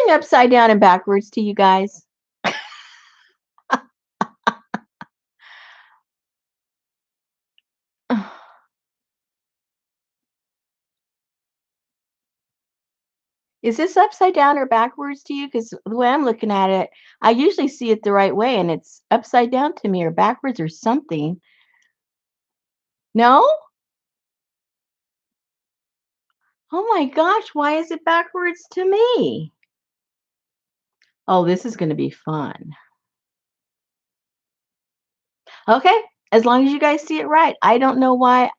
something upside down and backwards to you guys? Is this upside down or backwards to you? Because the way I'm looking at it, I usually see it the right way and it's upside down to me or backwards or something. No? Oh my gosh, why is it backwards to me? Oh, this is going to be fun. Okay, as long as you guys see it right. I don't know why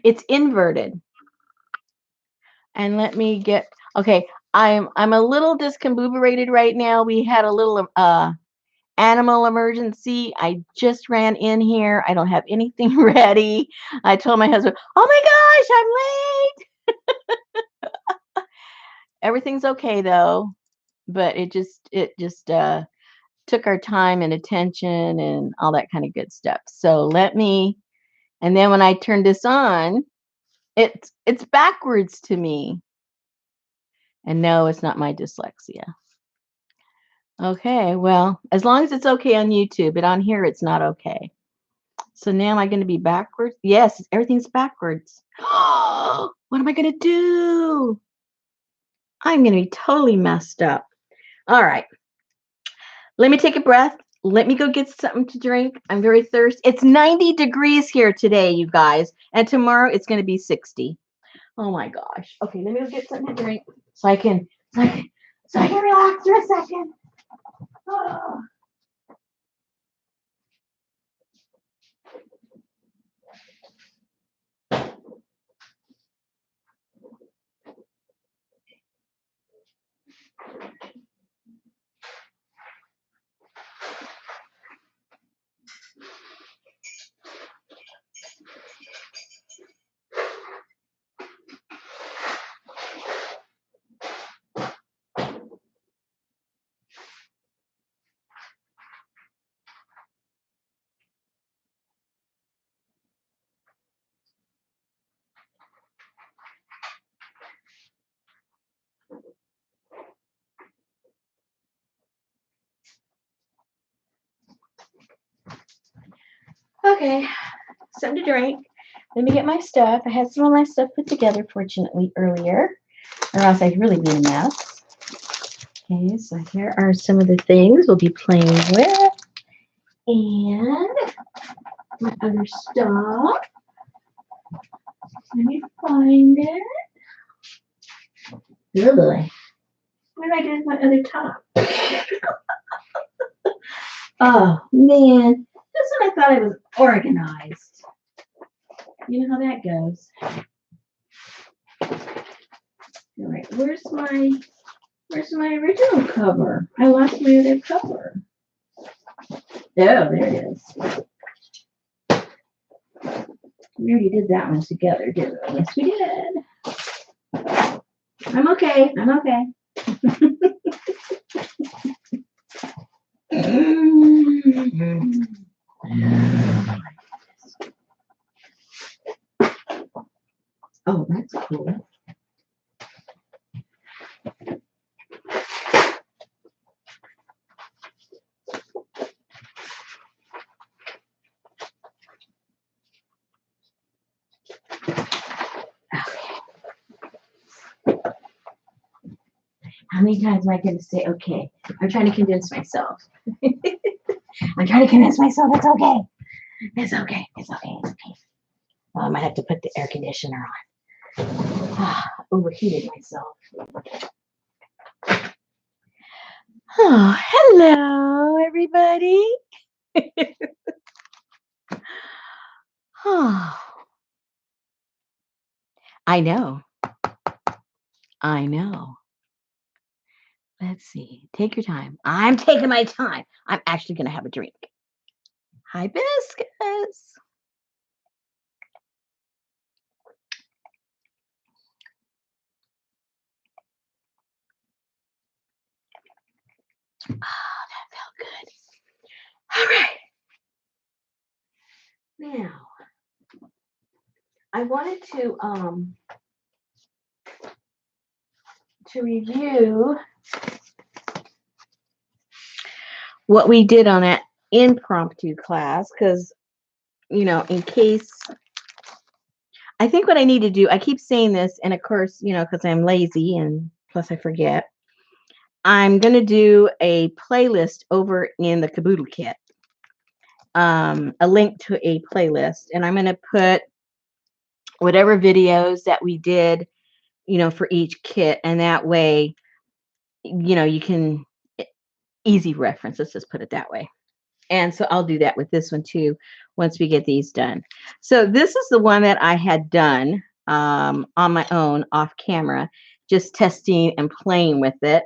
it's inverted. And let me get okay. I'm a little discombobulated right now. We had a little animal emergency. I just ran in here. I don't have anything ready. I told my husband, "Oh my gosh, I'm late." Everything's okay though, but it just took our time and attention and all that kind of good stuff. So let me and then when I turn this on, it's backwards to me. And no, it's not my dyslexia. Okay, well, as long as it's okay on YouTube, but on here it's not okay. So now am I going to be backwards? Yes, everything's backwards. What am I going to do? I'm going to be totally messed up. All right. Let me take a breath. Let me go get something to drink. I'm very thirsty. It's 90 degrees here today, you guys, and tomorrow it's going to be 60. Oh my gosh. Okay, let me go get something to drink so I can relax for a second. Oh. Okay, something to drink. Let me get my stuff. I had some of my stuff put together, fortunately, earlier, or else I'd really be a mess. Okay, so here are some of the things we'll be playing with. And my other stuff. Let me find it. Oh boy. What did I do with my other top? Oh man. Just when I thought I was organized. You know how that goes. All right, where's my original cover? I lost my other cover. Oh, there it is. We already did that one together, didn't we? Yes, we did. I'm okay. I'm okay. Oh, that's cool. How many times am I going to say okay? I'm trying to convince myself. I'm trying to convince myself it's okay. It's okay. It's okay. It's okay. Well, I might have to put the air conditioner on. Overheated myself. Oh, hello, everybody. Oh, I know. I know. Let's see. Take your time. I'm taking my time. I'm actually going to have a drink. Hibiscus. Oh, that felt good. All right. Now, I wanted to to review what we did on that impromptu class, because, in case, I think what I need to do, I keep saying this, and of course, because I'm lazy and plus I forget, I'm going to do a playlist over in the Kaboodle kit, a link to a playlist, and I'm going to put whatever videos that we did, for each kit, and that way, you can easy reference. Let's just put it that way. And so I'll do that with this one too once we get these done. So this is the one that I had done on my own off camera, just testing and playing with it.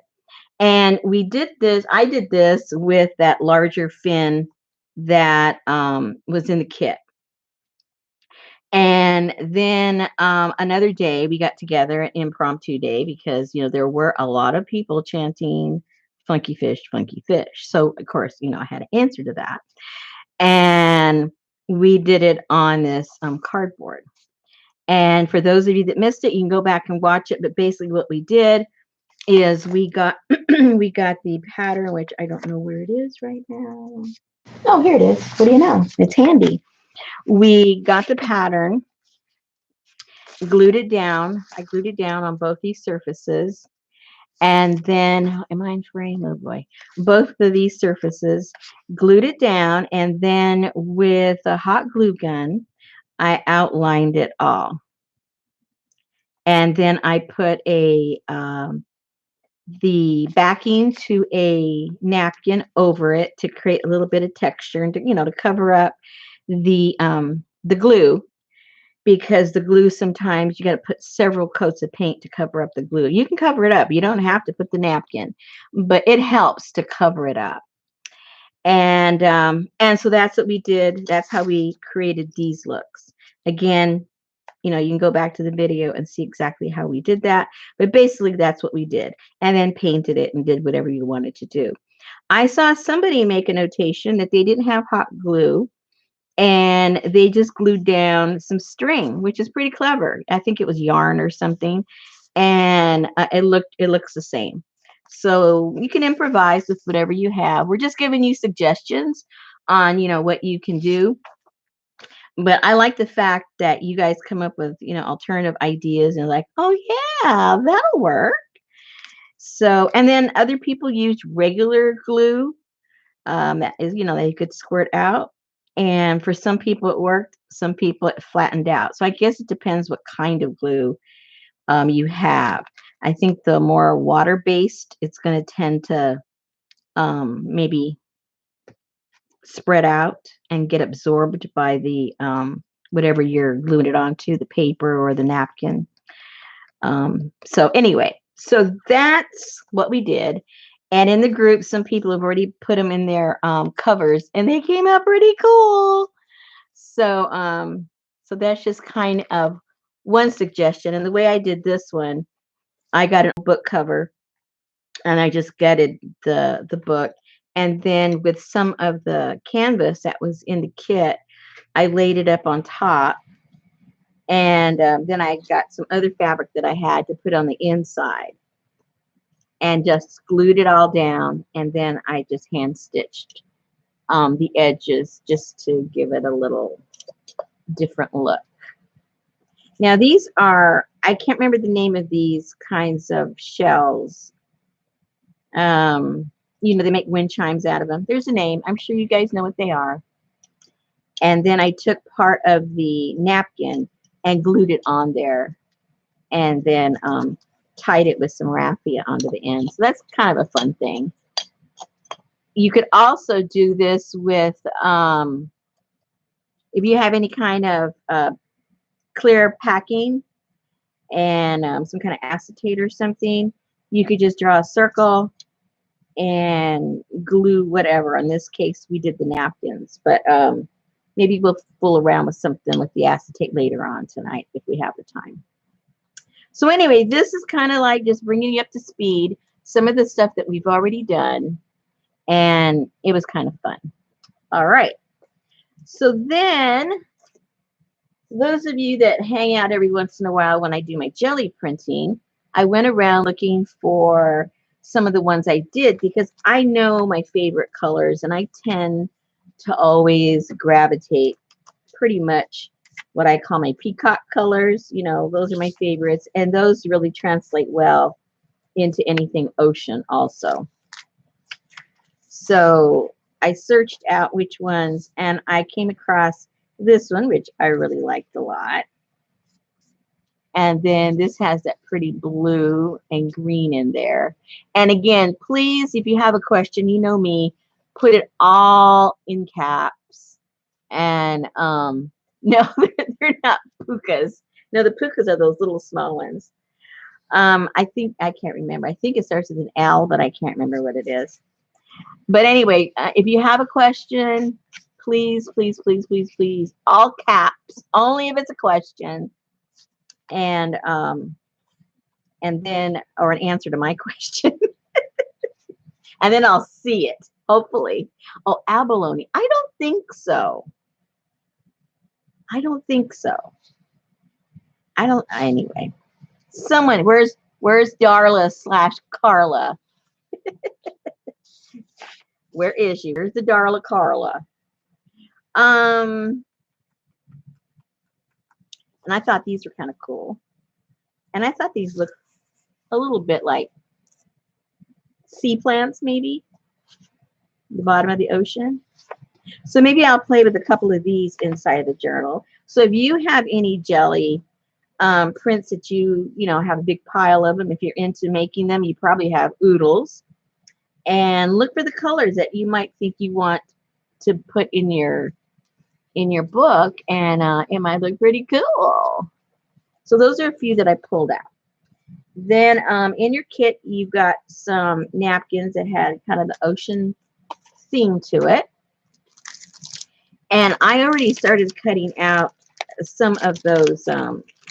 And we did this, I did this with that larger fin that was in the kit. And then another day we got together, an impromptu day, because, there were a lot of people chanting funky fish, funky fish. So, of course, I had to answer to that. And we did it on this cardboard. And for those of you that missed it, you can go back and watch it. But basically what we did is we got we got the pattern, which I don't know where it is right now. Oh, here it is. What do you know? It's handy. We got the pattern, glued it down. I glued it down on both these surfaces. And then, am I in frame? Oh boy. Both of these surfaces, glued it down. And then with a hot glue gun, I outlined it all. And then I put the backing to a napkin over it to create a little bit of texture and to cover up the glue, because the glue, sometimes you got to put several coats of paint to cover up the glue. You can cover it up. You don't have to put the napkin, but it helps to cover it up. And so that's what we did. That's how we created these looks. Again, you can go back to the video and see exactly how we did that. But basically, that's what we did. And then painted it and did whatever you wanted to do. I saw somebody make a notation that they didn't have hot glue, and they just glued down some string, which is pretty clever. I think it was yarn or something, and it looks the same. So you can improvise with whatever you have. We're just giving you suggestions on what you can do. But I like the fact that you guys come up with alternative ideas and like, oh yeah, that'll work. So, and then other people use regular glue, that is, that you could squirt out. And for some people it worked, some people it flattened out. So I guess it depends what kind of glue you have. I think the more water-based, it's going to tend to maybe spread out and get absorbed by the whatever you're gluing it onto, the paper or the napkin. So anyway, so that's what we did. And in the group, some people have already put them in their covers, and they came out pretty cool. So so that's just kind of one suggestion. And the way I did this one, I got a book cover, and I just gutted the book. And then with some of the canvas that was in the kit, I laid it up on top. And then I got some other fabric that I had to put on the inside, and just glued it all down. And then I just hand stitched the edges just to give it a little different look. Now these are, I can't remember the name of these kinds of shells. They make wind chimes out of them. There's a name. I'm sure you guys know what they are. And then I took part of the napkin and glued it on there, and then tied it with some raffia onto the end. So that's kind of a fun thing. You could also do this with, if you have any kind of clear packing and some kind of acetate or something, you could just draw a circle and glue whatever. In this case, we did the napkins, but maybe we'll fool around with something with the acetate later on tonight if we have the time. So anyway, this is kind of like just bringing you up to speed, some of the stuff that we've already done, and it was kind of fun. All right. So then, those of you that hang out every once in a while when I do my jelly printing, I went around looking for some of the ones I did because I know my favorite colors and I tend to always gravitate pretty much what I call my peacock colors. You know, those are my favorites, and those really translate well into anything ocean also. So I searched out which ones, and I came across this one, which I really liked a lot. And then this has that pretty blue and green in there. And again, please, if you have a question, you know me, put it all in caps. And no, they're not pukas. No, the pukas are those little small ones. I think I can't remember. I think it starts with an L, but I can't remember what it is. But anyway, if you have a question, please, please, please, please, please, all caps, only if it's a question, and then or an answer to my question, and then I'll see it. Hopefully. Oh, abalone. I don't think so. I don't think so. I don't. Anyway, someone. Where's Darla slash Carla? Where is she? Where's the Darla Carla? And I thought these were kind of cool. And I thought these looked a little bit like sea plants, maybe the bottom of the ocean. So maybe I'll play with a couple of these inside the journal. So if you have any jelly prints that you know have a big pile of them, if you're into making them, you probably have oodles. And look for the colors that you might think you want to put in your book, and it might look pretty cool. So those are a few that I pulled out. Then in your kit, you've got some napkins that had kind of the ocean theme to it. And I already started cutting out some of those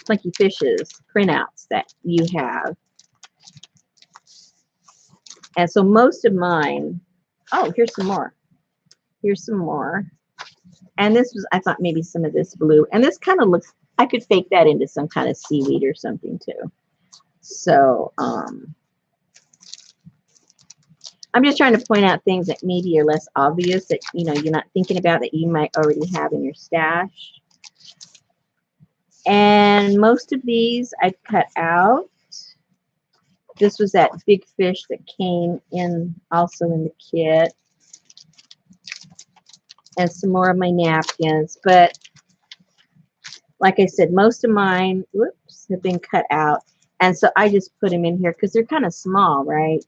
Funky Fishes printouts that you have. And so most of mine, oh, here's some more. Here's some more. And this was, I thought maybe some of this blue. And this kind of looks, I could fake that into some kind of seaweed or something too. So I'm just trying to point out things that maybe are less obvious that, you know, you're not thinking about that you might already have in your stash. And most of these I cut out. This was that big fish that came in also in the kit. And some more of my napkins. But like I said, most of mine, whoops, have been cut out. And so I just put them in here because they're kind of small, right?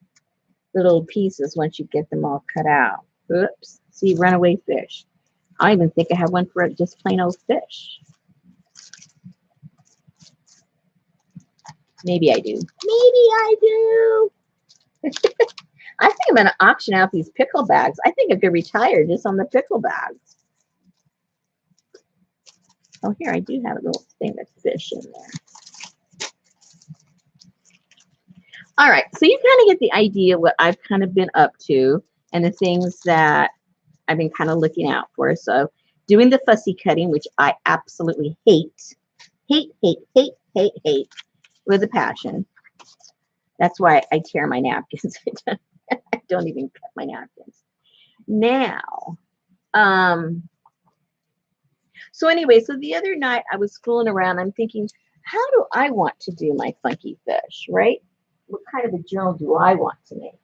The little pieces once you get them all cut out. Oops. See, runaway fish. I even think I have one for just plain old fish. Maybe I do. Maybe I do. I think I'm going to auction out these pickle bags. I think I could retire just on the pickle bags. Oh, here, I do have a little thing of fish in there. All right, so you kind of get the idea what I've kind of been up to and the things that I've been kind of looking out for. So doing the fussy cutting, which I absolutely hate with a passion. That's why I tear my napkins. I don't even cut my napkins. Now, so anyway, so the other night I was fooling around. I'm thinking, how do I want to do my funky fish, right? What kind of a journal do I want to make?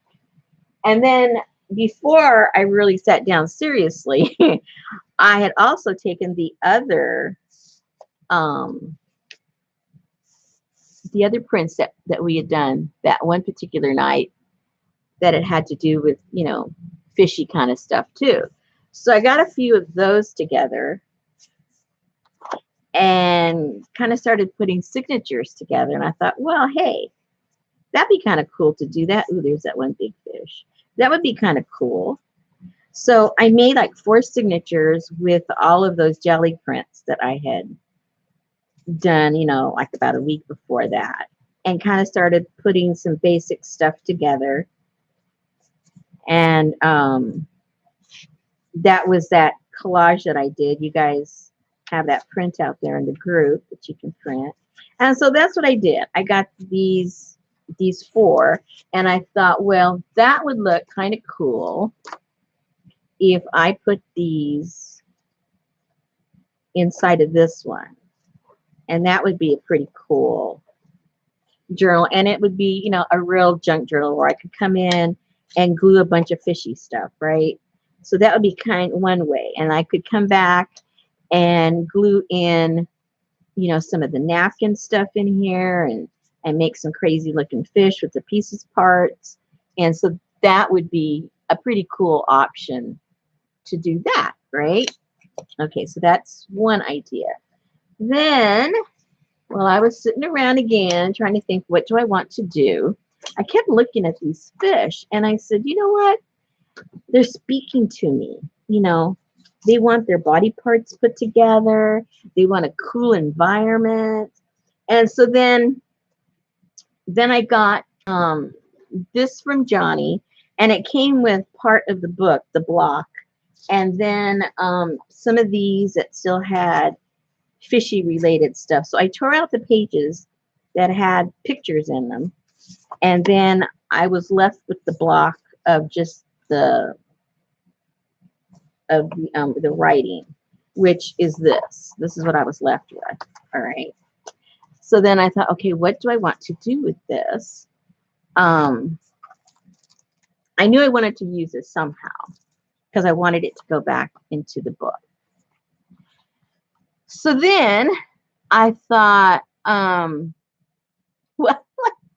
And then before I really sat down seriously, I had also taken the other prints that we had done that one particular night that it had to do with, you know, fishy kind of stuff too. So I got a few of those together and kind of started putting signatures together. And I thought, well, hey, that'd be kind of cool to do that. Ooh, there's that one big fish. That would be kind of cool. So I made like 4 signatures with all of those jelly prints that I had done, you know, like about a week before that, and kind of started putting some basic stuff together. And that was that collage that I did. You guys have that print out there in the group that you can print. And so that's what I did. I got these these four, and I thought, well, that would look kind of cool if I put these inside of this one. And that would be a pretty cool journal. And it would be, a real junk journal where I could come in and glue a bunch of fishy stuff, right? So that would be one way. And I could come back and glue in, some of the napkin stuff in here and make some crazy looking fish with the pieces parts. And so that would be a pretty cool option to do that, right? Okay, so that's one idea. Then, while I was sitting around again trying to think, what do I want to do? I kept looking at these fish and I said, you know what? They're speaking to me. They want their body parts put together. They want a cool environment. And so then I got this from Johnny, and it came with part of the book, the block, and then some of these that still had fishy related stuff. So I tore out the pages that had pictures in them, and then I was left with the block of just the writing, which is this. This is what I was left with. All right. So then I thought, okay, what do I want to do with this? I knew I wanted to use it somehow because I wanted it to go back into the book. So then I thought, well,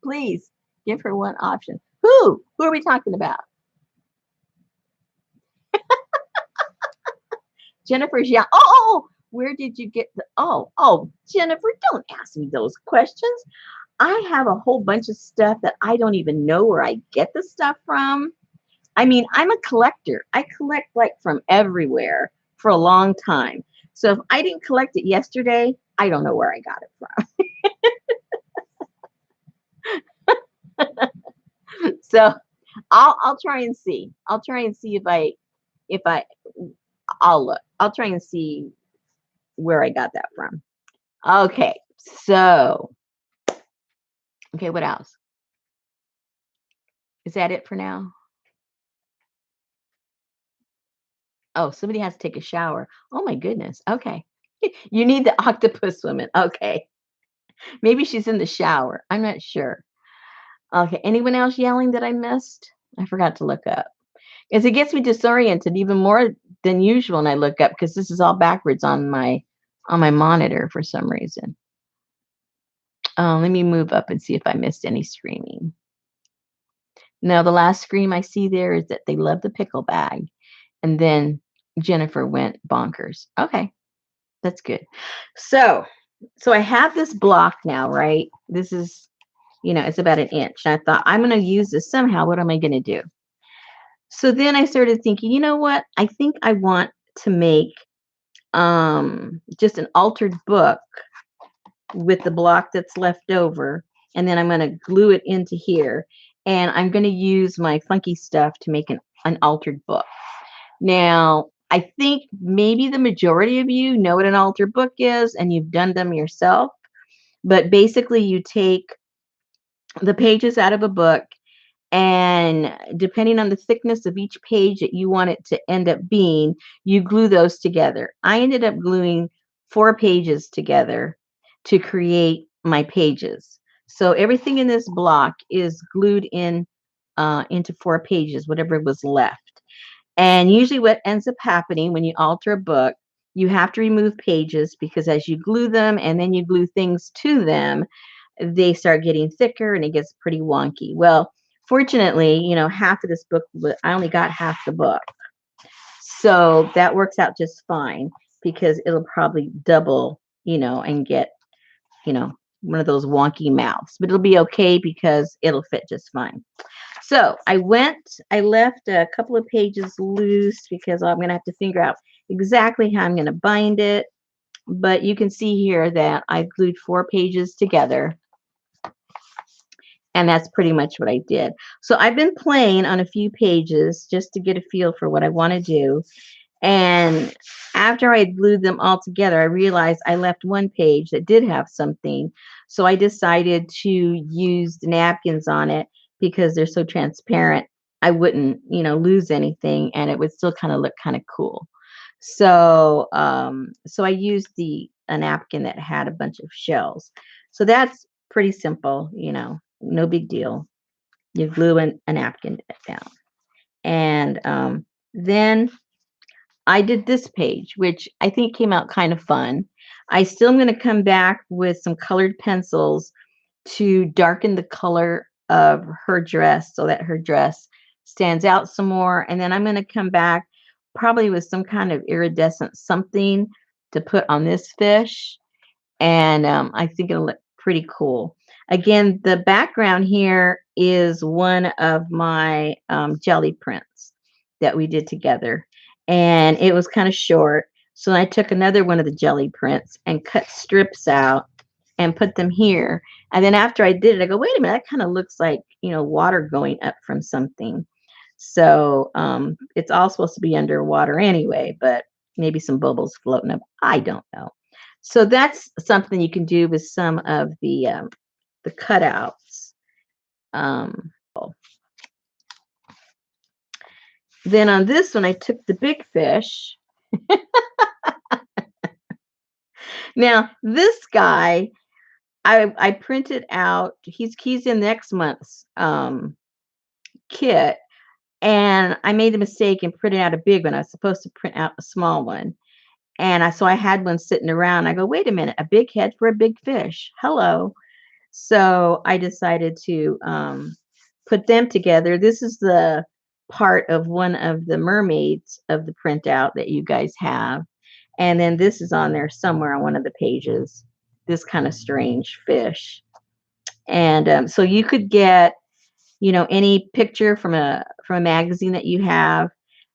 please give her one option. Who are we talking about? Jennifer's, yeah. Oh, where did you get the, Jennifer, don't ask me those questions. I have a whole bunch of stuff that I don't even know where I get the stuff from. I mean, I'm a collector. I collect like from everywhere for a long time. So if I didn't collect it yesterday, I don't know where I got it from. So I'll try and see. I'll try and see I'll look. I'll try and see where I got that from. Okay. So, okay, what else? Is that it for now? Oh, somebody has to take a shower. Oh my goodness. Okay. You need the octopus woman. Okay. Maybe she's in the shower. I'm not sure. Okay. Anyone else yelling that I missed? I forgot to look up. Because it gets me disoriented even more than usual when I look up because this is all backwards on my monitor for some reason. Let me move up and see if I missed any screaming. No, the last scream I see there is that they love the pickle bag. And then Jennifer went bonkers. Okay, that's good. So I have this block now, right? This is, it's about an inch. And I thought, I'm going to use this somehow. What am I going to do? So then I started thinking, you know what? I think I want to make just an altered book with the block that's left over. And then I'm going to glue it into here. And I'm going to use my funky stuff to make an altered book. Now, I think maybe the majority of you know what an altered book is and you've done them yourself. But basically, you take the pages out of a book, and depending on the thickness of each page that you want it to end up being, you glue those together. I ended up gluing 4 pages together to create my pages. So everything in this block is glued in into 4 pages, whatever was left. And usually what ends up happening when you alter a book, you have to remove pages because as you glue them and then you glue things to them, they start getting thicker and it gets pretty wonky. Well, fortunately, half of this book, I only got half the book. So that works out just fine because it'll probably double, and get, one of those wonky mouths. But it'll be okay because it'll fit just fine. So I left a couple of pages loose because I'm going to have to figure out exactly how I'm going to bind it. But you can see here that I glued 4 pages together. And that's pretty much what I did. So I've been playing on a few pages just to get a feel for what I want to do. And after I glued them all together, I realized I left one page that did have something. So I decided to use the napkins on it because they're so transparent. I wouldn't, lose anything, and it would still kind of look kind of cool. So I used a napkin that had a bunch of shells. So that's pretty simple, no big deal. You glue a napkin down. And then I did this page, which I think came out kind of fun. I still am going to come back with some colored pencils to darken the color of her dress so that her dress stands out some more. And then I'm going to come back probably with some kind of iridescent something to put on this fish. And I think it'll look pretty cool. Again, the background here is one of my jelly prints that we did together, and it was kind of short. So I took another one of the jelly prints and cut strips out and put them here. And then after I did it, I go, wait a minute, that kind of looks like, water going up from something. So it's all supposed to be underwater anyway, but maybe some bubbles floating up. I don't know. So that's something you can do with some of the cutouts. Um, then on this one, I took the big fish. Now this guy, I printed out. He's in next month's kit, and I made the mistake and printed out a big one. I was supposed to print out a small one, and so I had one sitting around. I go, wait a minute, a big head for a big fish. Hello. So I decided to put them together. This is the part of one of the mermaids of the printout that you guys have. And then this is on there somewhere on one of the pages, this kind of strange fish. And so you could get, any picture from a magazine that you have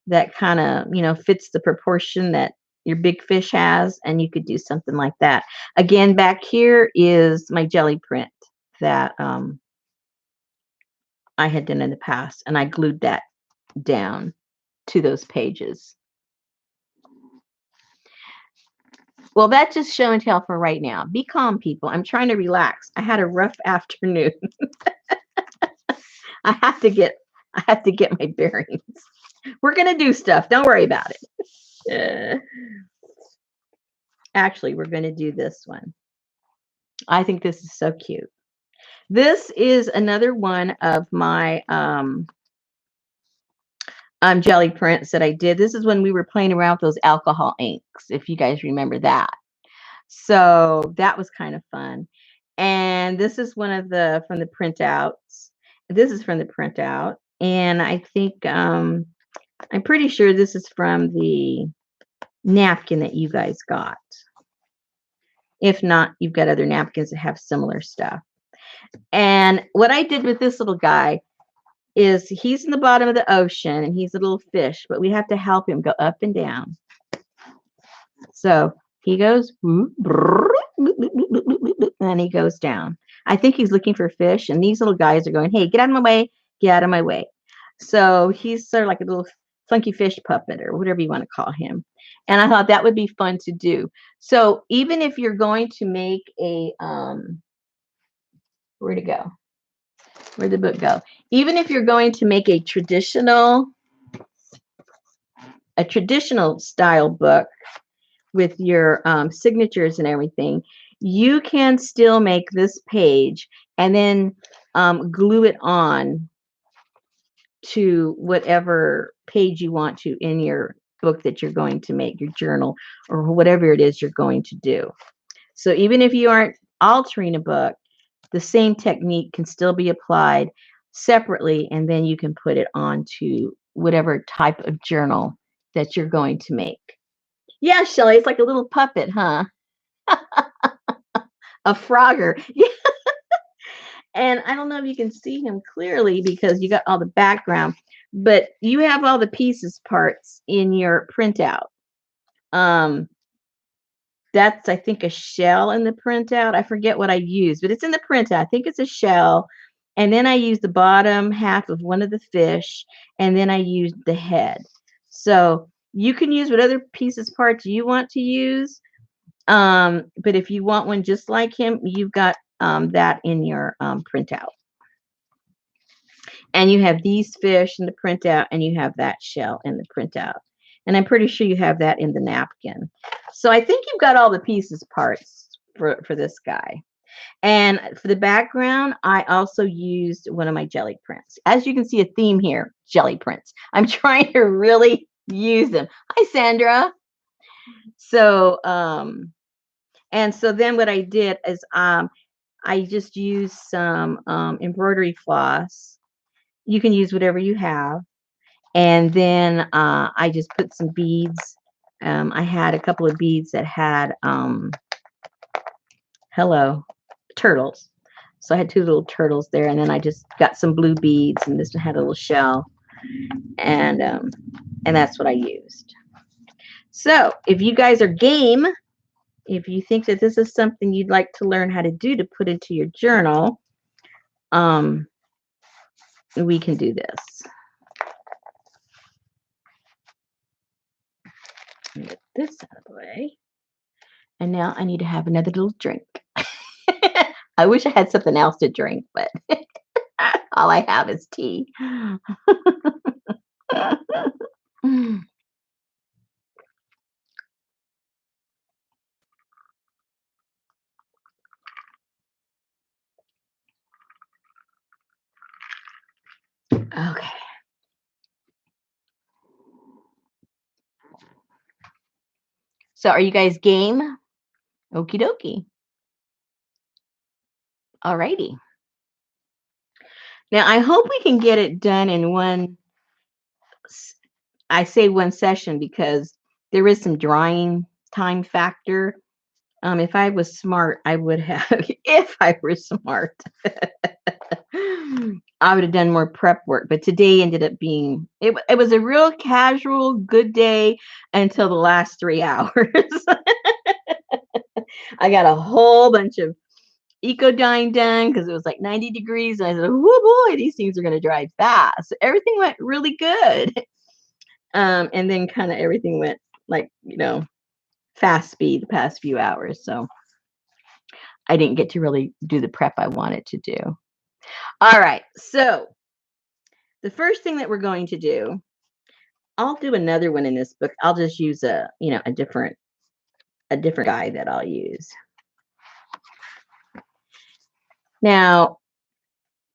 that kind of, fits the proportion that your big fish has, and you could do something like that. Again, back here is my jelly print that I had done in the past, and I glued that down to those pages. Well, that's just show and tell for right now. Be calm, people. I'm trying to relax. I had a rough afternoon. I have to get my bearings. We're gonna do stuff. Don't worry about it. Actually, we're gonna do this one. I think this is so cute. This is another one of my jelly prints that I did. This is when we were playing around with those alcohol inks, if you guys remember that. So that was kind of fun. And this is one of from the printouts. This is from the printout. And I think I'm pretty sure this is from the napkin that you guys got. If not, you've got other napkins that have similar stuff. And what I did with this little guy is he's in the bottom of the ocean and he's a little fish, but we have to help him go up and down. So he goes, and he goes down. I think he's looking for fish, and these little guys are going, hey, get out of my way, get out of my way. So he's sort of like a little funky fish puppet or whatever you want to call him. And I thought that would be fun to do. So even if you're going to make a, where'd it go? Where'd the book go? Even if you're going to make a traditional style book with your signatures and everything, you can still make this page and then glue it on to whatever page you want to in your book that you're going to make, your journal, or whatever it is you're going to do. So even if you aren't altering a book, the same technique can still be applied separately, and then you can put it onto whatever type of journal that you're going to make. Yeah, Shelley, it's like a little puppet, huh? A Frogger. Yeah. And I don't know if you can see him clearly because you got all the background, but you have all the pieces parts in your printout. That's, I think, a shell in the printout. I forget what I used, but it's in the printout. I think it's a shell. And then I used the bottom half of one of the fish, and then I used the head. So You can use what other pieces parts you want to use. But if you want one just like him, you've got that in your printout. And you have these fish in the printout, and you have that shell in the printout. And I'm pretty sure you have that in the napkin. So I think you've got all the pieces parts for this guy. And for the background, I also used one of my jelly prints. As you can see, a theme here, jelly prints. I'm trying to really use them. Hi, Sandra. So, and so then what I did is I just used some embroidery floss. You can use whatever you have. And then I just put some beads. I had a couple of beads that had hello, turtles. So I had two little turtles there, and then I just got some blue beads, and this one had a little shell, and that's what I used. So if you guys are game, if you think that this is something you'd like to learn how to do to put into your journal, we can do this. Get this out of the way. And now I need to have another little drink. I wish I had something else to drink, but all I have is tea. Okay. So are you guys game? Okie dokie. Alrighty. Now I hope we can get it done in one, I say one session because there is some drying time factor. If I was smart, I would have, if I were smart, I would have done more prep work. But today ended up being, it was a real casual, good day until the last 3 hours. I got a whole bunch of eco dyeing done because it was like 90 degrees. And I said, oh boy, these things are going to dry fast. So everything went really good. And then kind of everything went like, fast speed the past few hours. So I didn't get to really do the prep I wanted to do. All right. So the first thing that we're going to do, I'll do another one in this book. I'll just use a different guy that I'll use. Now,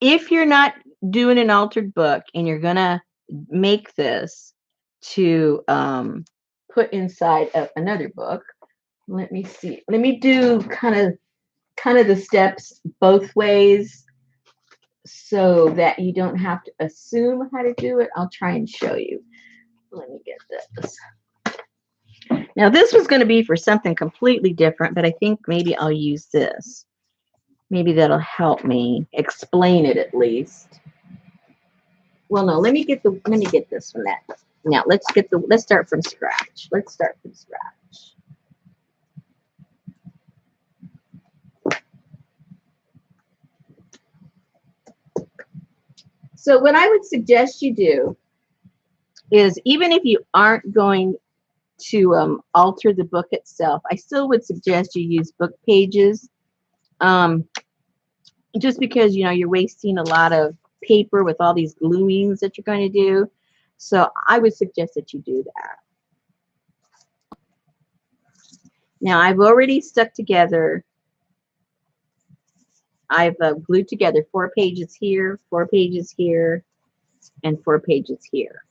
if you're not doing an altered book and you're going to make this to put inside of another book, let me see. Let me do kind of the steps both ways so that you don't have to assume how to do it. I'll try and show you. Let me get this. Now, this was going to be for something completely different, but I think maybe I'll use this. Maybe that'll help me explain it at least. Well, no, let me get this one. Now let's start from scratch. Let's start from scratch. So what I would suggest you do is, even if you aren't going to alter the book itself, I still would suggest you use book pages, just because you're wasting a lot of paper with all these gluings that you're going to do. So I would suggest that you do that. Now I've already stuck together. I've glued together 4 pages here, 4 pages here, and 4 pages here.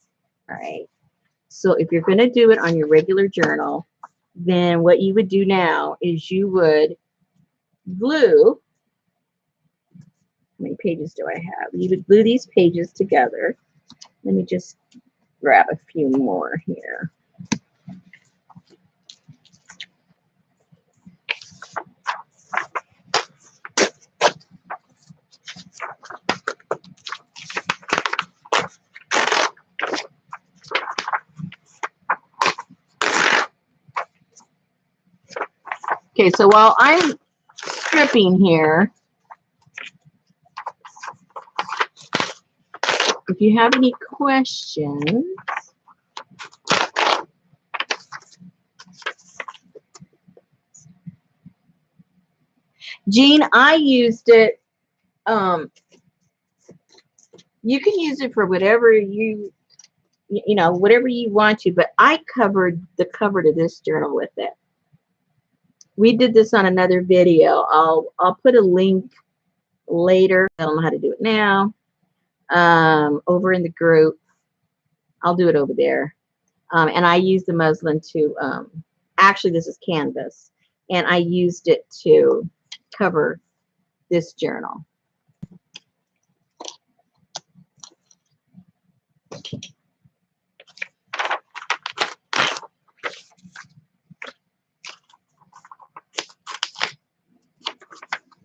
All right. So if you're going to do it on your regular journal, then what you would do now is you would glue. How many pages do I have? You would glue these pages together. Let me just grab a few more here. Okay, so while I'm stripping here, if you have any questions, Jean, I used it. You can use it for whatever you know, whatever you want to, but I covered the cover to this journal with it. We did this on another video. I'll put a link later. I don't know how to do it now. Over in the group. I'll do it over there. And I used the muslin to, actually this is canvas, and I used it to cover this journal.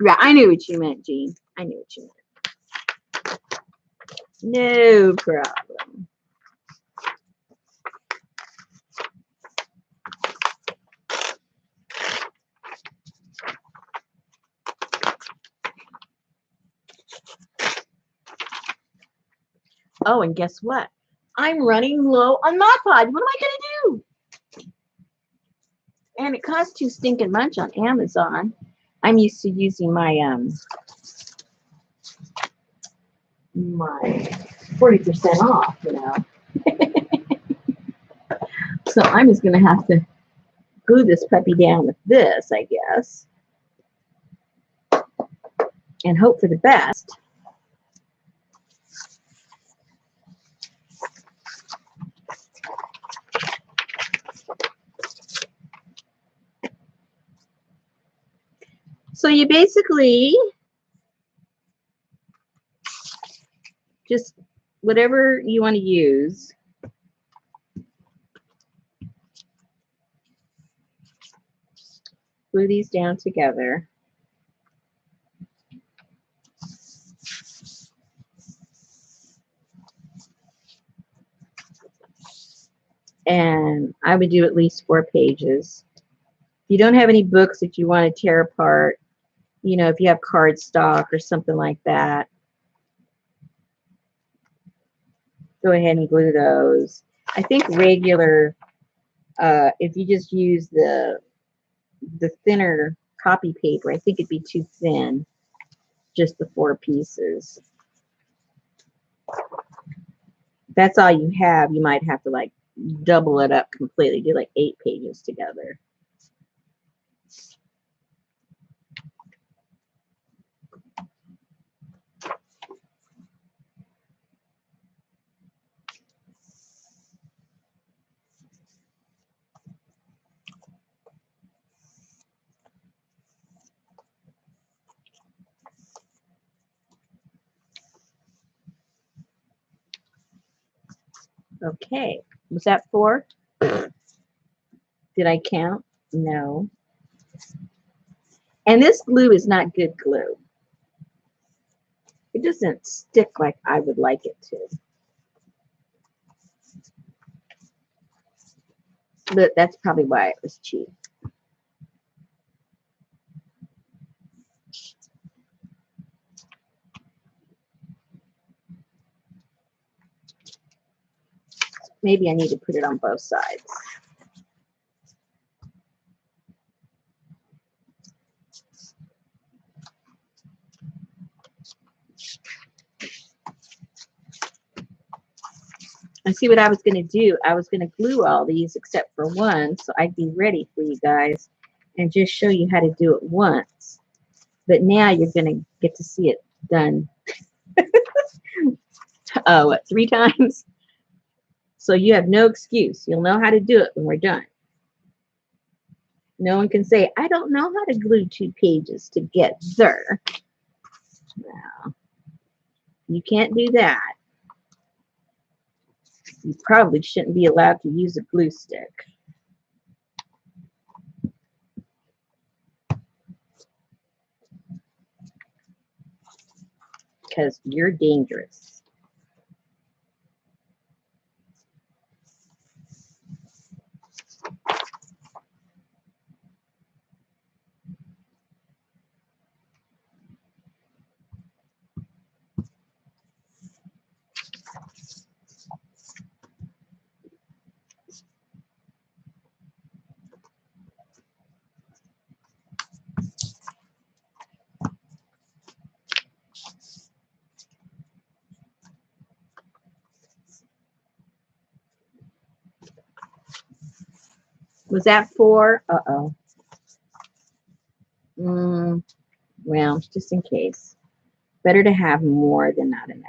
Yeah, I knew what you meant, Jean. I knew what you meant. No problem. Oh, and guess what? I'm running low on Mod Podge. What am I going to do? And it costs too stinking much on Amazon. I'm used to using my my 40% off, you know. So I'm just going to have to glue this puppy down with this, I guess, and hope for the best. So you basically just whatever you want to use. Glue these down together. And I would do at least 4 pages. If you don't have any books that you want to tear apart, you know, if you have cardstock or something like that, go ahead and glue those. I think regular, if you just use the thinner copy paper, I think it'd be too thin, just the 4 pieces. If that's all you have, you might have to like double it up completely, do like 8 pages together. Okay, was that 4? Did I count? No. And this glue is not good glue. It doesn't stick like I would like it to. But that's probably why it was cheap. Maybe I need to put it on both sides. And see what I was going to do. I was going to glue all these except for one, so I'd be ready for you guys and just show you how to do it once. But now you're going to get to see it done, what, 3 times? So you have no excuse. You'll know how to do it when we're done. No one can say, I don't know how to glue 2 pages together. No, you can't do that. You probably shouldn't be allowed to use a glue stick. Because you're dangerous. Was that 4? Uh-oh. Well, just in case. Better to have more than not enough.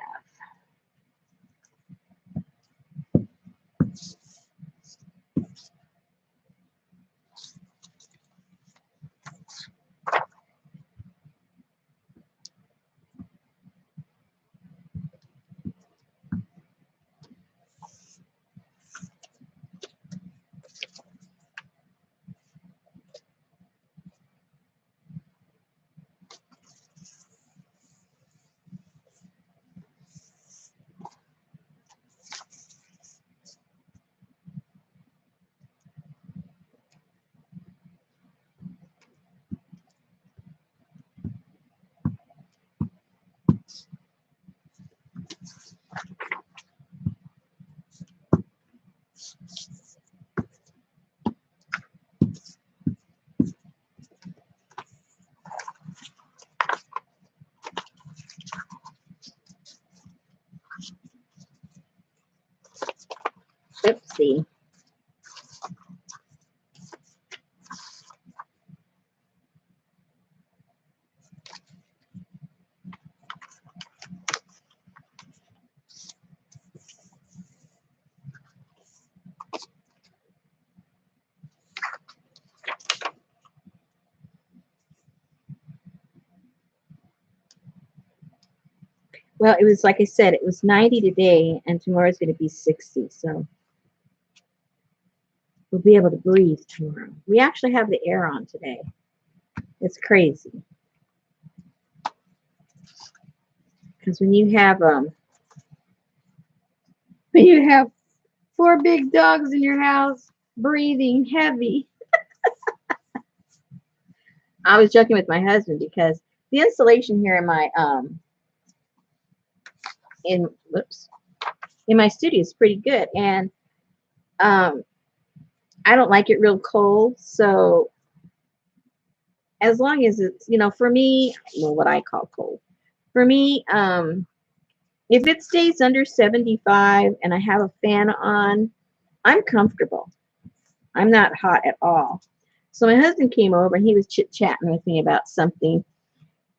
Oopsie. Well, it was like I said, it was 90 today, and tomorrow's going to be 60. So we'll be able to breathe tomorrow. We actually have the air on today. It's crazy. Because when you have 4 big dogs in your house breathing heavy. I was joking with my husband because the insulation here in my in my studio is pretty good, and I don't like it real cold, so as long as it's, for me, well, what I call cold, for me, if it stays under 75 and I have a fan on, I'm comfortable. I'm not hot at all. So my husband came over and he was chit-chatting with me about something,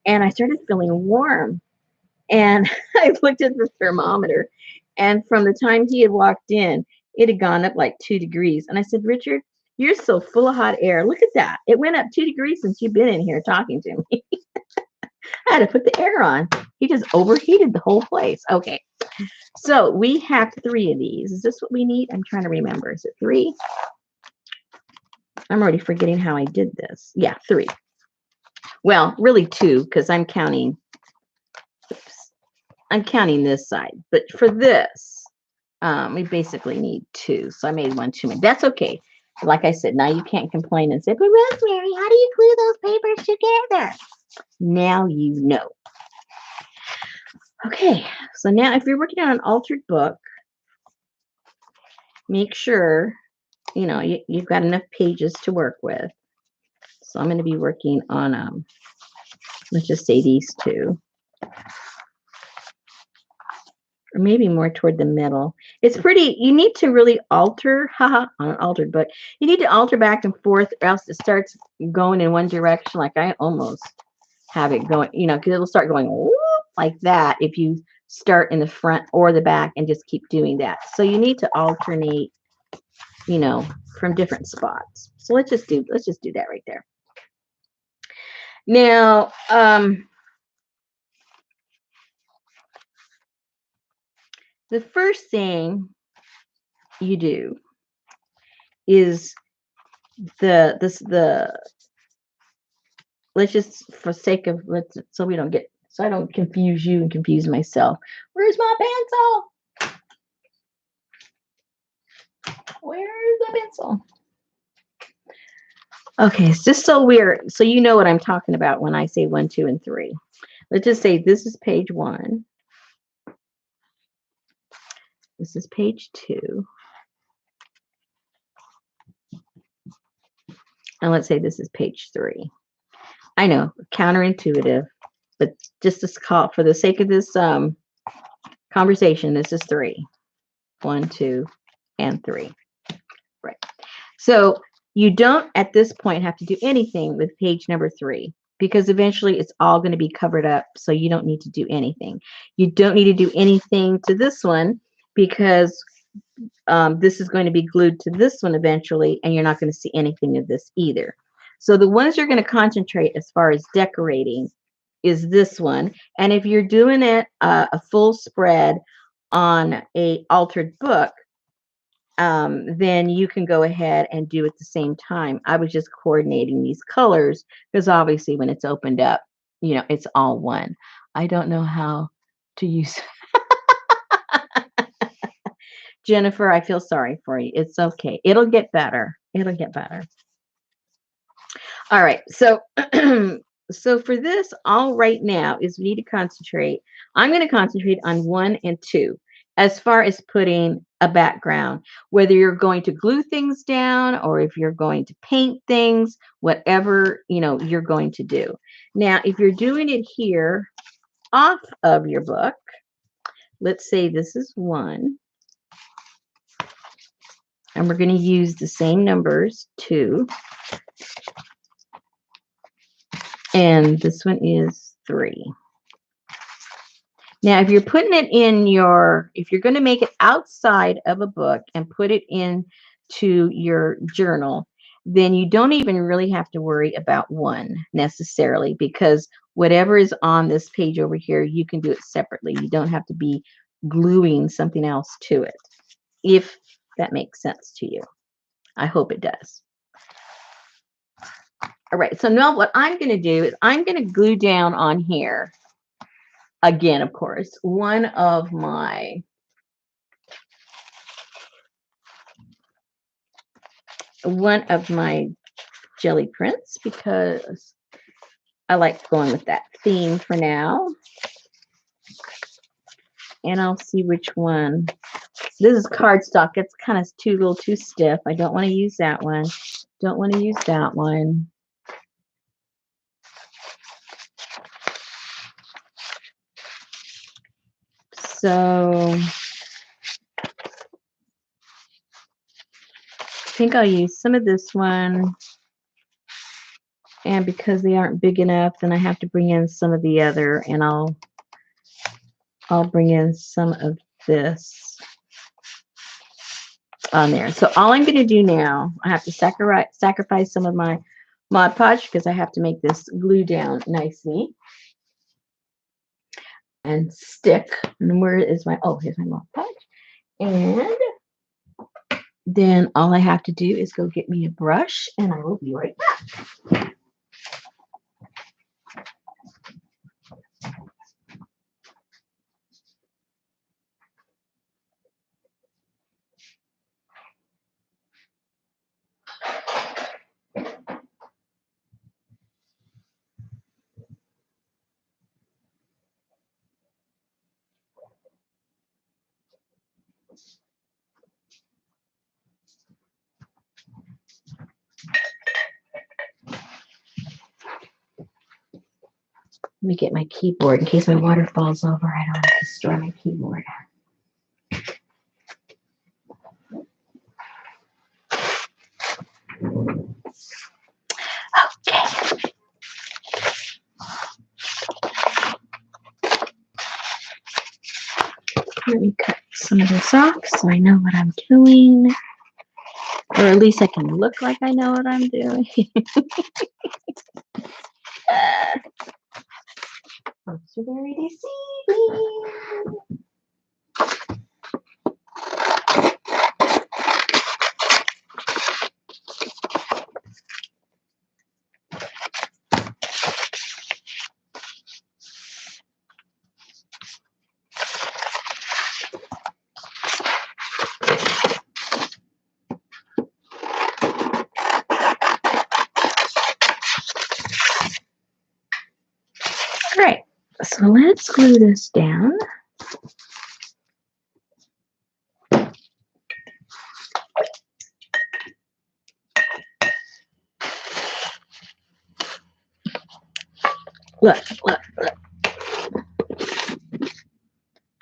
and I started feeling warm. And I looked at the thermometer, and from the time he had walked in, it had gone up like 2 degrees. And I said, Richard, you're so full of hot air. Look at that. It went up 2 degrees since you've been in here talking to me. I had to put the air on. He just overheated the whole place. Okay. So we have 3 of these. Is this what we need? I'm trying to remember. Is it 3? I'm already forgetting how I did this. Yeah, 3. Well, really 2, because I'm counting. I'm counting this side. But for this, we basically need 2. So I made 1 too many. That's okay. Like I said, now you can't complain and say, but Rosemary, how do you glue those papers together? Now you know. Okay, so now if you're working on an altered book, make sure, you've got enough pages to work with. So I'm going to be working on, let's just say these 2. Or maybe more toward the middle. It's pretty, you need to really alter, on an altered book. You need to alter back and forth, or else it starts going in one direction. Like I almost have it going, because it'll start going whoop, like that if you start in the front or the back and just keep doing that. So you need to alternate, from different spots. So let's just do that right there. Now, the first thing you do is let's just, for sake of, so I don't confuse you and confuse myself. Where's my pencil? Where's the pencil? Okay, it's just so weird. So you know what I'm talking about when I say 1, 2, and 3. Let's just say this is page 1. This is page 2. And let's say this is page 3. I know, counterintuitive, but just to call, for the sake of this conversation, this is 3. 1, 2, and 3. Right. So You don't at this point have to do anything with page number 3 because eventually it's all going to be covered up, so you don't need to do anything. You don't need to do anything to this one because this is going to be glued to this one eventually, and you're not going to see anything of this either. So the ones you're going to concentrate as far as decorating is this one. And if you're doing it a full spread on a altered book, then you can go ahead and do it at the same time. I was just coordinating these colors because obviously when it's opened up, you know, it's all one. I don't know how to use. Jennifer, I feel sorry for you. It's okay. It'll get better. It'll get better. All right. So, so for this, all right now is we need to concentrate. I'm going to concentrate on 1 and 2 as far as putting a background, whether you're going to glue things down or if you're going to paint things, whatever, you know, you're going to do. Now, if you're doing it here off of your book, let's say this is 1. And we're going to use the same numbers, 2. And this one is 3. Now, if you're putting it in your, if you're going to make it outside of a book and put it into your journal, then you don't even really have to worry about 1 necessarily, because whatever is on this page over here, you can do it separately. You don't have to be gluing something else to it, if that makes sense to you. I hope it does. All right, so now what I'm going to do is I'm going to glue down on here, again, of course, one of my jelly prints because I like going with that theme for now. And I'll see which one. This is cardstock. It's kind of a little too stiff. I don't want to use that one. Don't want to use that one. So I think I'll use some of this one. And because they aren't big enough, then I have to bring in some of the other, and I'll bring in some of this on there. So all I'm going to do now, I have to sacrifice some of my Mod Podge because I have to make this glue down nicely and stick. And where is my, oh, here's my Mod Podge. And then all I have to do is go get me a brush, and I will be right back. Let me get my keyboard in case my water falls over. I don't have to destroy my keyboard. Okay. Let me cut some of this off so I know what I'm doing. Or at least I can look like I know what I'm doing. Folks are very deceiving. Great. So let's glue this down. Look.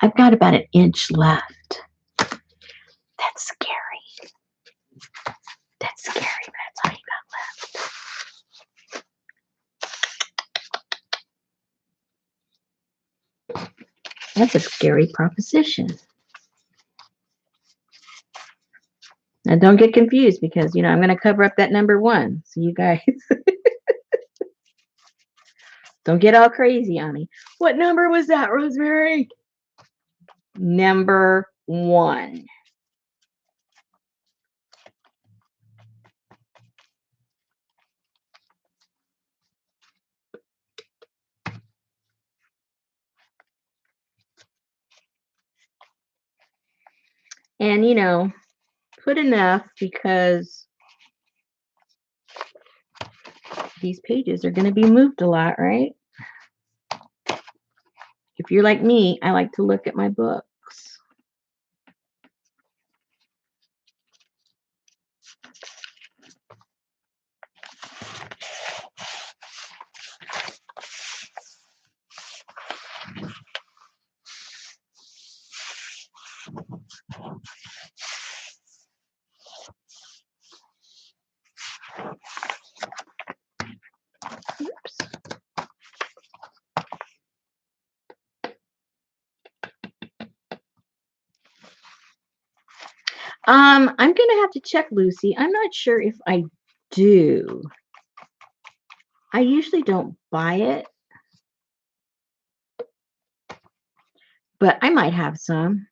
I've got about an inch left. That's scary. That's scary, but that's all That's a scary proposition. Now, don't get confused because, you know, I'm going to cover up that number 1. So you guys don't get all crazy on me. What number was that, Rosemary? Number 1. And, you know, put enough because these pages are going to be moved a lot, right? If you're like me, I like to look at my books. Oops. I'm going to have to check, Lucy. I'm not sure if I do. I usually don't buy it, but I might have some.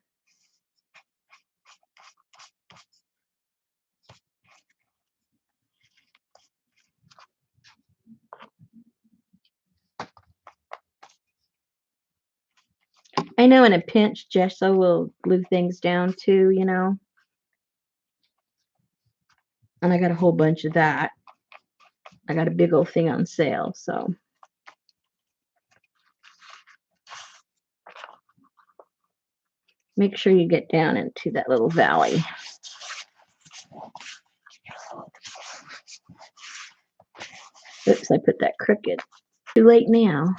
I know in a pinch, gesso will glue things down too, you know. And I got a whole bunch of that. I got a big old thing on sale, so. Make sure you get down into that little valley. Oops, I put that crooked. Too late now.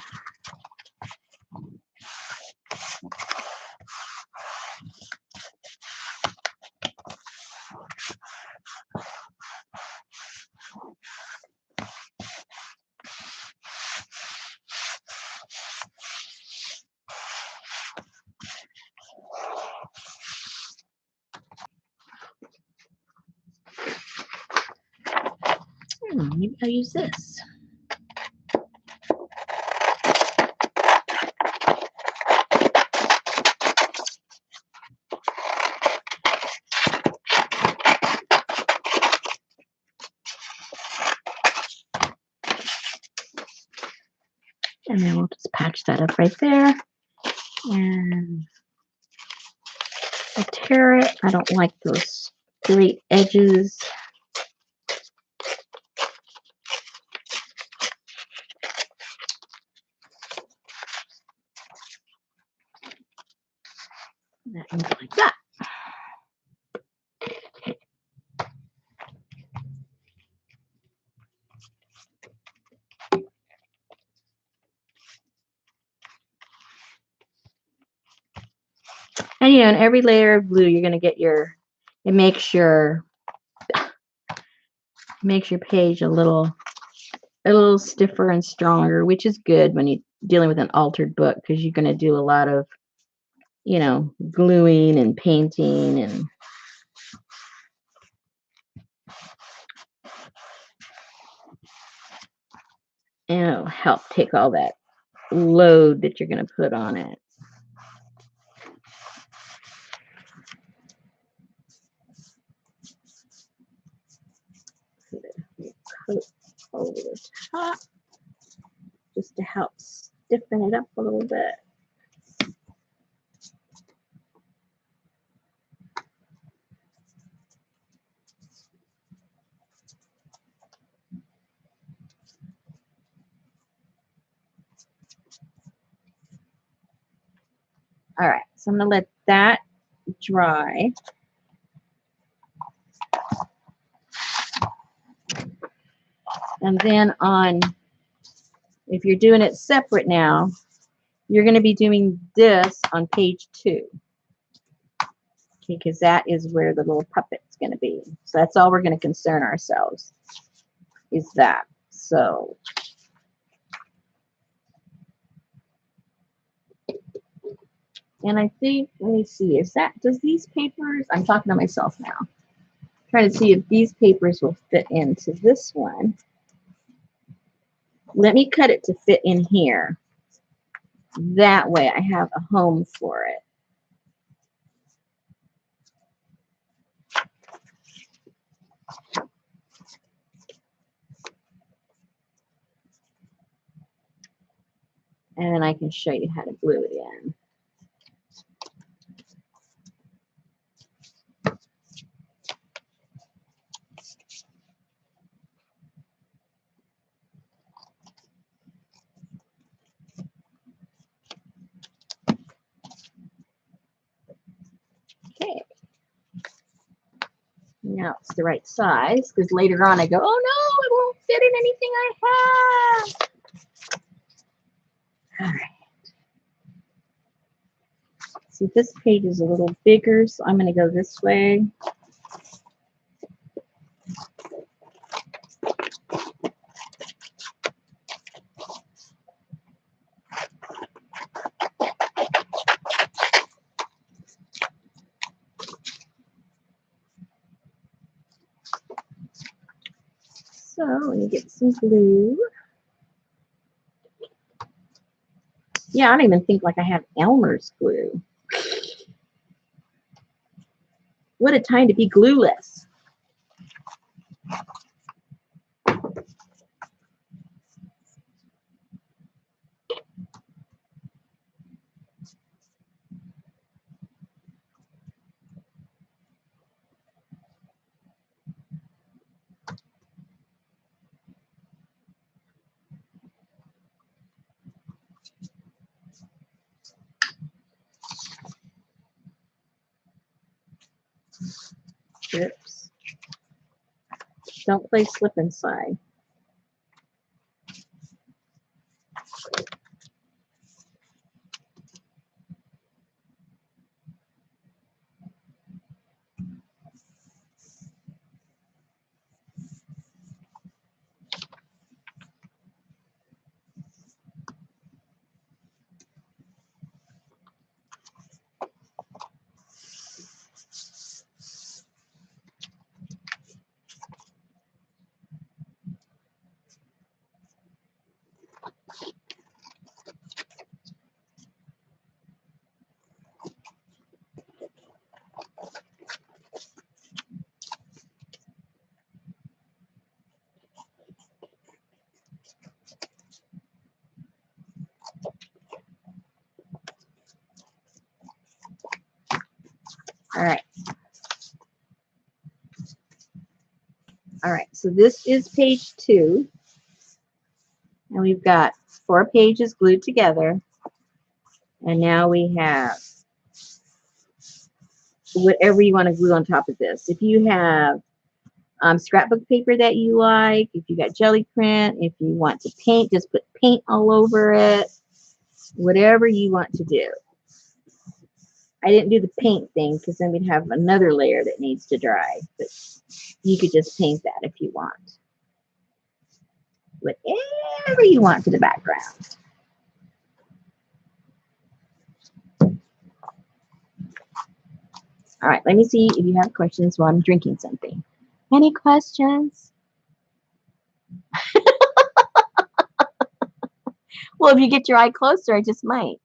Maybe I'll use this. And then we'll just patch that up right there. And I tear it. I don't like those straight edges. That goes like that. And you know, in every layer of glue, you're going to get your, it makes your page a little stiffer and stronger, which is good when you're dealing with an altered book because you're going to do a lot of, you know, gluing and painting and it'll help take all that load that you're going to put on it. Coat over the top just to help stiffen it up a little bit. All right, so I'm going to let that dry. And then if you're doing it separate now, you're going to be doing this on page 2. Because that is where the little puppet's going to be. So that's all we're going to concern ourselves is that. So And I think, let me see, does these papers, I'm talking to myself now, trying to see if these papers will fit into this one. Let me cut it to fit in here. That way I have a home for it. And then I can show you how to glue it in. Okay. Now it's the right size, because later on I go, oh no, it won't fit in anything I have. All right. See, this page is a little bigger, so I'm going to go this way. So let me get some glue. Yeah, I don't even think like I have Elmer's glue. What a time to be glueless. Oops. Don't play slip and slide. All right. All right, so this is page 2. And we've got 4 pages glued together. And now we have whatever you want to glue on top of this. If you have scrapbook paper that you like, if you got jelly print, if you want to paint, just put paint all over it. Whatever you want to do. I didn't do the paint thing because then we'd have another layer that needs to dry. But you could just paint that if you want. Whatever you want for the background. All right, let me see if you have questions while I'm drinking something. Any questions? Well, if you get your eye closer, I just might.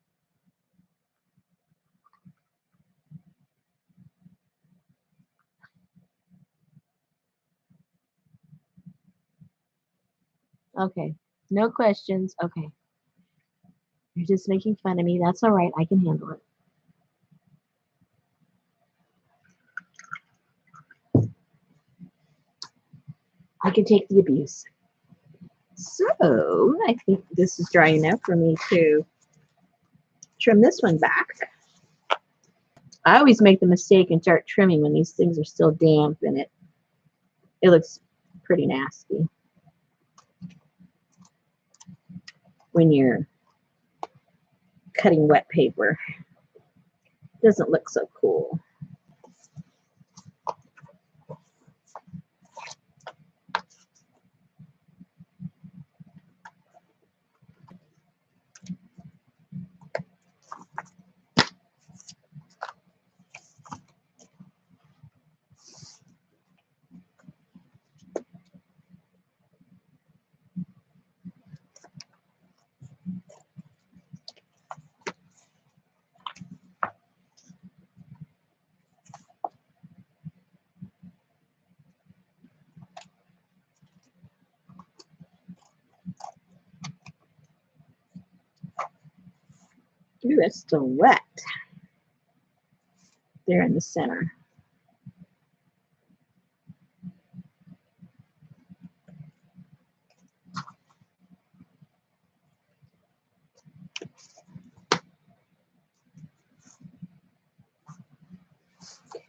Okay, no questions. Okay. You're just making fun of me. That's all right. I can handle it. I can take the abuse. So, I think this is dry enough for me to trim this one back. I always make the mistake and start trimming when these things are still damp and it looks pretty nasty when you're cutting wet paper. It doesn't look so cool. Ooh, it's still wet there in the center.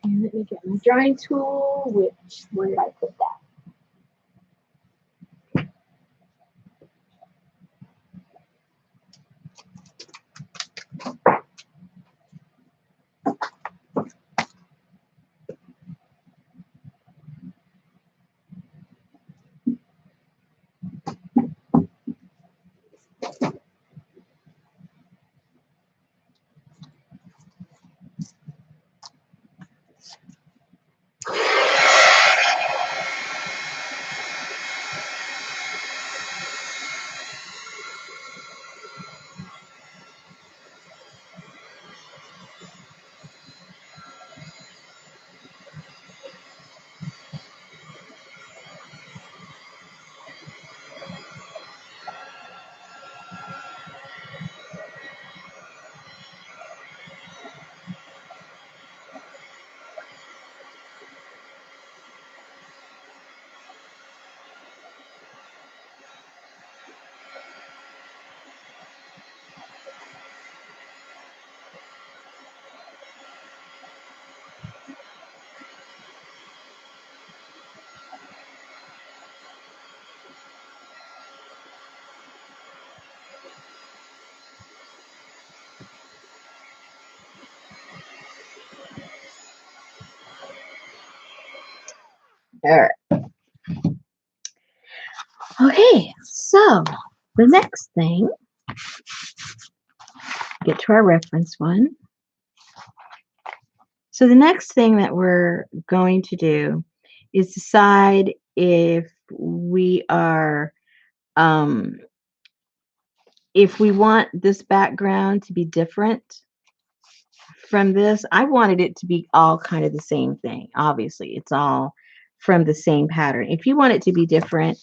And let me get my drawing tool, where did I put that? All right. Okay, so the next thing, get to our reference one. So the next thing that we're going to do is decide um, if we want this background to be different from this. I wanted it to be all kind of the same thing. Obviously, it's all from the same pattern. If you want it to be different,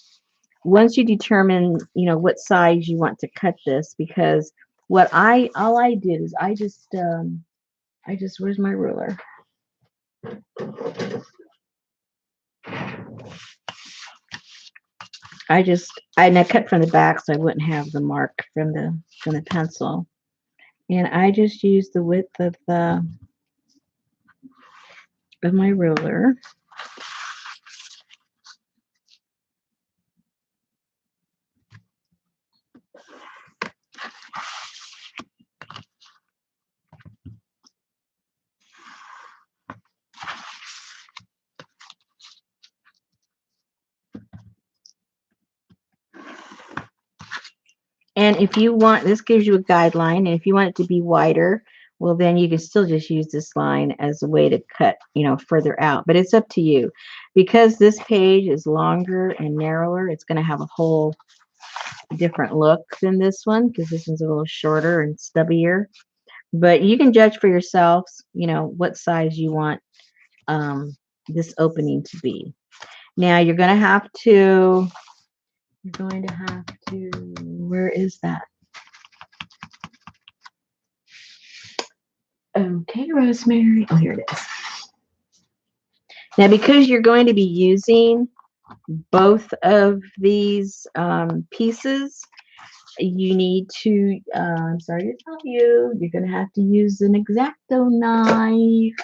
once you determine, what size you want to cut this, because all I did is I just, where's my ruler? I cut from the back so I wouldn't have the mark from the pencil. And I just used the width of my ruler. And if you want, this gives you a guideline, and if you want it to be wider, well, then you can still just use this line as a way to cut, further out. But it's up to you. Because this page is longer and narrower, it's going to have a whole different look than this one, because this one's a little shorter and stubbier. But you can judge for yourselves, what size you want this opening to be. Now you're going to have to, where is that? Okay, Rosemary. Oh, here it is. Now, because you're going to be using both of these pieces, you need to, I'm sorry to tell you, you're going to have to use an X-Acto knife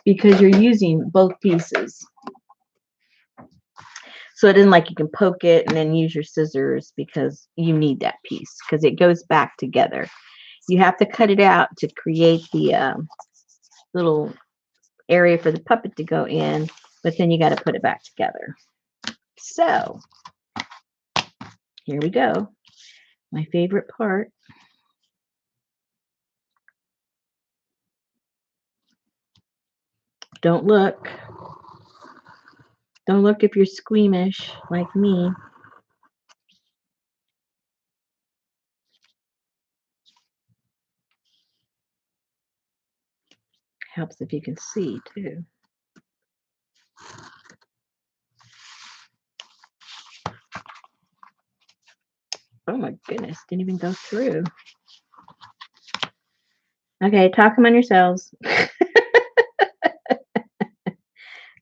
because you're using both pieces. So it isn't like you can poke it and then use your scissors, because you need that piece because it goes back together. You have to cut it out to create the little area for the puppet to go in, but then you got to put it back together. So here we go. My favorite part. Don't look. Don't look if you're squeamish like me. Helps if you can see too. Oh my goodness, didn't even go through. Okay, talk among yourselves.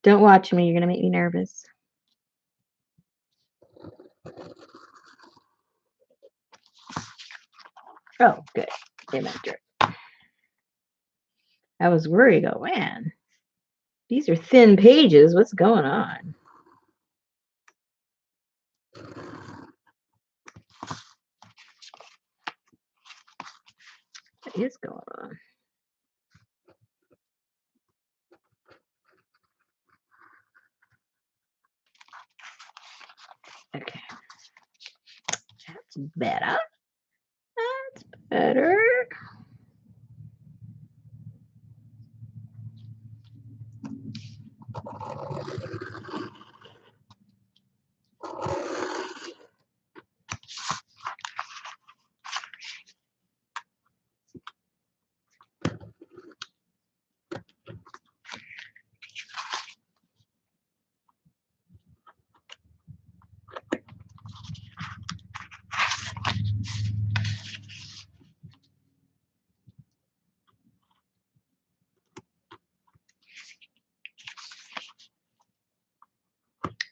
Don't watch me. You're going to make me nervous. Oh, good. They meant it. I was worried. Oh, man. These are thin pages. What's going on? What is going on? Okay. That's better. That's better.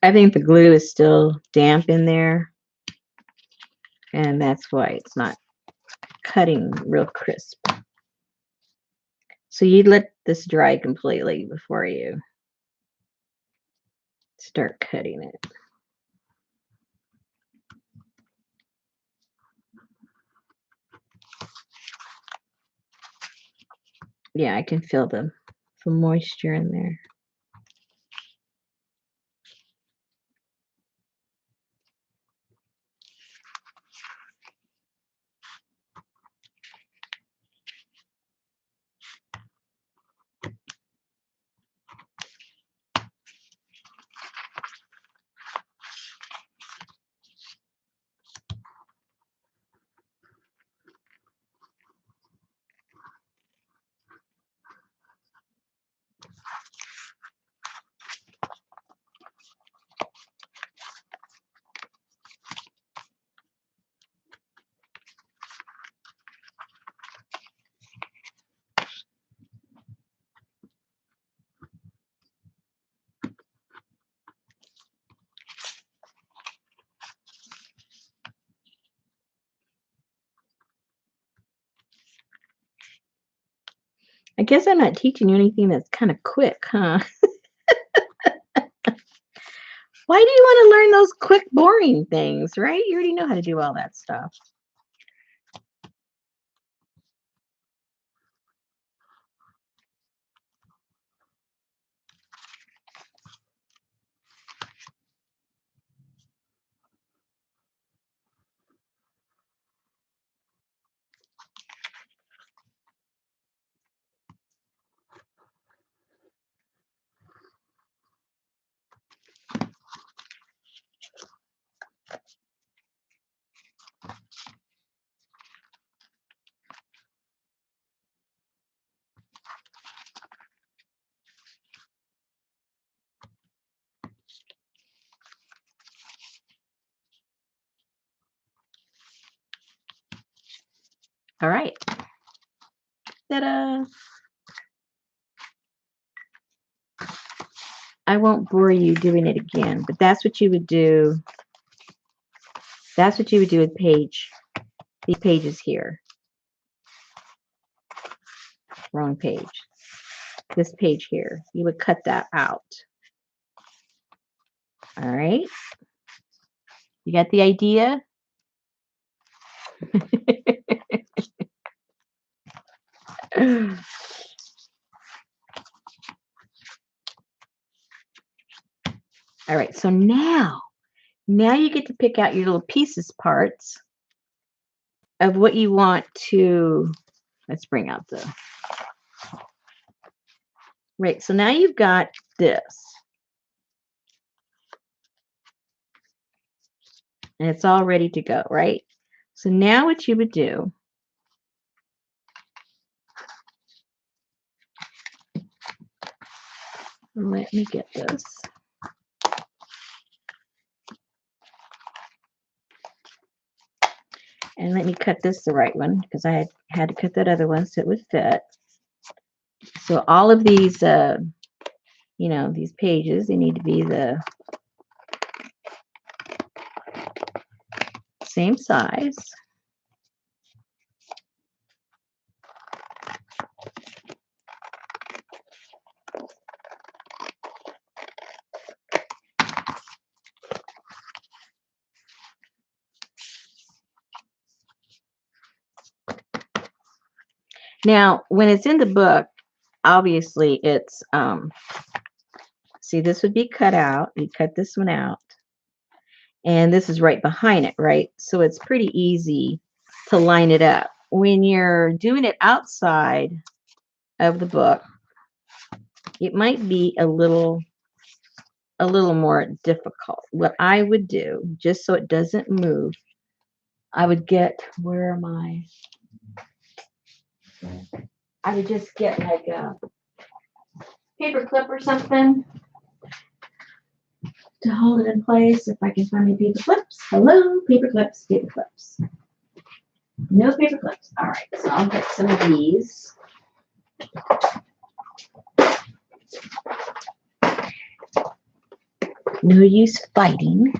I think the glue is still damp in there, and that's why it's not cutting real crisp. So you'd let this dry completely before you start cutting it. Yeah, I can feel the moisture in there. I guess I'm not teaching you anything that's kind of quick, huh? Why do you want to learn those quick, boring things, right? You already know how to do all that stuff. All right. Ta-da! I won't bore you doing it again, but that's what you would do. That's what you would do with these pages here. Wrong page. This page here. You would cut that out. All right. You got the idea? All right. So now you get to pick out your little pieces parts of what you want to. Let's bring out the. Right. So now you've got this. And it's all ready to go, right? So now what you would do, let me get this. And let me cut this the right one because I had to cut that other one so it would fit. So all of these, these pages, they need to be the same size. Now, when it's in the book, obviously it's, see, this would be cut out. You cut this one out. And this is right behind it, right? So it's pretty easy to line it up. When you're doing it outside of the book, it might be a little more difficult. What I would do, just so it doesn't move, I would get, where am I? I would just get like a paper clip or something to hold it in place. If I can find any paper clips. Hello, paper clips, paper clips. No paper clips. All right, so I'll get some of these. No use fighting.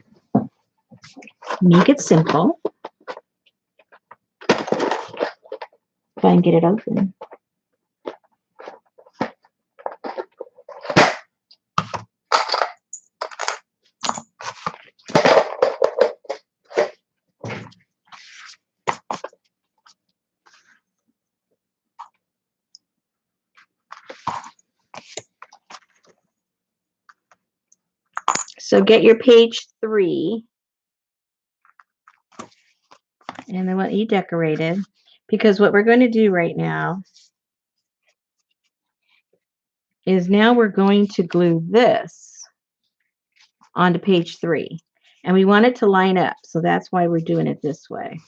Make it simple. If I can get it open. So get your page 3 and then what you decorated, because what we're going to do right now is now we're going to glue this onto page 3, and we want it to line up, so that's why we're doing it this way.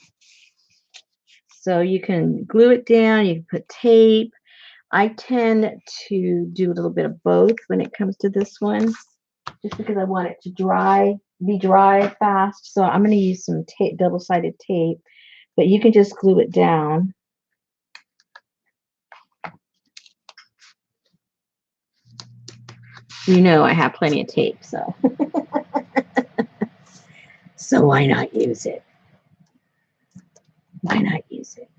So you can glue it down, you can put tape. I tend to do a little bit of both when it comes to this one, just because I want it to be dry fast. So I'm going to use some tape, double-sided tape, but you can just glue it down. You know I have plenty of tape, so so why not use it? Why not use it?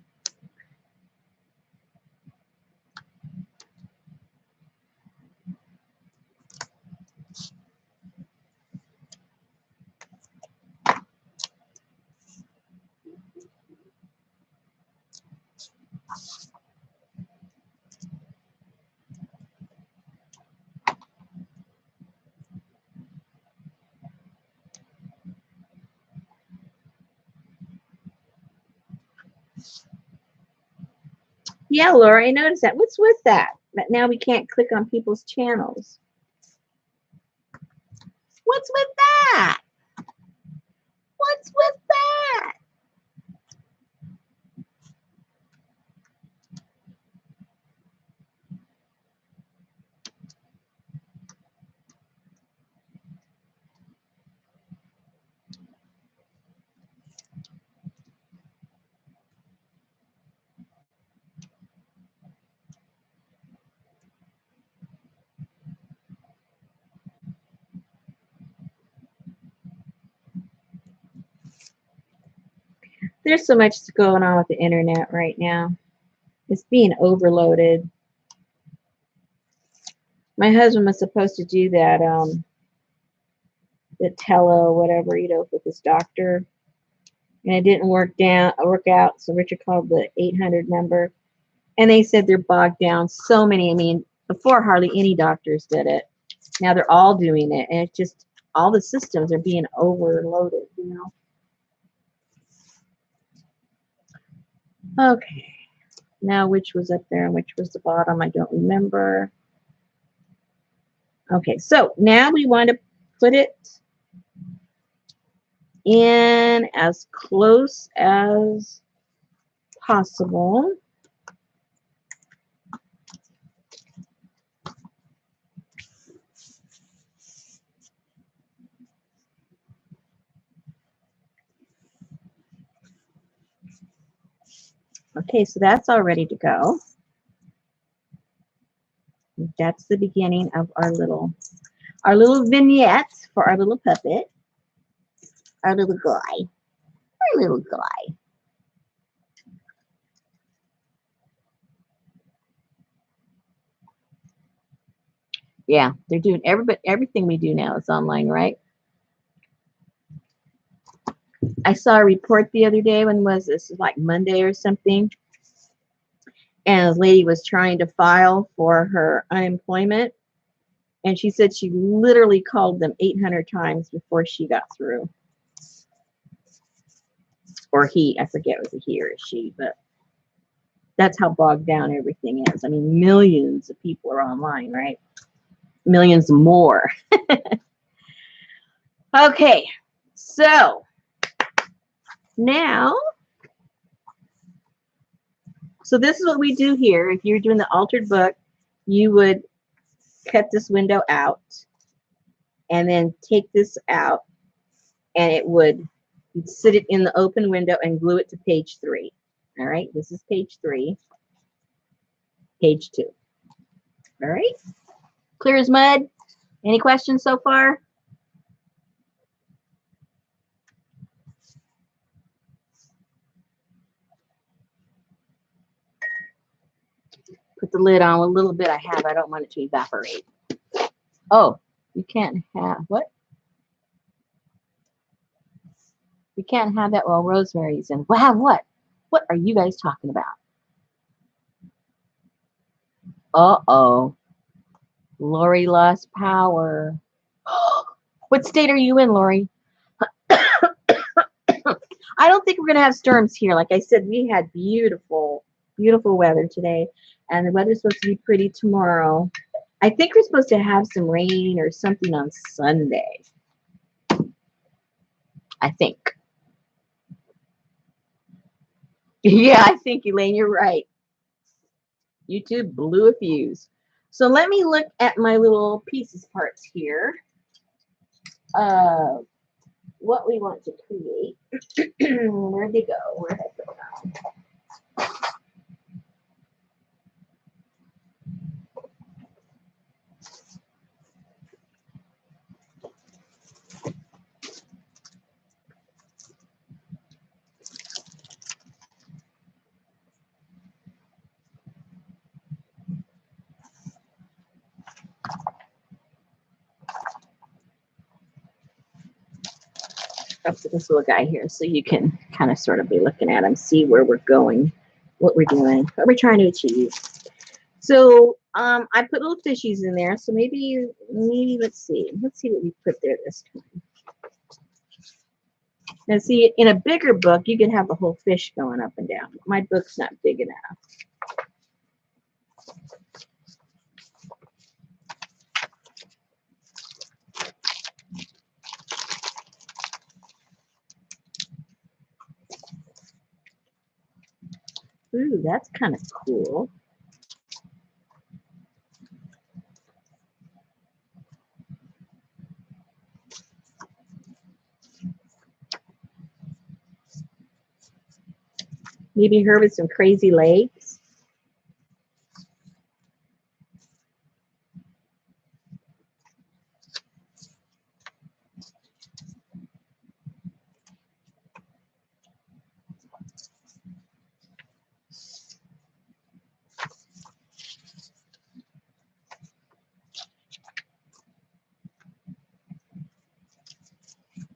Yeah, Laura, I noticed that. What's with that? That now we can't click on people's channels. What's with that? What's with that? There's so much going on with the internet right now. It's being overloaded. My husband was supposed to do that, the tele whatever, with his doctor, and it didn't work out. So Richard called the 800 number, and they said they're bogged down. So many. I mean, before hardly any doctors did it. Now they're all doing it, and it's just all the systems are being overloaded. Okay. Now, which was up there and which was the bottom, I don't remember. Okay, so now we want to put it in as close as possible. Okay, so that's all ready to go. That's the beginning of our little vignettes for our little puppet, our little guy, our little guy. Yeah, they're doing everything we do now is online, right? I saw a report the other day. When was this? Like Monday or something. And a lady was trying to file for her unemployment, and she said she literally called them 800 times before she got through. Or he, I forget was it he or she, but that's how bogged down everything is. I mean, millions of people are online, right? Millions more. Okay, so now, so this is what we do here. If you're doing the altered book, you would cut this window out and then take this out, and you'd sit it in the open window and glue it to page 3. All right, this is page 3, page 2. All right, clear as mud. Any questions so far? Put the lid on a little bit I have. I don't want it to evaporate. Oh, you can't have, what? You can't have that while Rosemary's in. Wow, what? What are you guys talking about? Uh-oh. Lori lost power. What state are you in, Lori? I don't think we're going to have storms here. Like I said, we had beautiful, beautiful weather today, and the weather's supposed to be pretty tomorrow. I think we're supposed to have some rain or something on Sunday. I think. Yeah, I think, Elaine, you're right. YouTube blew a fuse. So let me look at my little pieces parts here. What we want to create. Where'd they go? Where'd I go now? Up to this little guy here, so you can kind of sort of be looking at him, see where we're going, what we're doing, what we're trying to achieve. So I put little fishies in there. So maybe let's see what we put there this time. Now see, in a bigger book, you can have the whole fish going up and down. My book's not big enough. Ooh, that's kind of cool. Maybe her with some crazy legs.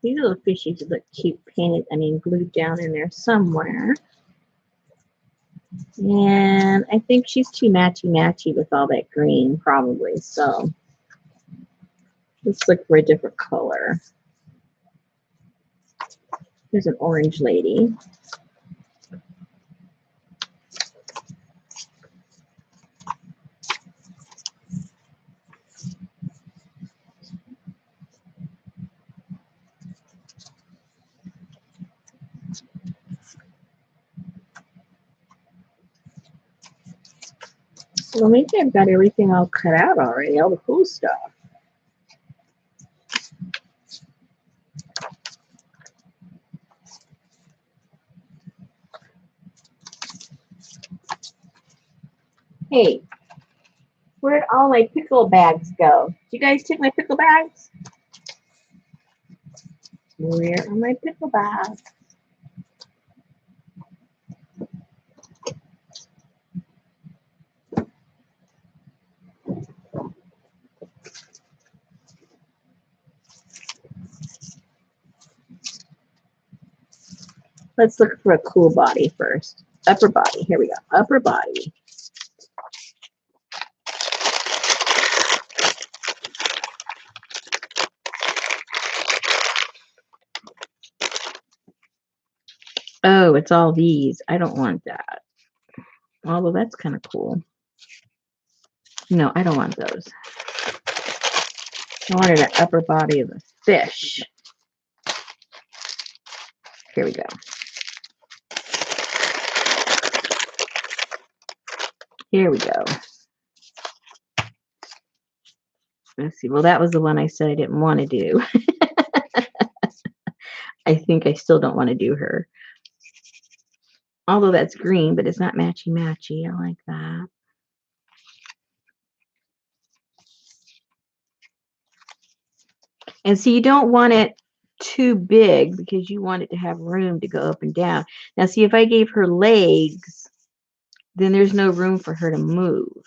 These little fishies look cute painted, glued down in there somewhere. And I think she's too matchy-matchy with all that green, probably. So let's look for a different color. There's an orange lady. Well, maybe I've got everything all cut out already, all the cool stuff. Hey, where'd all my pickle bags go? Did you guys take my pickle bags? Where are my pickle bags? Let's look for a cool body first. Upper body. Here we go. Upper body. Oh, it's all these. I don't want that. Although that's kind of cool. No, I don't want those. I wanted an upper body of a fish. Here we go. Here we go. Let's see. Well, that was the one I said I didn't want to do. I think I still don't want to do her. Although that's green, but it's not matchy-matchy. I like that. And so you don't want it too big because you want it to have room to go up and down. Now, see, if I gave her legs, then there's no room for her to move.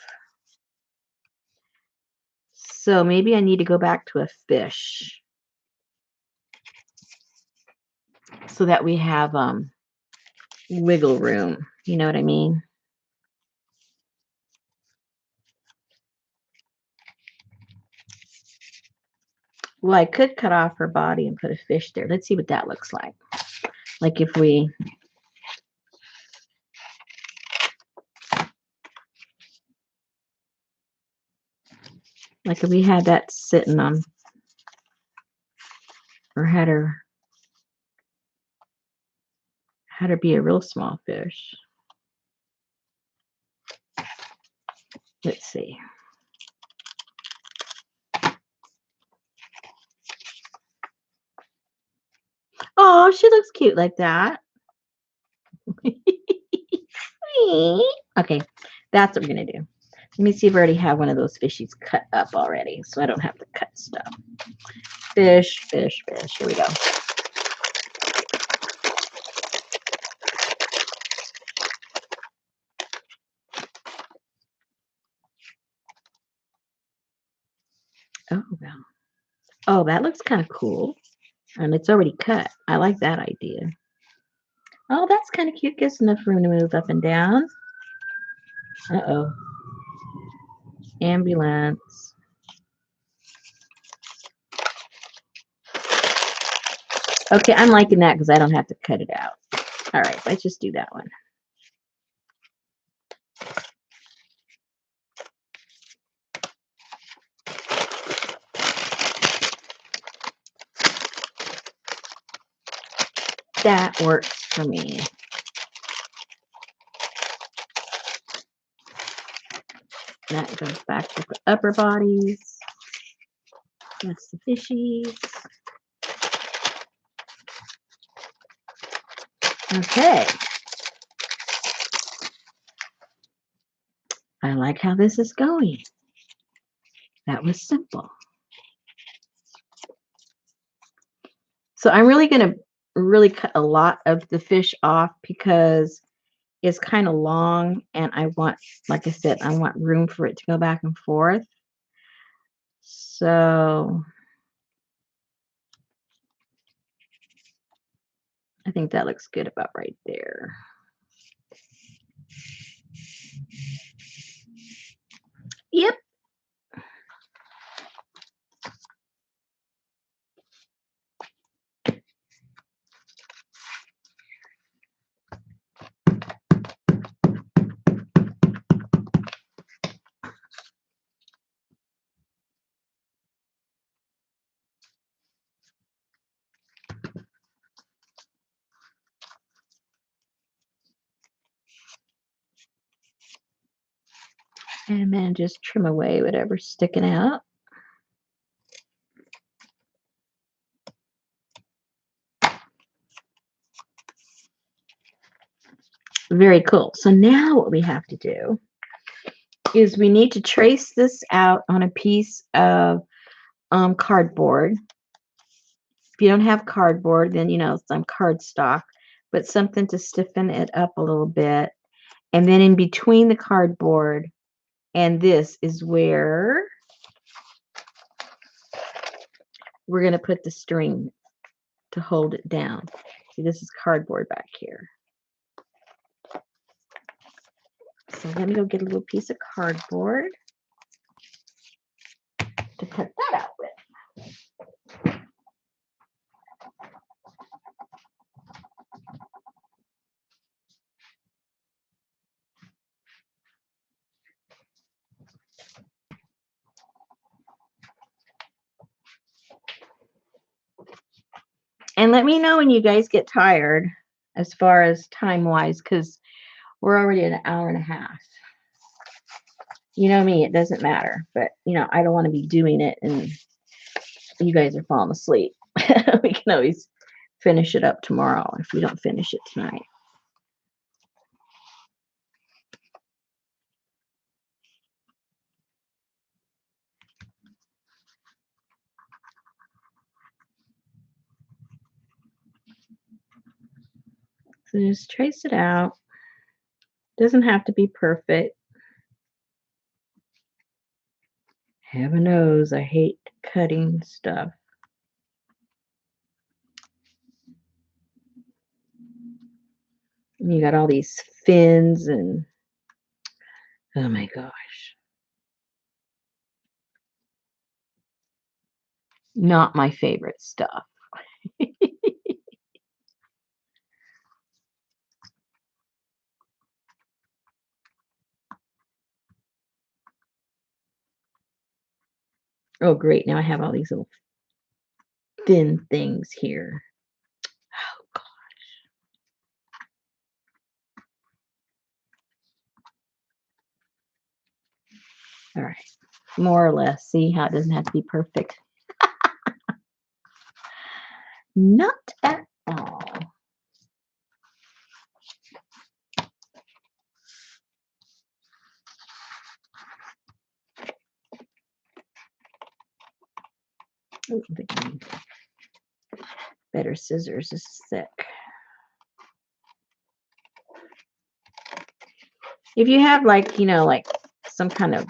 So maybe I need to go back to a fish so that we have wiggle room. You know what I mean? Well, I could cut off her body and put a fish there. Let's see what that looks like. Like if we... Like if we had that sitting on... Or had her be a real small fish. Let's see. Oh, she looks cute like that. Okay, that's what we're going to do. Let me see if I already have one of those fishies cut up already, so I don't have to cut stuff. Fish, fish, fish. Here we go. Oh, well. Oh, that looks kind of cool. And it's already cut. I like that idea. Oh, that's kind of cute. Gives enough room to move up and down. Uh-oh. Ambulance. Okay, I'm liking that because I don't have to cut it out. All right, let's just do that one. That works for me. That goes back to the upper bodies. That's the fishies. Okay. I like how this is going. That was simple. So I'm really going to really cut a lot of the fish off because it's kind of long and I want, like I said, I want room for it to go back and forth. So I think that looks good about right there. Yep. And then just trim away whatever's sticking out. Very cool. So now what we have to do is we need to trace this out on a piece of cardboard. If you don't have cardboard, then some cardstock, but something to stiffen it up a little bit. And then in between the cardboard and this is where we're going to put the string to hold it down. See, this is cardboard back here. So let me go get a little piece of cardboard to cut that out with. And let me know when you guys get tired as far as time-wise, because we're already at an hour and a half. You know me, it doesn't matter. But, I don't want to be doing it and you guys are falling asleep. We can always finish it up tomorrow if we don't finish it tonight. So just trace it out. Doesn't have to be perfect. Heaven knows I hate cutting stuff. And you got all these fins and oh my gosh. Not my favorite stuff. Oh great, now I have all these little thin things here. Oh gosh. All right. More or less. See how it doesn't have to be perfect. Not at all. Ooh, I think I need better scissors. This is thick. If you have like some kind of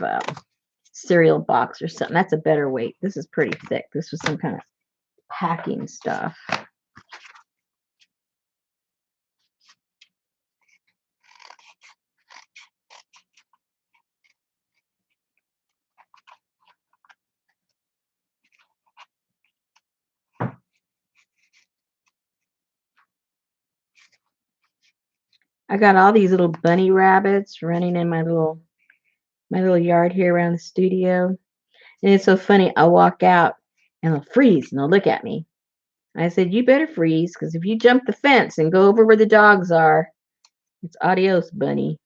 cereal box or something, that's a better weight. This is pretty thick. This was some kind of packing stuff. I got all these little bunny rabbits running in my little yard here around the studio. And it's so funny. I'll walk out and they'll freeze and they'll look at me. I said, you better freeze, because if you jump the fence and go over where the dogs are, it's adios, bunny.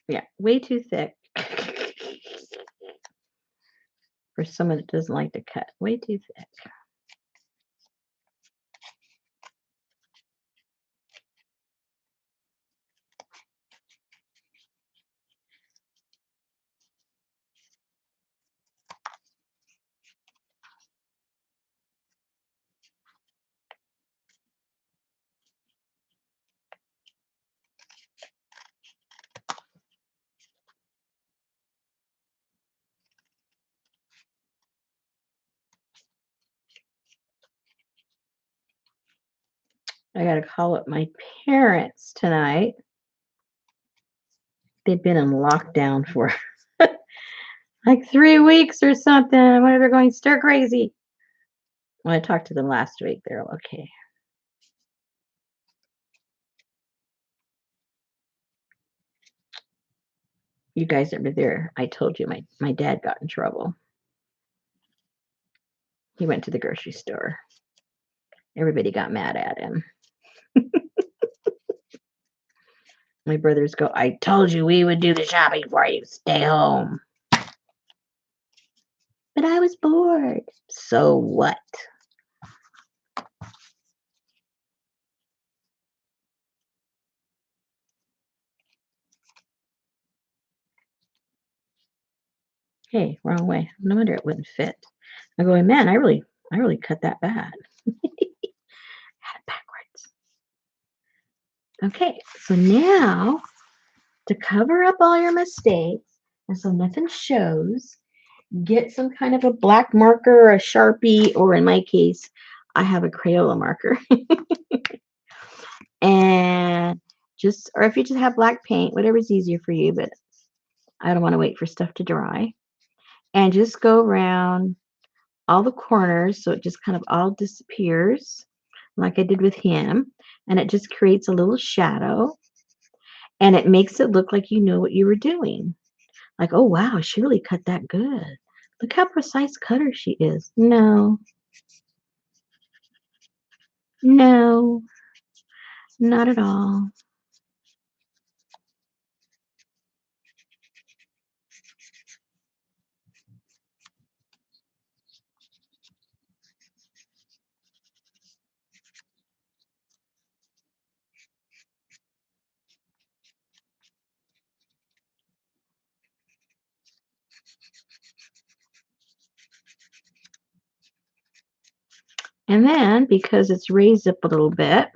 Yeah, way too thick. For someone that doesn't like to cut. Way too thick. I got to call up my parents tonight. They've been in lockdown for like 3 weeks or something. Why they're going stir crazy. When I talked to them last week, they're okay. You guys that were there, I told you my dad got in trouble. He went to the grocery store. Everybody got mad at him. My brothers go, I told you we would do the shopping for you. Stay home. But I was bored. So what? Hey, wrong way. No wonder it wouldn't fit. I'm going, man, I really cut that bad. Had it backwards. Okay, so now to cover up all your mistakes and so nothing shows, get some kind of a black marker or a Sharpie, or in my case, I have a Crayola marker. And just, or if you just have black paint, whatever's easier for you, but I don't want to wait for stuff to dry. And just go around all the corners so it just kind of all disappears like I did with him. And it just creates a little shadow. And it makes it look like you know what you were doing. Like, oh, wow, she really cut that good. Look how precise cutter she is. No, no, not at all. And then because it's raised up a little bit,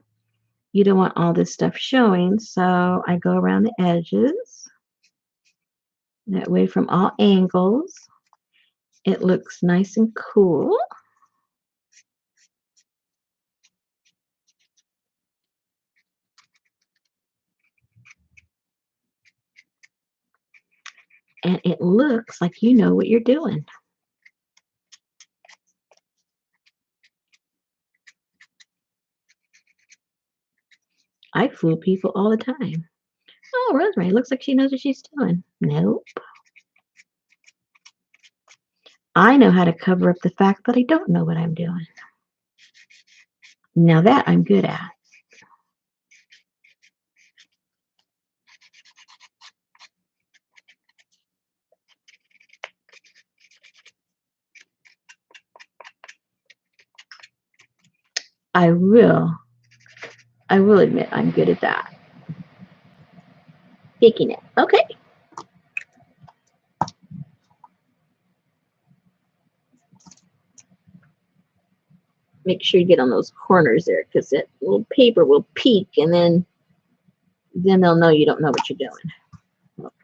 you don't want all this stuff showing. So I go around the edges. That way from all angles, it looks nice and cool. And it looks like you know what you're doing. I fool people all the time. Oh, Rosemary, looks like she knows what she's doing. Nope. I know how to cover up the fact that I don't know what I'm doing. Now that I'm good at. I will admit I'm good at that. Picking it. Okay. Make sure you get on those corners there because that little paper will peek and then they'll know you don't know what you're doing. Okay.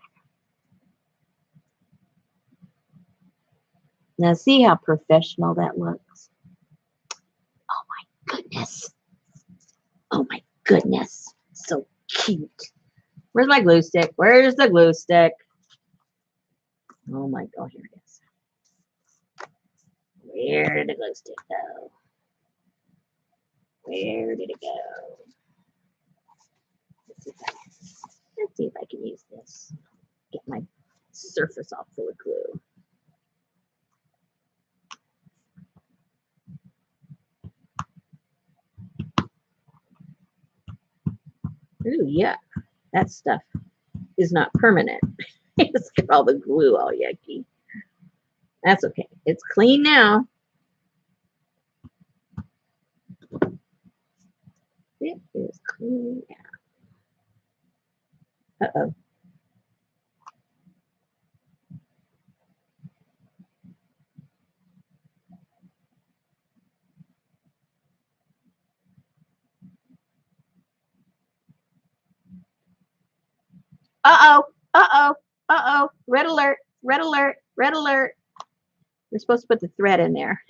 Now see how professional that looks? Oh my goodness. Oh my goodness. So cute. Where's my glue stick? Where's the glue stick? Oh my god, here it is. Where did the glue stick go? Where did it go? Let's see if I can use this. Get my surface all full of glue. Ooh, yeah. That stuff is not permanent. It's got all the glue all yucky. That's okay. It's clean now. It is clean now. Uh-oh. Uh-oh. Uh-oh. Uh-oh. Red alert. Red alert. Red alert. We're supposed to put the thread in there.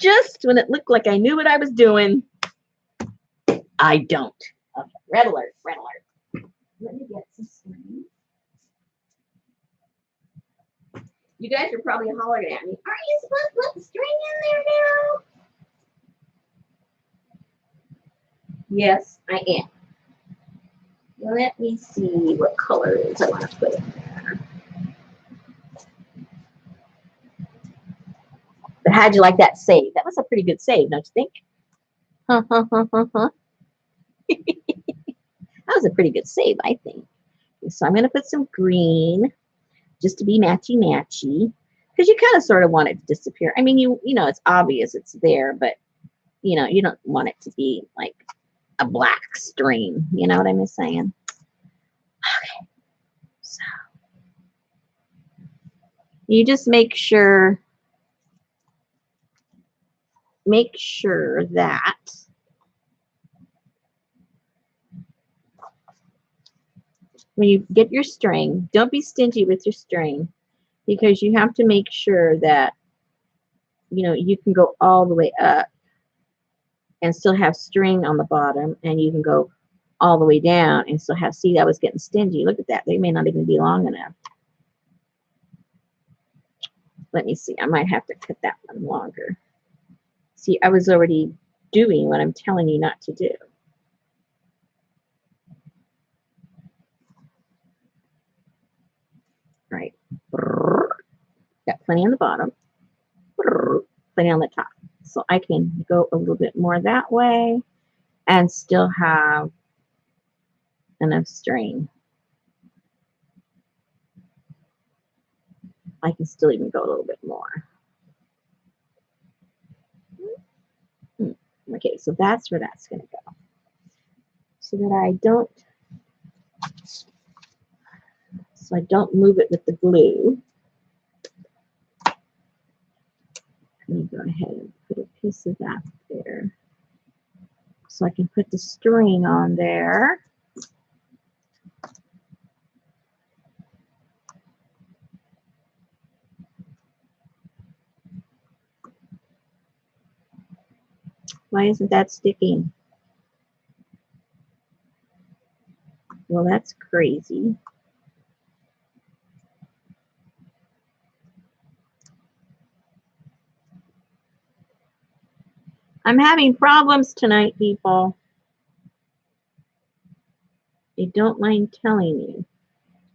just when it looked like I knew what I was doing, I don't. Okay, red alert, red alert. Let me get some string. You guys are probably hollering at me. Aren't you supposed to put the string in there now? Yes, I am. Let me see what colors I want to put in there. But how'd you like that save? That was a pretty good save, don't you think? That was a pretty good save, I think. So I'm going to put some green just to be matchy-matchy because you kind of sort of want it to disappear. I mean, you know, it's obvious it's there, but, you know, you don't want it to be like a black string. You know what I'm saying? Okay. So you just make sure that when you get your string, don't be stingy with your string because you have to make sure that, you know, you can go all the way up and still have string on the bottom, and you can go all the way down and still have, see, that was getting stingy. Look at that. They may not even be long enough. Let me see. I might have to cut that one longer. See, I was already doing what I'm telling you not to do. Right. Got plenty on the bottom. Plenty on the top. So I can go a little bit more that way and still have enough string. I can still even go a little bit more. Okay, so that's where that's going to go. So that I don't move it with the glue. Let me go ahead and put a piece of that there. So I can put the string on there. Why isn't that sticking? Well, that's crazy. I'm having problems tonight, people. I don't mind telling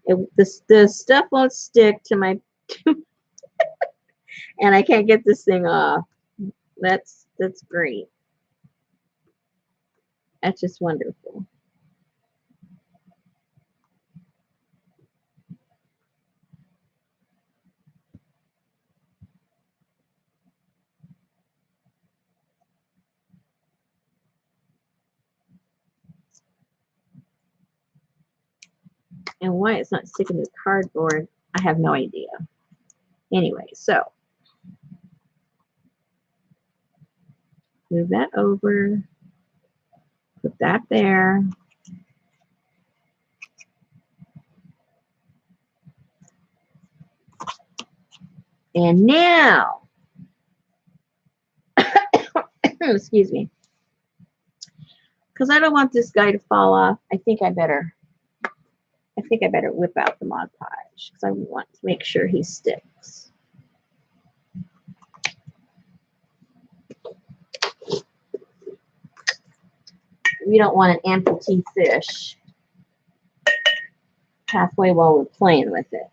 you. The stuff won't stick to my and I can't get this thing off. That's great. That's just wonderful. And why it's not sticking to the cardboard, I have no idea. Anyway, so move that over, put that there. And now, excuse me, because I don't want this guy to fall off, I think I better whip out the Mod Podge because I want to make sure he sticks. We don't want an amputee fish halfway while we're playing with it.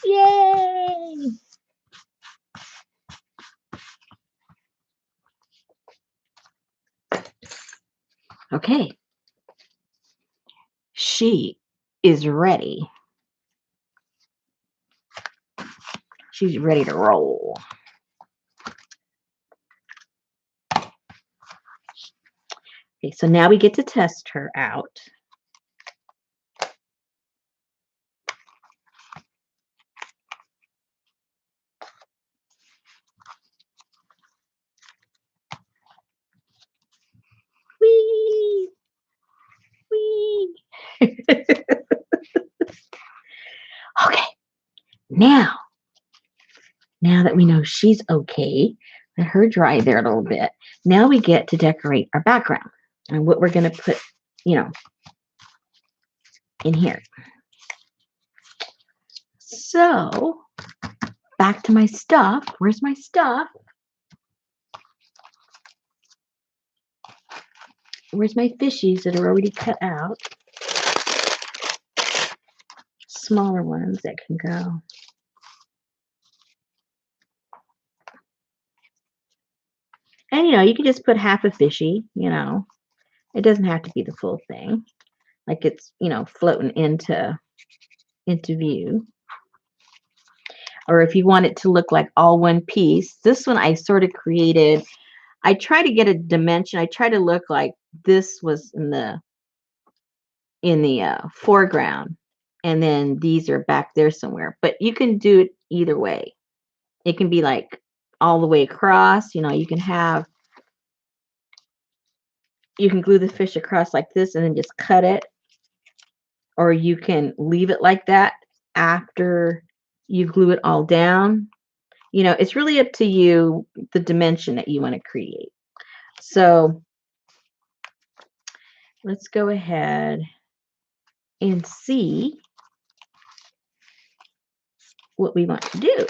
Yay! Okay. She is ready. She's ready to roll. Okay, so now we get to test her out. Whee! Whee! Okay, now that we know she's okay, let her dry there a little bit. Now we get to decorate our background and what we're going to put, in here. So, back to my stuff. Where's my stuff? Where's my fishies that are already cut out? Smaller ones that can go. And, you can just put half a fishy, It doesn't have to be the full thing. Like it's, floating into view. Or if you want it to look like all one piece, this one I sort of created. I try to get a dimension. I try to look like this was in the foreground, and then these are back there somewhere. But you can do it either way. It can be like all the way across. You can glue the fish across like this and then just cut it, or you can leave it like that after you glue it all down. It's really up to you, the dimension that you want to create. So let's go ahead and see what we want to do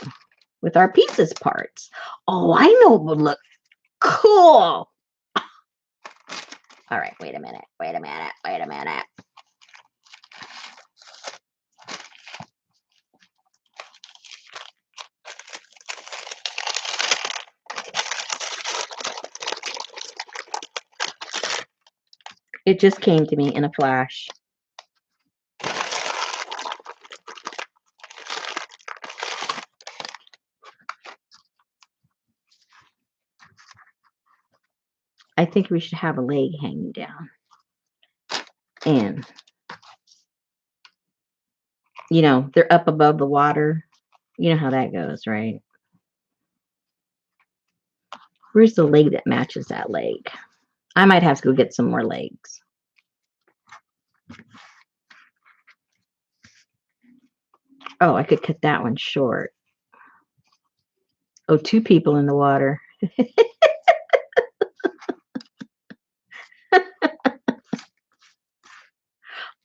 with our pieces parts. Oh, I know what would look cool. All right, wait a minute. It just came to me in a flash. I think we should have a leg hanging down. And, they're up above the water. You know how that goes, right? Where's the leg that matches that leg? I might have to go get some more legs. Oh, I could cut that one short. Oh, 2 people in the water.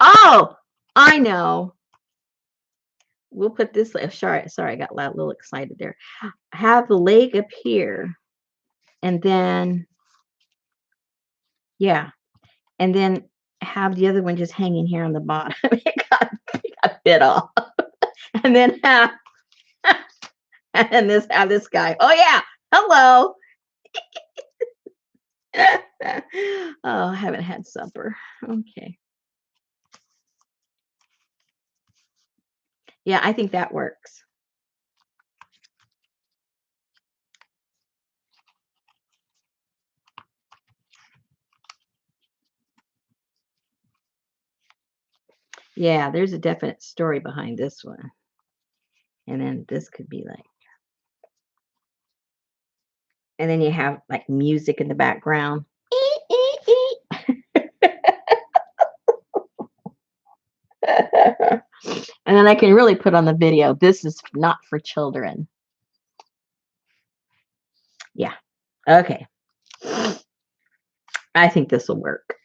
Oh, I know. We'll put this. Sorry, I got a little excited there. Have the leg up here, and then, yeah, and then have the other one just hanging here on the bottom. It got bit off, and then have this guy. Oh yeah, hello. Oh, I haven't had supper. Okay. Yeah, I think that works. Yeah, there's a definite story behind this one. And then this could be like, and then you have like music in the background. And then I can really put on the video, this is not for children. Yeah. Okay. I think this will work.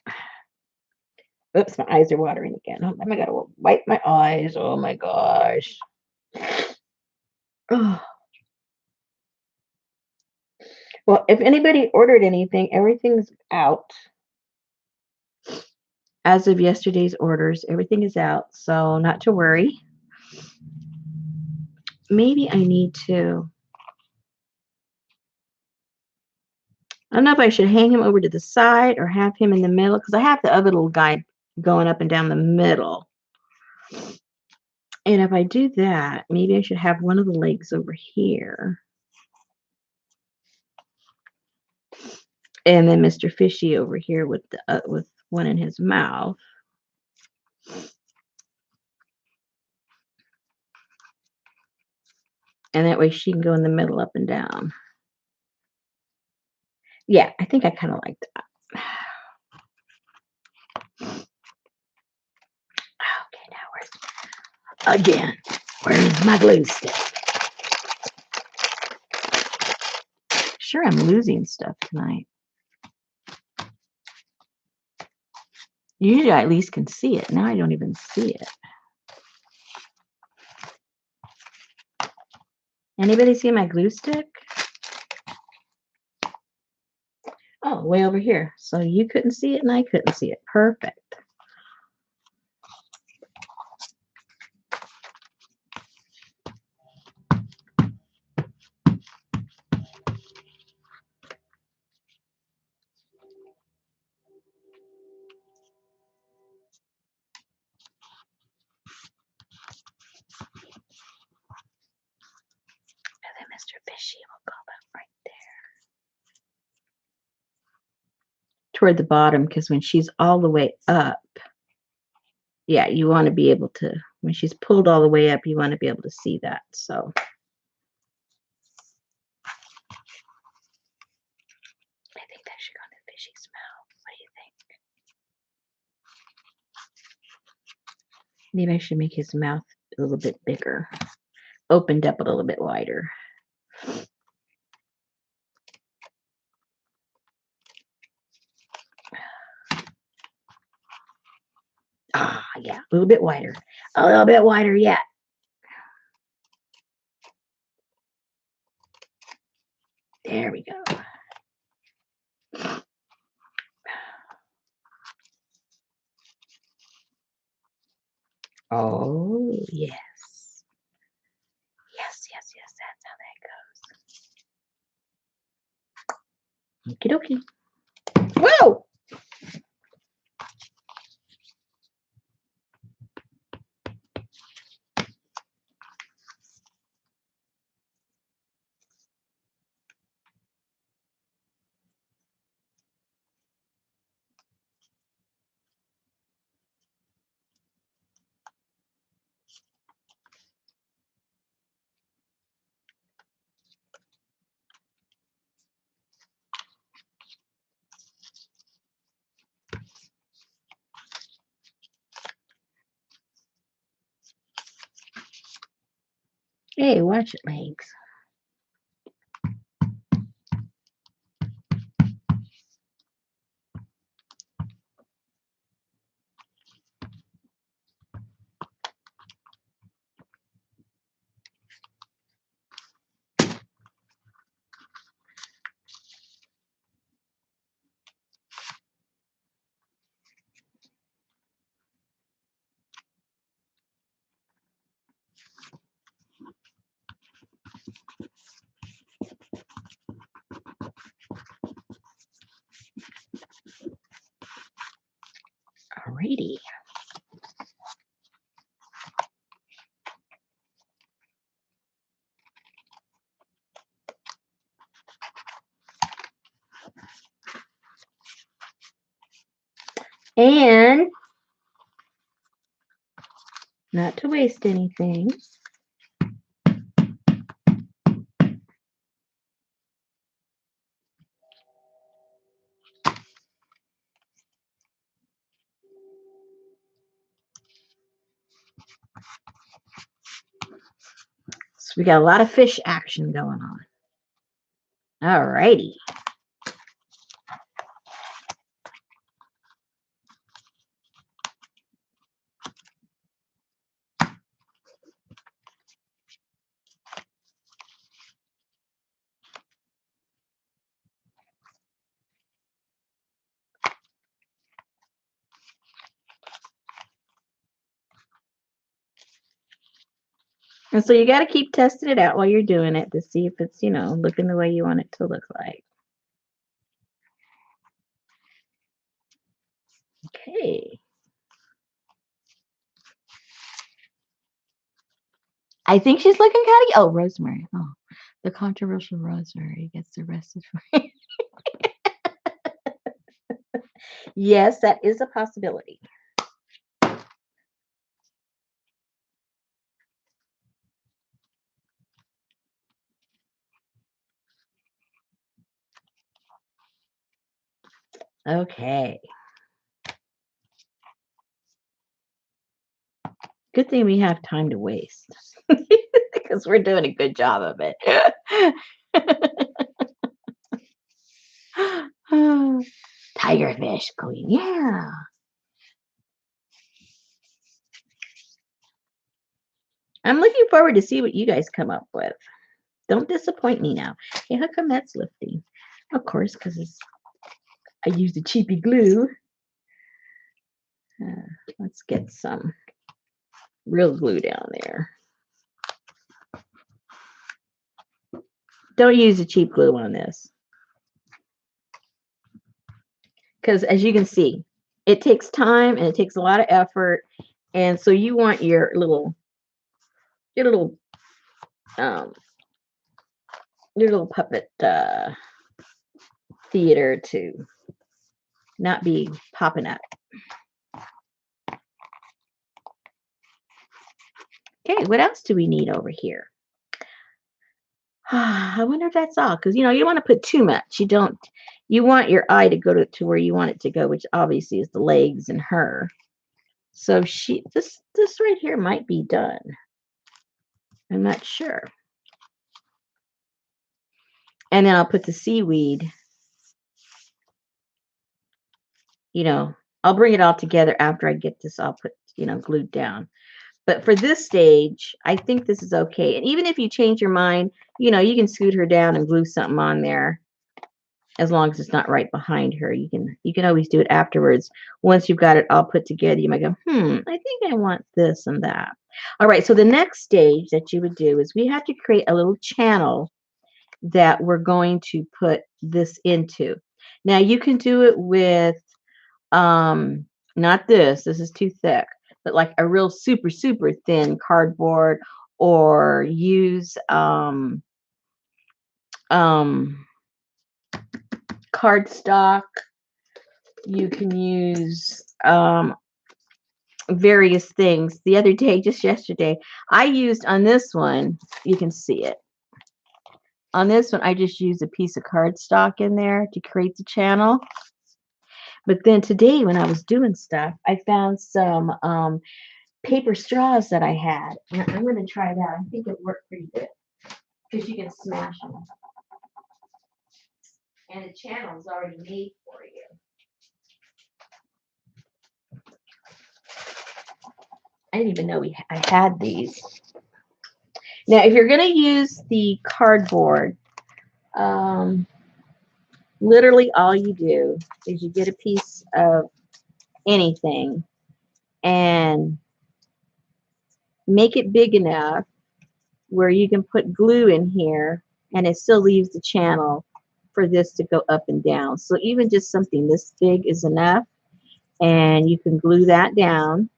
Oops, my eyes are watering again. Oh, I gotta wipe my eyes. Oh my gosh. Oh. Well, if anybody ordered anything, everything's out. As of yesterday's orders, everything is out, so not to worry. maybe I need to. I don't know if I should hang him over to the side or have him in the middle because I have the other little guy going up and down the middle. And if I do that, maybe I should have one of the legs over here. And then Mr. Fishy over here with the with one in his mouth. And that way she can go in the middle up and down. Yeah, I think I kind of like that. Okay, now where's my glue stick? Sure, I'm losing stuff tonight. Usually I at least can see it. Now I don't even see it. Anybody see my glue stick? Oh, way over here. So you couldn't see it and I couldn't see it. Perfect. And then Mr. Fishy will go up right there. Toward the bottom, because when she's all the way up, yeah, you want to be able to, when she's pulled all the way up, you want to be able to see that. So I think that should go in the Fishy's mouth. What do you think? Maybe I should make his mouth a little bit bigger, opened up a little bit wider. Ah, yeah, a little bit wider. A little bit wider yet. There we go. Oh, yes. Yes, yes, yes, that's how that goes. Okie dokie. Whoa! Hey, watch it, legs. Alrighty. And not to waste anything, so we got a lot of fish action going on. Alrighty. And so you got to keep testing it out while you're doing it to see if it's, looking the way you want it to look like. Okay. I think she's looking kind of, oh, Rosemary. Oh, the controversial Rosemary gets arrested for Yes, that is a possibility. Okay. Good thing we have time to waste because we're doing a good job of it. Tigerfish queen. Yeah. I'm looking forward to see what you guys come up with. Don't disappoint me now. Hey, how come that's lifting? Of course, because I used a cheapy glue. Let's get some real glue down there. Don't use a cheap glue on this. Because as you can see, it takes time and it takes a lot of effort. And so you want your little puppet theater to not be popping up. Okay, what else do we need over here? I wonder if that's all, because you don't want to put too much. You want your eye to go to where you want it to go, which obviously is the legs and her. So this right here might be done. I'm not sure. And then I'll put the seaweed. I'll bring it all together after I get this all put, glued down. But for this stage, I think this is okay. And even if you change your mind, you can scoot her down and glue something on there. As long as it's not right behind her, you can always do it afterwards. Once you've got it all put together, you might go, I think I want this and that. All right, so the next stage that you would do is we have to create a little channel that we're going to put this into. Now you can do it with not this is too thick, but like a real super thin cardboard, or use cardstock. You can use various things. The other day, just yesterday, I used on this one, you can see it. On this one, I just used a piece of cardstock in there to create the channel. But then today, when I was doing stuff, I found some paper straws that I had. And I'm going to try that. I think it worked pretty good because you can smash them. And the channel is already made for you. I didn't even know I had these. Now, if you're going to use the cardboard, literally all you do is you get a piece of anything and make it big enough where you can put glue in here and it still leaves the channel for this to go up and down. So even just something this big is enough, and you can glue that down.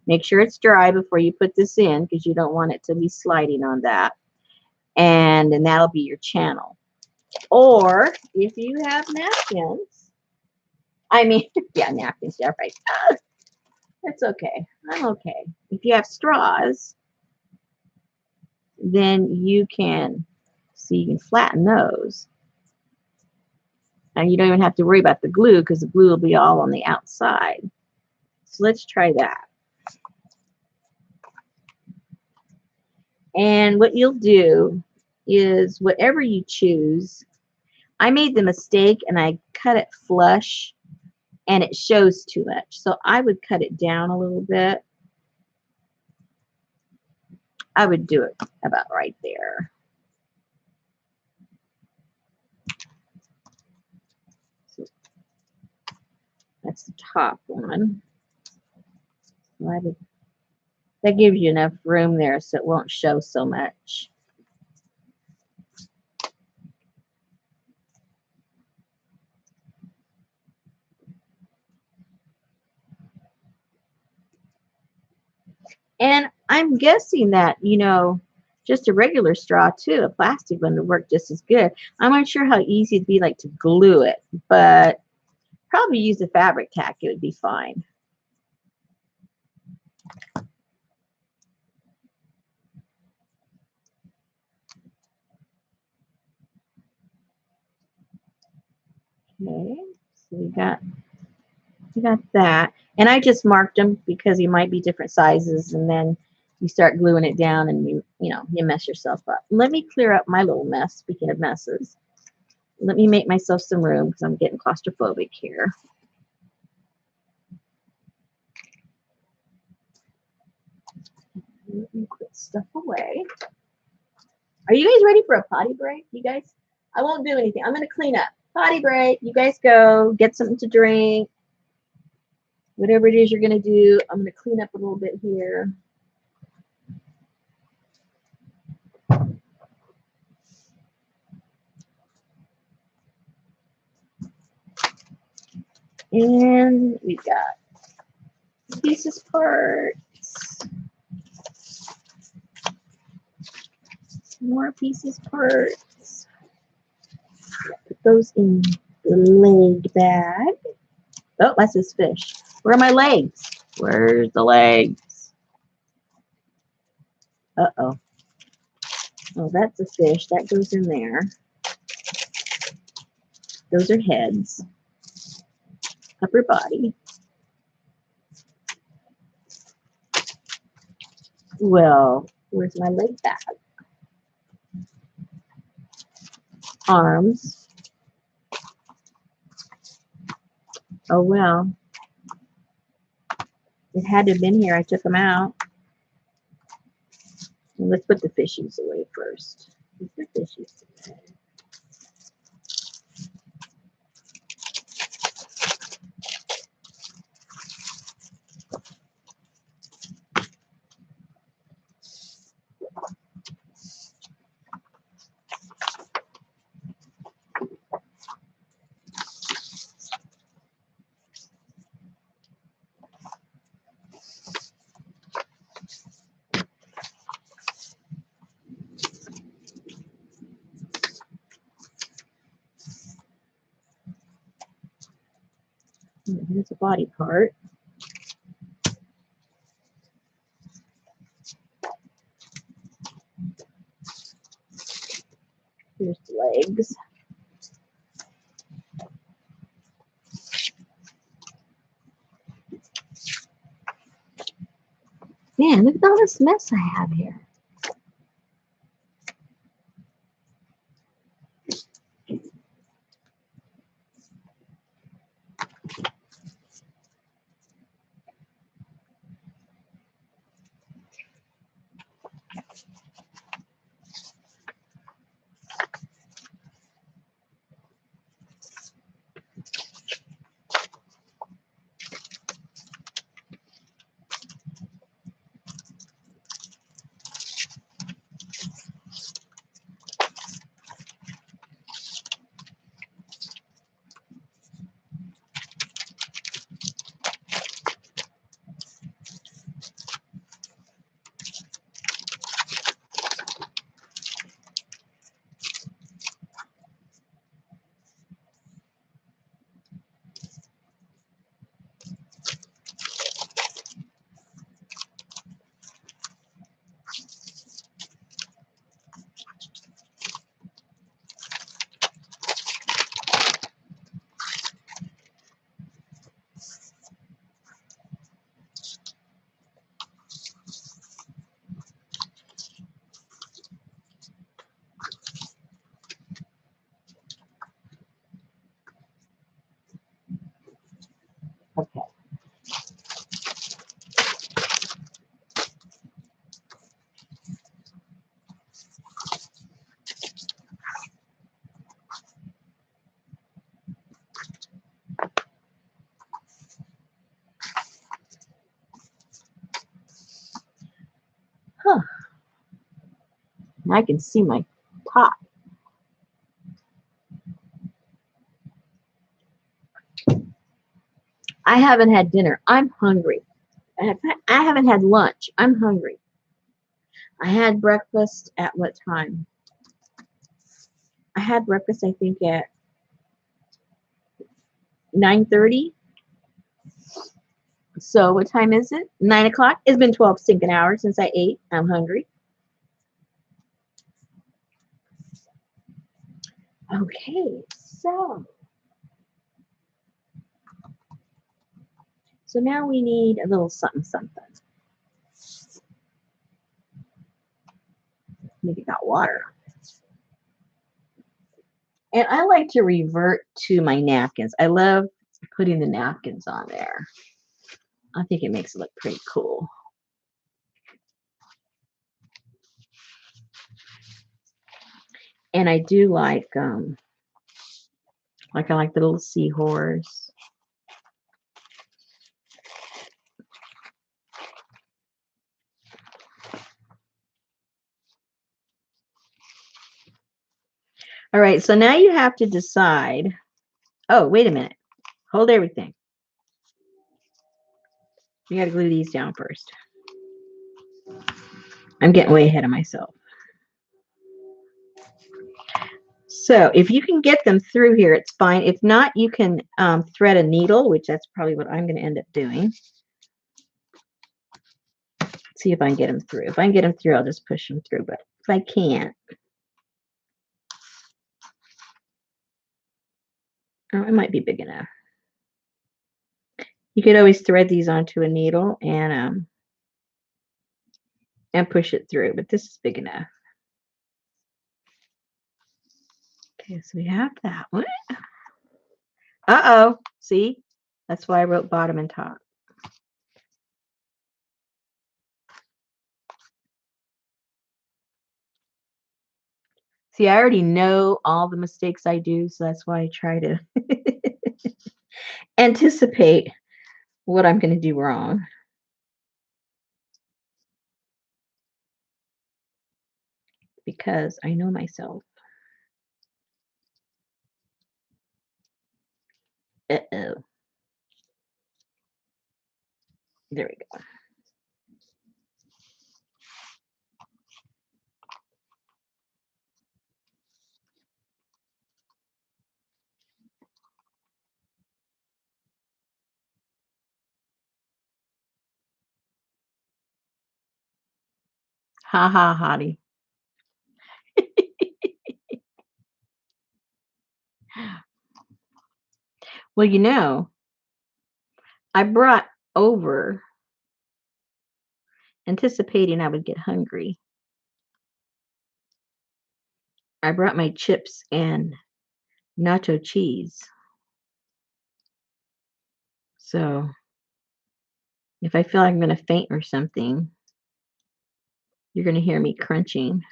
Make sure it's dry before you put this in because you don't want it to be sliding on that. And then that'll be your channel. Or if you have napkins, yeah, napkins, yeah, right. That's okay. I'm okay. If you have straws, then you can flatten those. And you don't even have to worry about the glue because the glue will be all on the outside. So let's try that. And what you'll do is whatever you choose. I made the mistake and I cut it flush and it shows too much. So I would cut it down a little bit. I would do it about right there. So that's the top one. So I would That gives you enough room there so it won't show so much. And I'm guessing that, just a regular straw too, a plastic one would work just as good. I'm not sure how easy it'd be like to glue it, but probably use a fabric tack, it would be fine. Okay, so we got that. And I just marked them because you might be different sizes, and then you start gluing it down and you mess yourself up. Let me clear up my little mess. Speaking of messes, let me make myself some room because I'm getting claustrophobic here. Let me put stuff away. Are you guys ready for a potty break? You guys, I won't do anything. I'm going to clean up. Potty break. You guys go get something to drink. Whatever it is you're going to do, I'm going to clean up a little bit here. And we've got pieces parts. More pieces parts. Put those in the leg bag. Oh, that's his fish. Where are my legs? Where's the legs? Uh-oh. Oh, that's a fish. That goes in there. Those are heads. Upper body. Well, where's my leg bag? Arms. Oh, well. It had to have been here. I took them out. Let's put the fishies away first. Put the fishies away. Here's the body part. Here's the legs. Man, look at all this mess I have here. I can see my pot. I haven't had dinner. I'm hungry. I haven't had lunch. I'm hungry. I had breakfast at what time? I had breakfast, I think, at 9:30. So what time is it? 9 o'clock. It's been 12 stinking hours since I ate. I'm hungry. Okay, so now we need a little something something. Maybe got water. And I like to revert to my napkins. I love putting the napkins on there. I think it makes it look pretty cool. And I do like I like the little seahorse. All right, so now you have to decide. Oh, wait a minute. Hold everything. You got to glue these down first. I'm getting way ahead of myself. So if you can get them through here, it's fine. If not, you can thread a needle, which that's probably what I'm going to end up doing. See if I can get them through. If I can get them through, I'll just push them through. But if I can't, oh, it might be big enough. You could always thread these onto a needle and push it through, but this is big enough. Okay, so we have that one. Uh-oh, see? That's why I wrote bottom and top. See, I already know all the mistakes I do, so that's why I try to anticipate what I'm going to do wrong. Because I know myself. Uh-oh. There we go. Ha ha, hottie. Well, you know, I brought over anticipating I would get hungry. I brought my chips and nacho cheese. So if I feel like I'm going to faint or something, you're going to hear me crunching.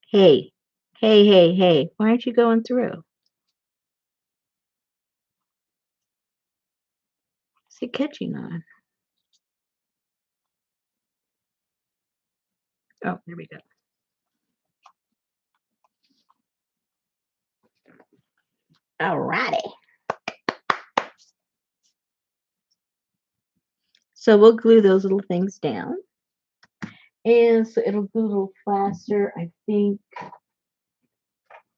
Hey, hey, why aren't you going through? What's it catching on? Oh, there we go. All righty. So we'll glue those little things down. And so it'll glue a little faster. I think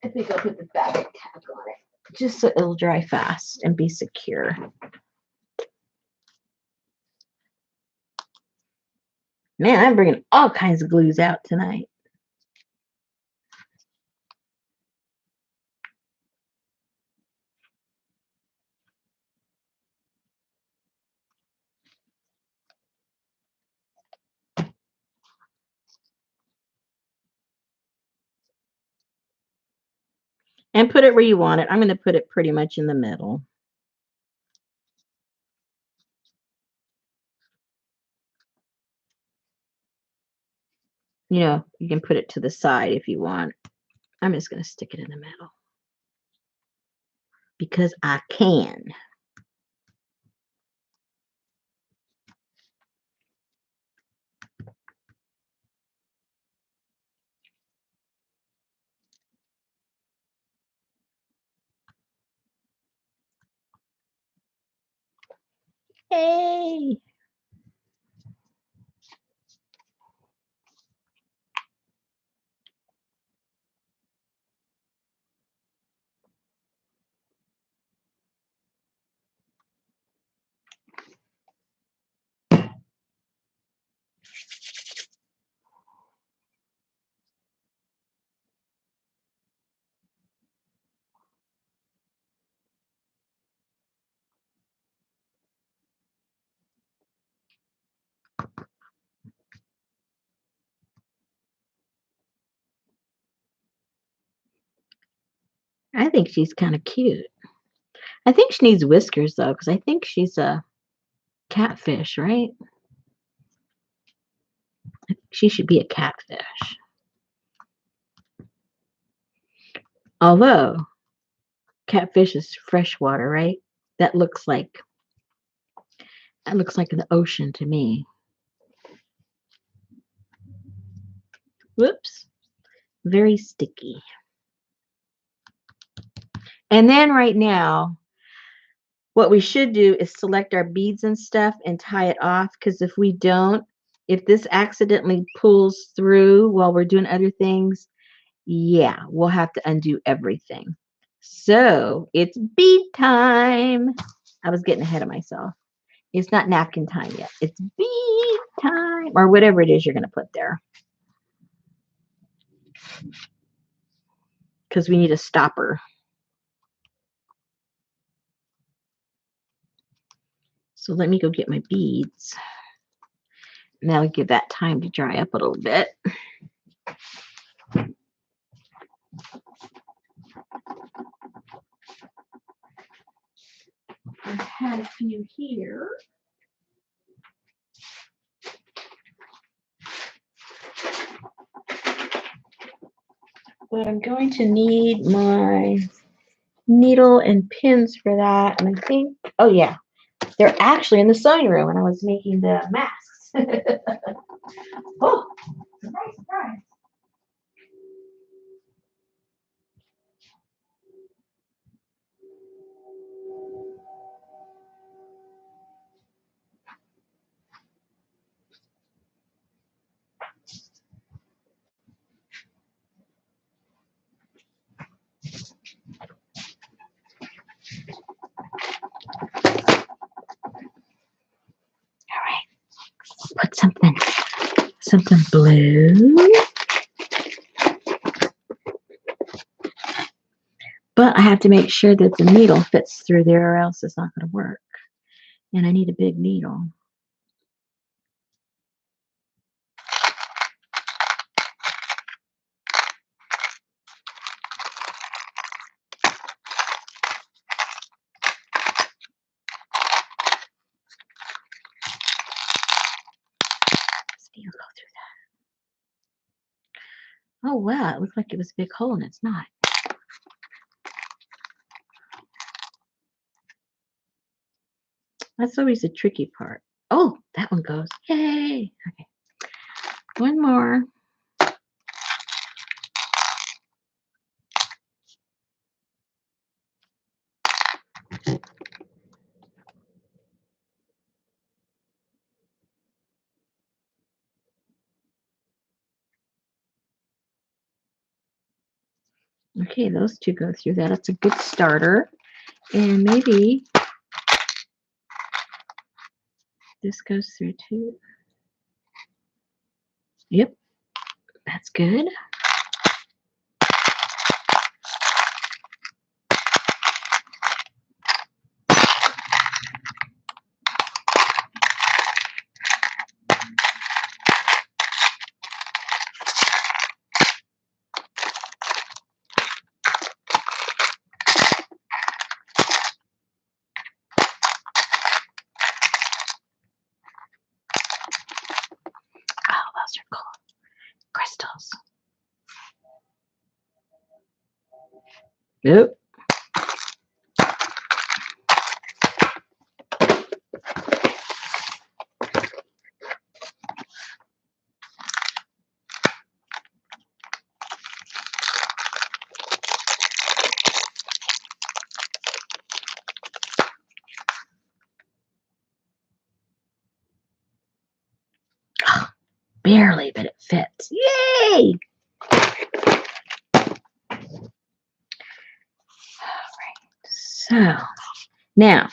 I'll put the fabric tag on it just so it'll dry fast and be secure. Man, I'm bringing all kinds of glues out tonight. And put it where you want it. I'm going to put it pretty much in the middle. You know, you can put it to the side if you want. I'm just going to stick it in the middle. Because I can. Hey. I think she's kind of cute. I think she needs whiskers though, because I think she's a catfish, right? She should be a catfish. Although catfish is freshwater, right? That looks like the ocean to me. Whoops. Very sticky. And then right now, what we should do is select our beads and stuff and tie it off, because if we don't, if this accidentally pulls through while we're doing other things, yeah, we'll have to undo everything. So it's bead time. I was getting ahead of myself. It's not napkin time yet. It's bead time, or whatever it is you're going to put there, because we need a stopper. So let me go get my beads. And that'll give that time to dry up a little bit. I had a few here. But I'm going to need my needle and pins for that. And I think, oh yeah, they're actually in the sewing room when I was making the masks. Oh, surprise, surprise. All right, put something blue. But I have to make sure that the needle fits through there, or else it's not going to work. And I need a big needle. This needle go through that. Oh wow, it looked like it was a big hole, and it's not. That's always the tricky part. Oh, that one goes. Yay! Okay, one more. Okay, those two go through that. That's a good starter. And maybe this goes through too. Yep, that's good. Oh, those are cool. Crystals. Yep. Barely, but it fits. Yay! So now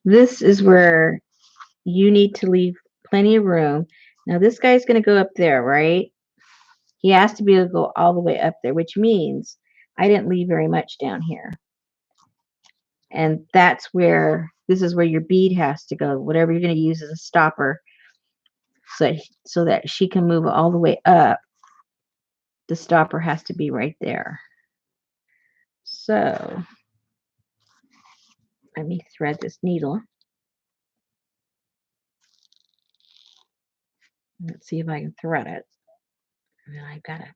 this is where you need to leave plenty of room. Now this guy's going to go up there, right? He has to be able to go all the way up there, which means I didn't leave very much down here. And that's where, this is where your bead has to go. Whatever you're going to use as a stopper so that she can move all the way up, the stopper has to be right there. So let me thread this needle. Let's see if I can thread it. And then I've got to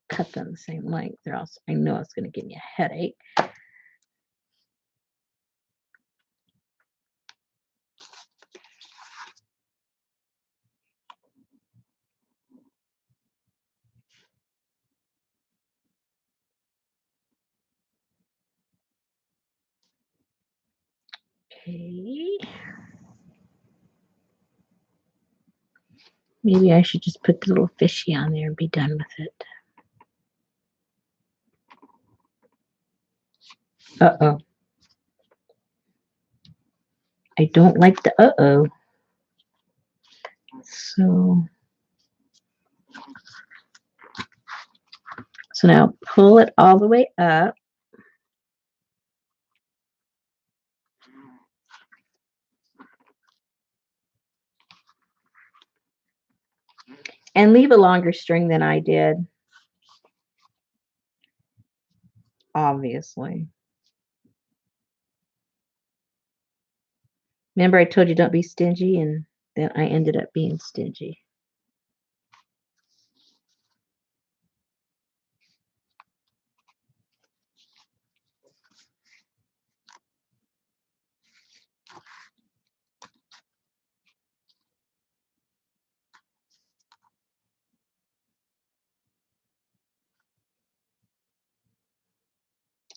cut them the same length, or else I know it's going to give me a headache. Okay. Maybe I should just put the little fishy on there and be done with it. Uh-oh. I don't like the uh-oh. So now pull it all the way up. And leave a longer string than I did. Obviously. Remember I told you don't be stingy, and then I ended up being stingy.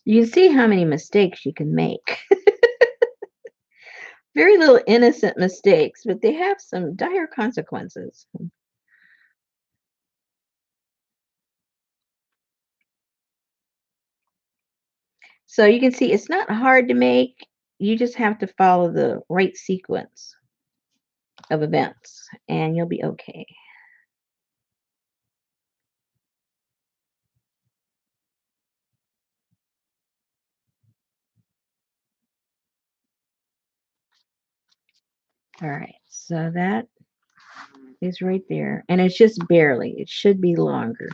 You can see how many mistakes you can make. Very little innocent mistakes, but they have some dire consequences. So you can see it's not hard to make. You just have to follow the right sequence of events, and you'll be okay. All right, so that is right there. And it's just barely. It should be longer,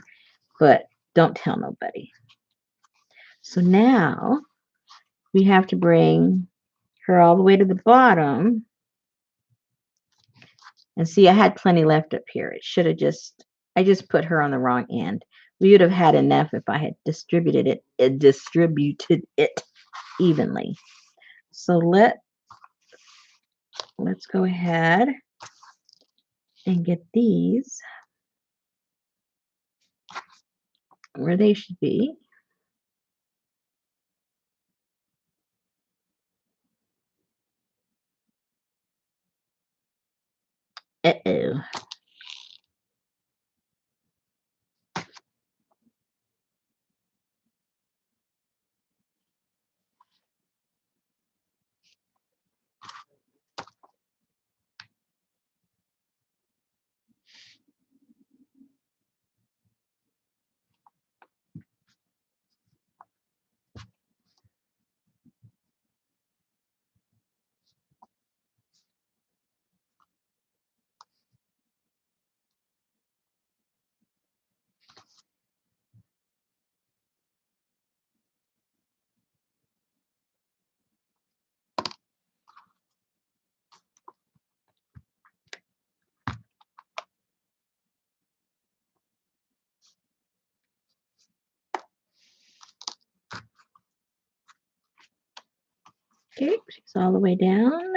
but don't tell nobody. So now we have to bring her all the way to the bottom. And see, I had plenty left up here. It should have I just put her on the wrong end. We would have had enough if I had distributed it evenly. So let's go ahead and get these where they should be. Uh-oh. Okay, she's all the way down.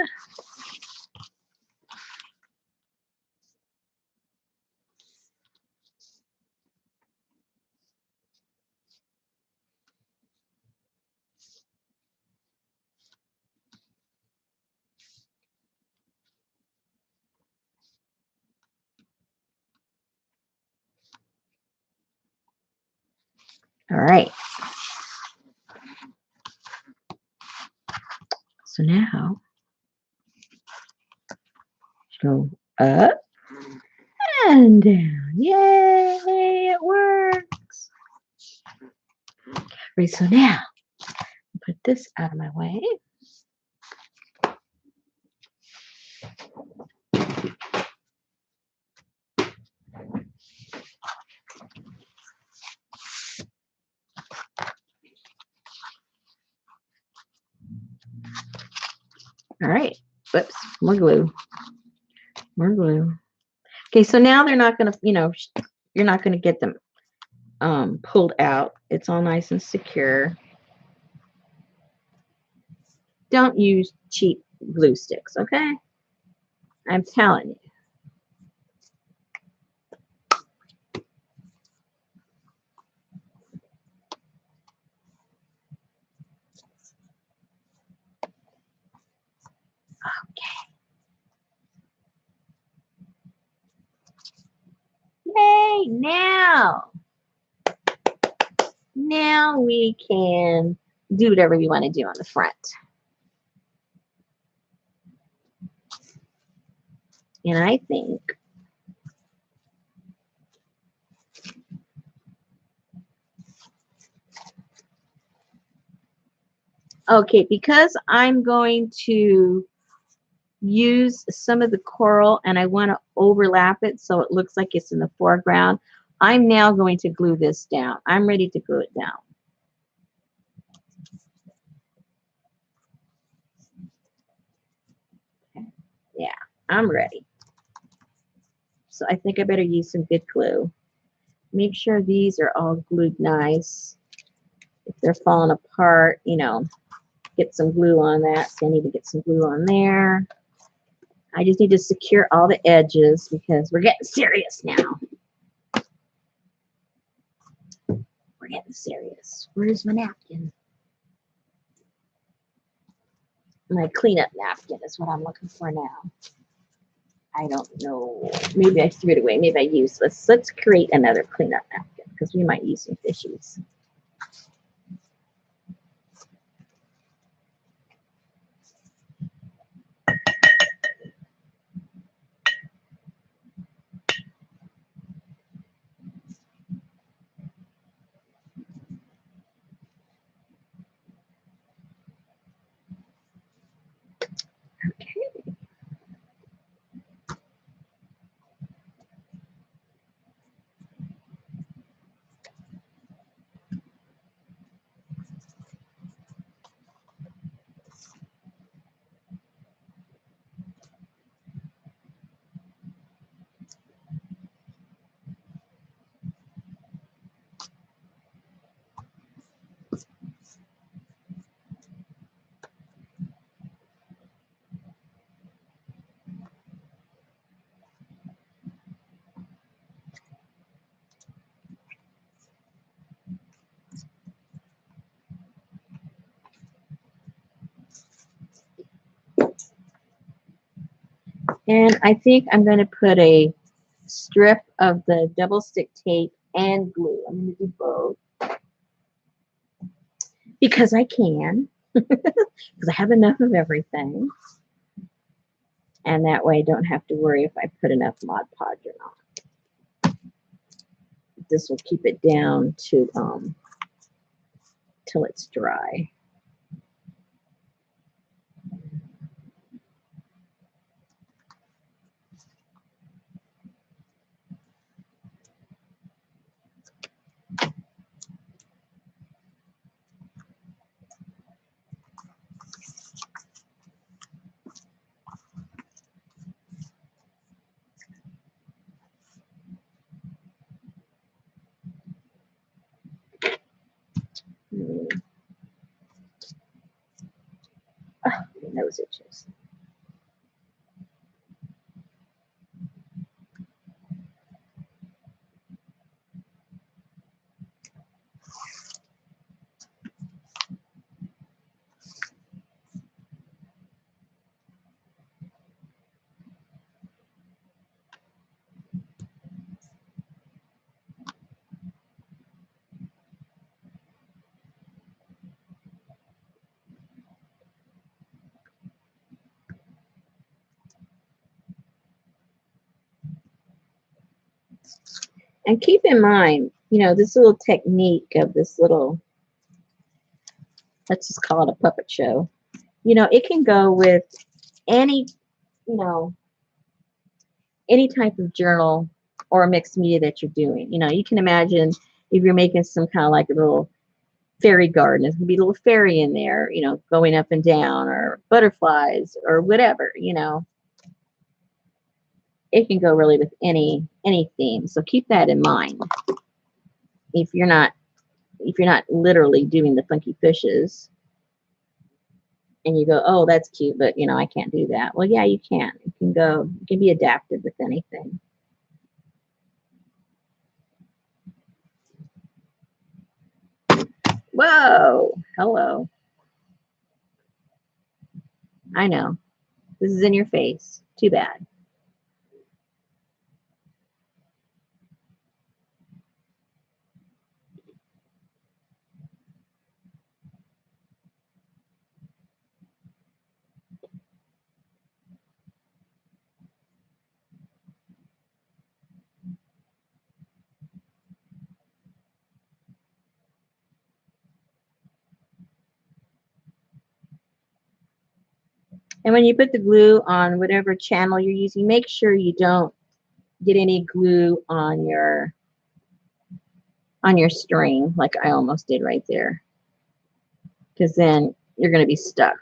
All right. So now go up and down. Yay, it works. Right, so now put this out of my way. All right. Whoops. More glue. More glue. Okay, so now they're not going to, you're not going to get them pulled out. It's all nice and secure. Don't use cheap glue sticks, okay? I'm telling you. Yay, now we can do whatever you want to do on the front. And I think okay, because I'm going to use some of the coral and I want to overlap it so it looks like it's in the foreground, I'm now going to glue this down. I'm ready to glue it down. Okay. Yeah, I'm ready. So I think I better use some good glue. Make sure these are all glued nice. If they're falling apart, get some glue on that. So I need to get some glue on there. I just need to secure all the edges because we're getting serious now. We're getting serious. Where's my napkin? My cleanup napkin is what I'm looking for now. I don't know. Maybe I threw it away. Maybe I used this. Let's create another cleanup napkin because we might use some fishies. Okay. And I think I'm going to put a strip of the double stick tape and glue. I'm going to do both because I can, because I have enough of everything. And that way I don't have to worry if I put enough Mod Podge or not. This will keep it down to till it's dry. Oh, my nose itches. And keep in mind, this little technique of this little, let's just call it a puppet show. It can go with any, you know, any type of journal or mixed media that you're doing. You can imagine if you're making some kind of like a little fairy garden, there's gonna be a little fairy in there, going up and down, or butterflies or whatever. It can go really with any theme. So keep that in mind. If you're not literally doing the funky fishes and you go, oh, that's cute, but I can't do that. Well, yeah, you can. You can be adaptive with anything. Whoa, hello. I know. This is in your face. Too bad. And when you put the glue on whatever channel you're using, make sure you don't get any glue on your string, like I almost did right there, because then you're going to be stuck.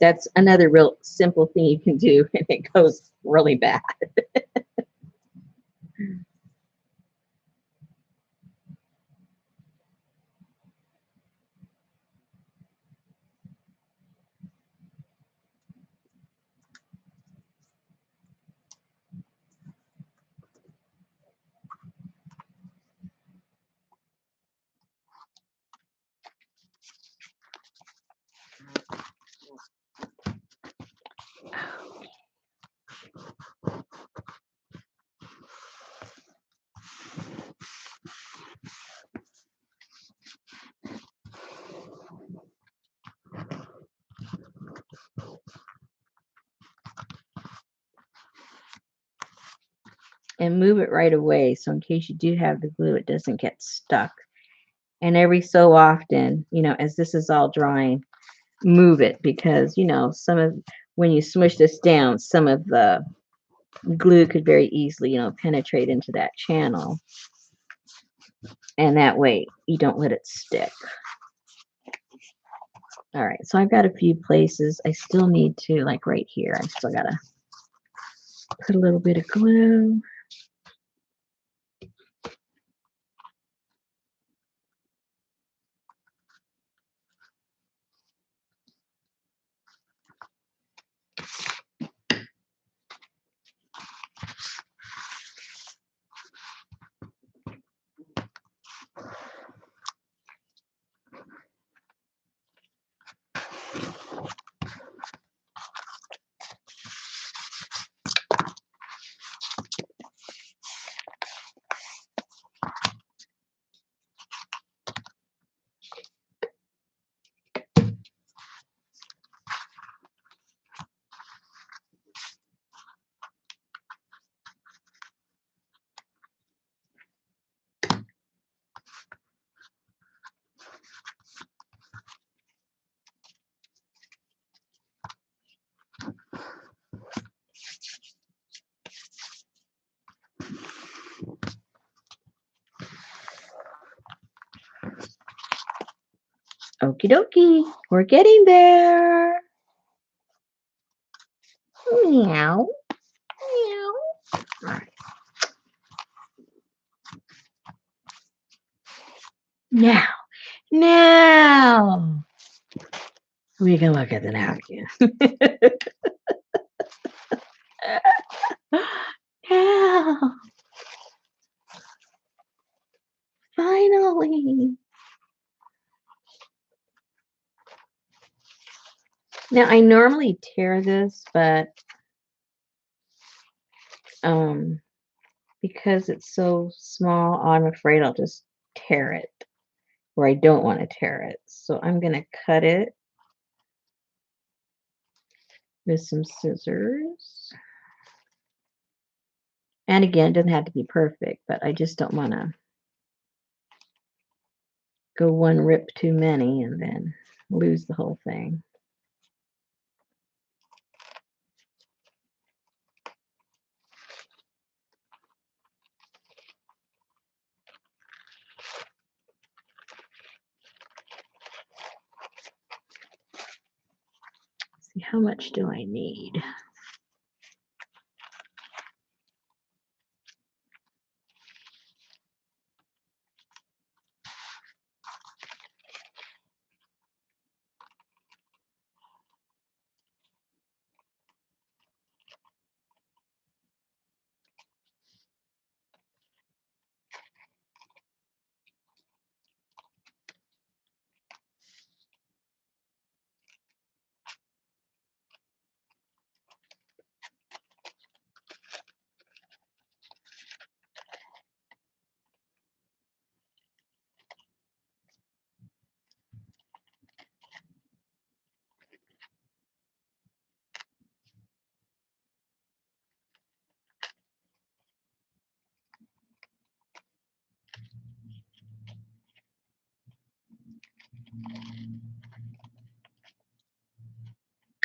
That's another real simple thing you can do, and it goes really bad. And move it right away, so in case you do have the glue, it doesn't get stuck. And every so often, as this is all drying, move it, because when you smush this down, some of the glue could very easily penetrate into that channel, and that way you don't let it stick. All right, so I've got a few places I still need to, like right here, I still gotta put a little bit of glue. Okie dokie, we're getting there. Meow, meow. All right. Now we can look at the napkin. Now, finally. Now I normally tear this, but because it's so small, I'm afraid I'll just tear it. where I don't want to tear it. So I'm going to cut it with some scissors. And again, it doesn't have to be perfect, but I just don't want to go one rip too many and then lose the whole thing. See, how much do I need?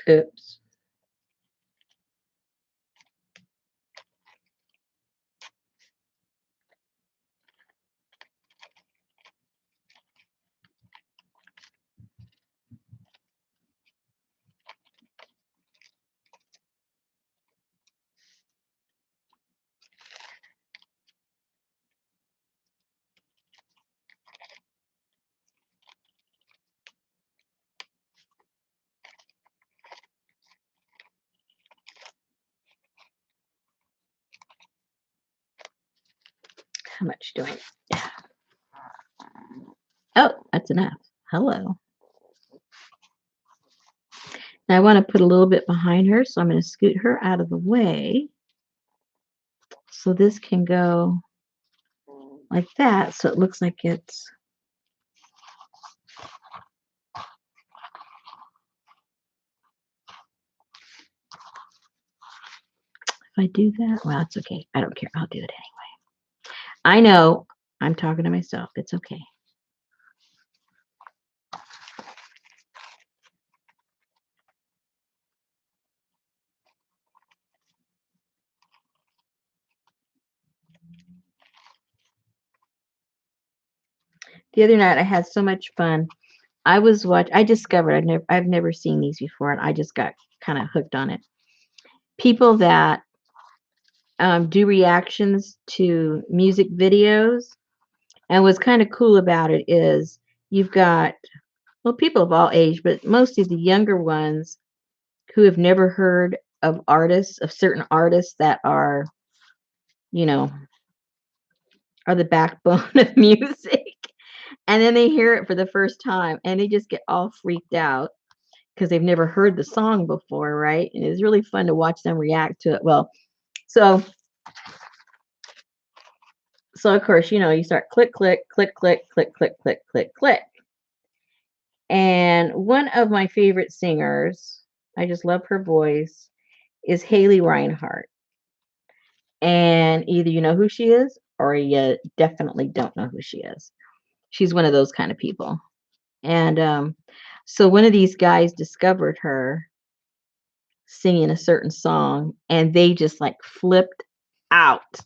Oops. How much do I need? Oh, that's enough. Hello. Now I want to put a little bit behind her, so I'm going to scoot her out of the way. So this can go like that, so it looks like it's if I do that, well, it's okay. I don't care. I'll do it anyway. I know I'm talking to myself. It's okay. The other night I had so much fun. I discovered I've never seen these before, and I just got kind of hooked on it. People that do reactions to music videos. And what's kind of cool about it is you've got, well, people of all age, but mostly the younger ones who have never heard of artists, of certain artists that are, you know, are the backbone of music. And then they hear it for the first time and they just get all freaked out because they've never heard the song before, right? And it's really fun to watch them react to it. Well, so of course, you start click, click, click, click, click, click, click, click, click. And one of my favorite singers, I just love her voice, is Haley Reinhart. And either you know who she is or you definitely don't know who she is. She's one of those kind of people. And so one of these guys discovered her singing a certain song and they just like flipped out.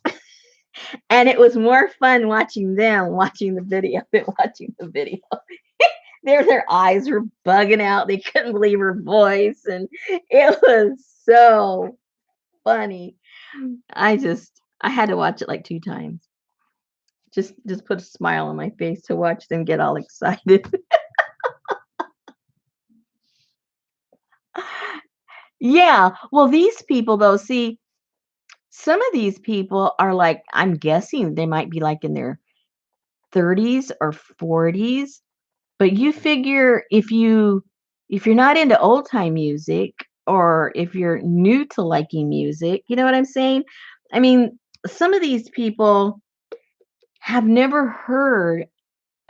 And it was more fun watching them watching the video than watching the video. Their eyes were bugging out. They couldn't believe her voice, and it was so funny. I had to watch it like 2 times. Just put a smile on my face to watch them get all excited. Yeah. Well, these people though, see, some of these people are like, I'm guessing they might be like in their 30s or 40s. But you figure if you're not into old time music or if you're new to liking music, you know what I'm saying? I mean, some of these people have never heard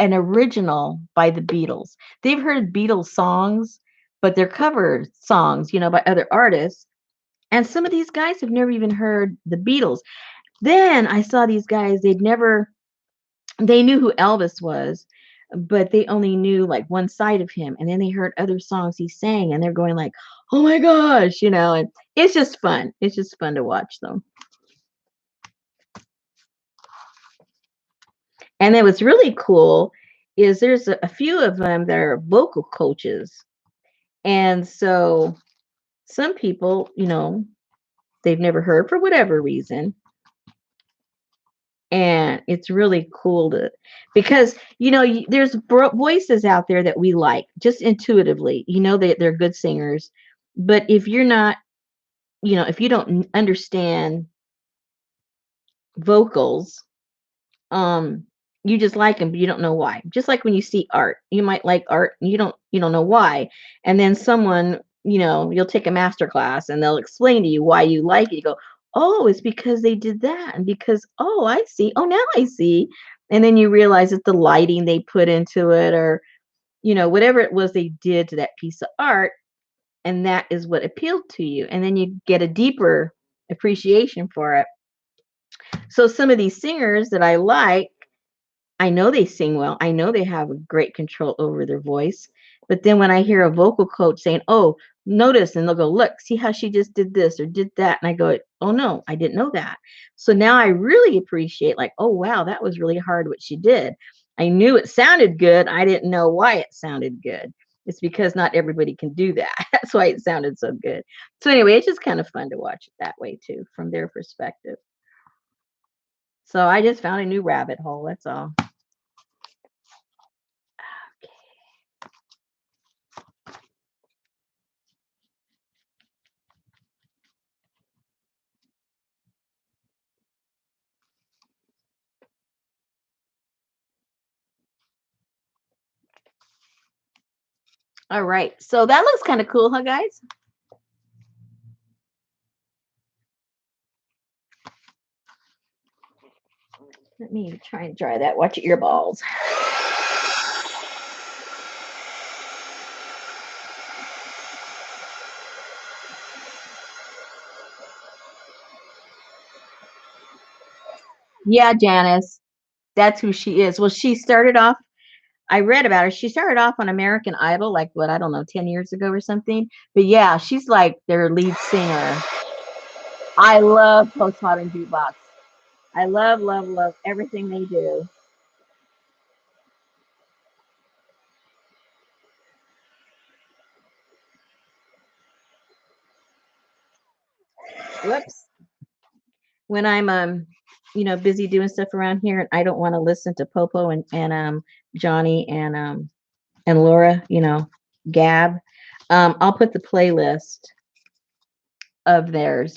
an original by the Beatles. They've heard Beatles songs, but they're cover songs, by other artists. And some of these guys have never even heard the Beatles. Then I saw these guys, they knew who Elvis was, but they only knew like one side of him. And then they heard other songs he sang and they're going like, oh my gosh, and it's just fun. It's just fun to watch them. And then what's really cool is there's a few of them that are vocal coaches. And so some people, they've never heard for whatever reason. And it's really cool because, there's voices out there that we like just intuitively, they're good singers. But if you're not, if you don't understand vocals, you just like them, but you don't know why. Just like when you see art, you might like art and you don't know why. And then someone, you'll take a master class and they'll explain to you why you like it. You go, oh, it's because they did that. And because, oh, I see. Oh, now I see. And then you realize it's the lighting they put into it, or, whatever it was they did to that piece of art. And that is what appealed to you. And then you get a deeper appreciation for it. So some of these singers that I like, I know they sing well. I know they have a great control over their voice. But then when I hear a vocal coach saying, oh, notice, and they'll go, look, see how she just did this or did that. And I go, oh, no, I didn't know that. So now I really appreciate, like, oh, wow, that was really hard what she did. I knew it sounded good. I didn't know why it sounded good. It's because not everybody can do that. That's why it sounded so good. So anyway, it's just kind of fun to watch it that way, too, from their perspective. So I just found a new rabbit hole. That's all. All right. So that looks kind of cool, huh, guys? Let me try and dry that. Watch your earballs. Yeah, Janice. That's who she is. Well, she started off, I read about her. She started off on American Idol, like what, I don't know, 10 years ago or something. But yeah, she's like their lead singer. I love Postmodern Jukebox. I love, love, love everything they do. Whoops. When I'm busy doing stuff around here and I don't want to listen to Popo and Johnny and Laura, Gab, I'll put the playlist of theirs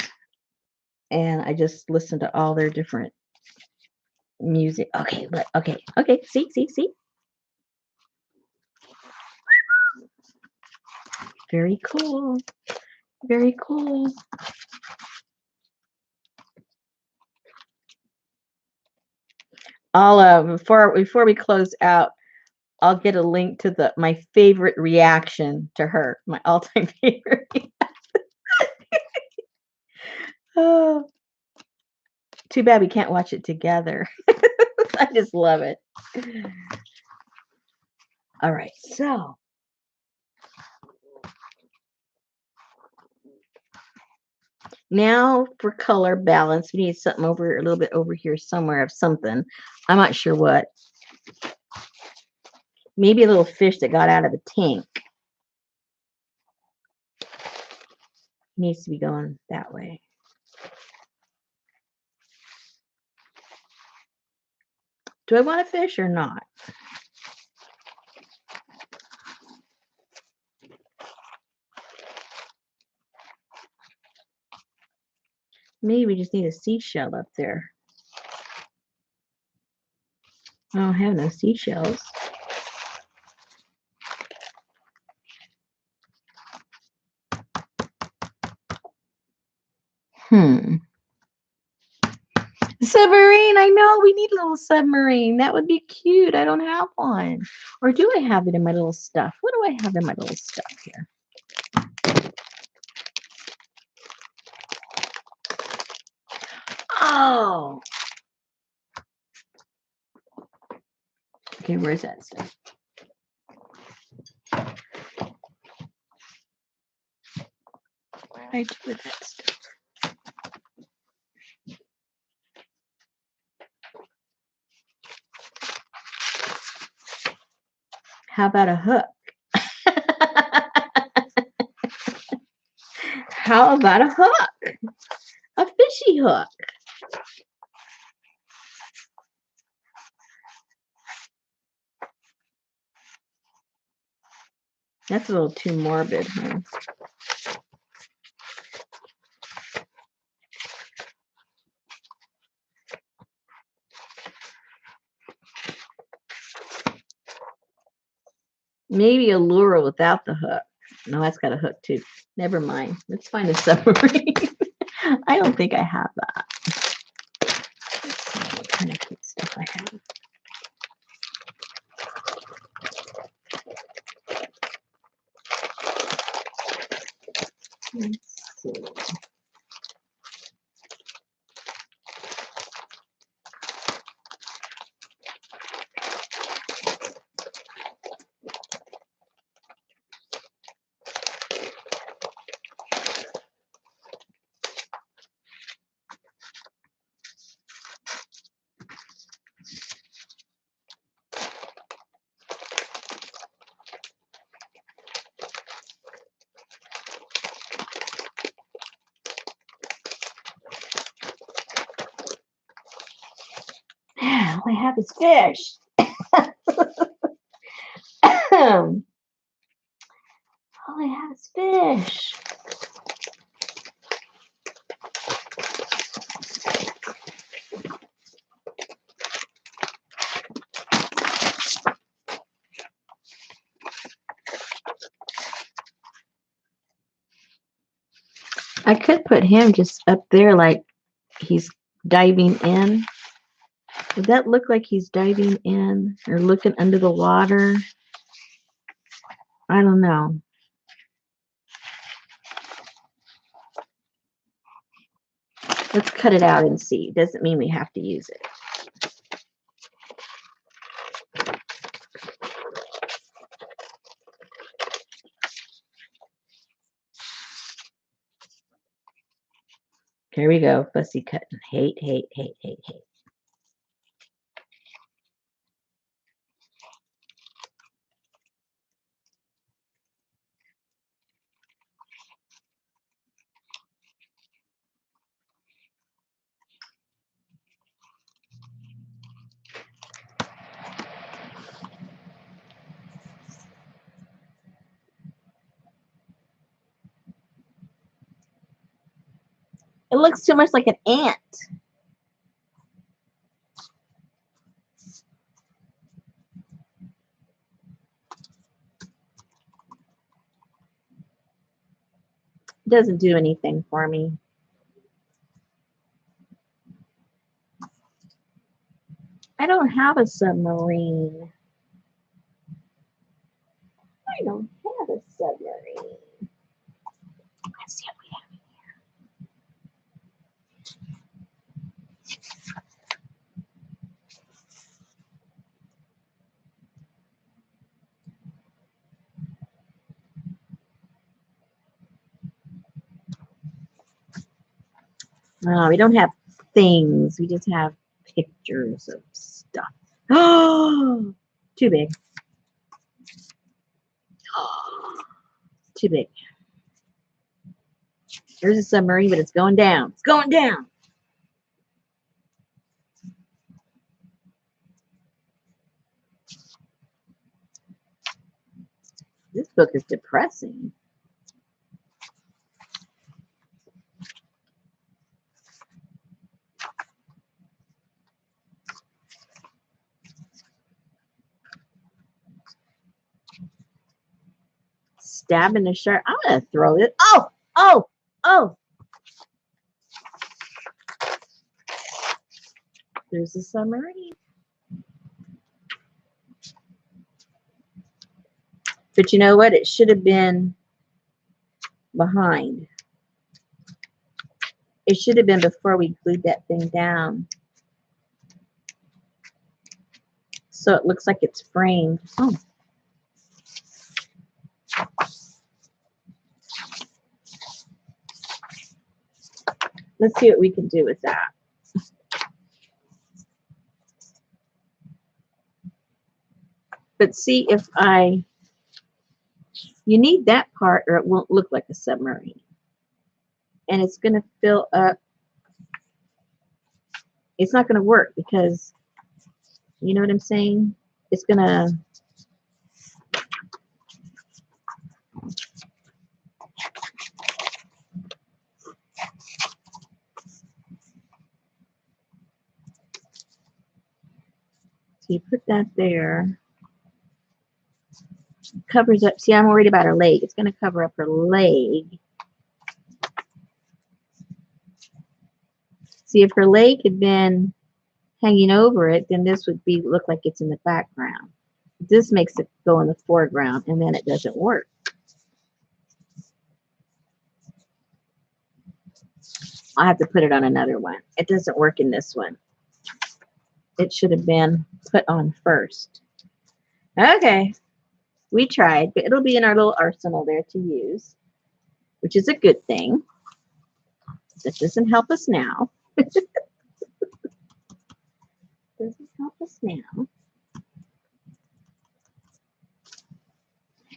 and I just listen to all their different music. Okay, okay. See. Very cool. Very cool. I'll before we close out, I'll get a link to my favorite reaction to her, my all-time favorite. Oh, too bad we can't watch it together. I just love it. All right, so now for color balance, we need something a little bit over here somewhere of something. I'm not sure what. Maybe a little fish that got out of the tank. Needs to be going that way. Do I want a fish or not? Maybe we just need a seashell up there. I don't have no seashells. Submarine submarine. I know we need a little submarine. That would be cute. I don't have one. Or do I have it in my little stuff? What do I have in my little stuff here? Oh. Okay, where's that stuff? What did I do with that stuff? How about a hook? How about a hook? A fishy hook. That's a little too morbid, huh? Maybe a lure without the hook. No, that's got a hook too. Never mind. Let's find a submarine. I don't think I have that. Let's see what kind of cute stuff I have. Let's see. All I have is fish. All I have is fish. I could put him just up there like he's diving in. Would that look like he's diving in or looking under the water? I don't know. Let's cut it out and see. Doesn't mean we have to use it. Here we go. Fussy cutting. Hate, hate, hate, hate, hate. It looks too much like an ant. It doesn't do anything for me. I don't have a submarine. I don't have a submarine. Let's see what we have in here. Oh, we don't have things. We just have pictures of stuff. Oh, too big. Oh, too big. There's a submarine, but it's going down. It's going down. This book is depressing. Stabbing the shark. I'm going to throw it. Oh, oh, oh. There's a submarine. But you know what? It should have been behind. It should have been before we glued that thing down. So it looks like it's framed. Oh. Let's see what we can do with that. But see if you need that part or it won't look like a submarine. And it's going to fill up. It's not going to work because, you know what I'm saying? It's going to, so you put that there. Covers up. See, I'm worried about her leg. It's going to cover up her leg. See, if her leg had been hanging over it, then this would look like it's in the background. This makes it go in the foreground, and then it doesn't work. I'll have to put it on another one. It doesn't work in this one. It should have been put on first. Okay. We tried, but it'll be in our little arsenal there to use, which is a good thing. This doesn't help us now. Doesn't help us now.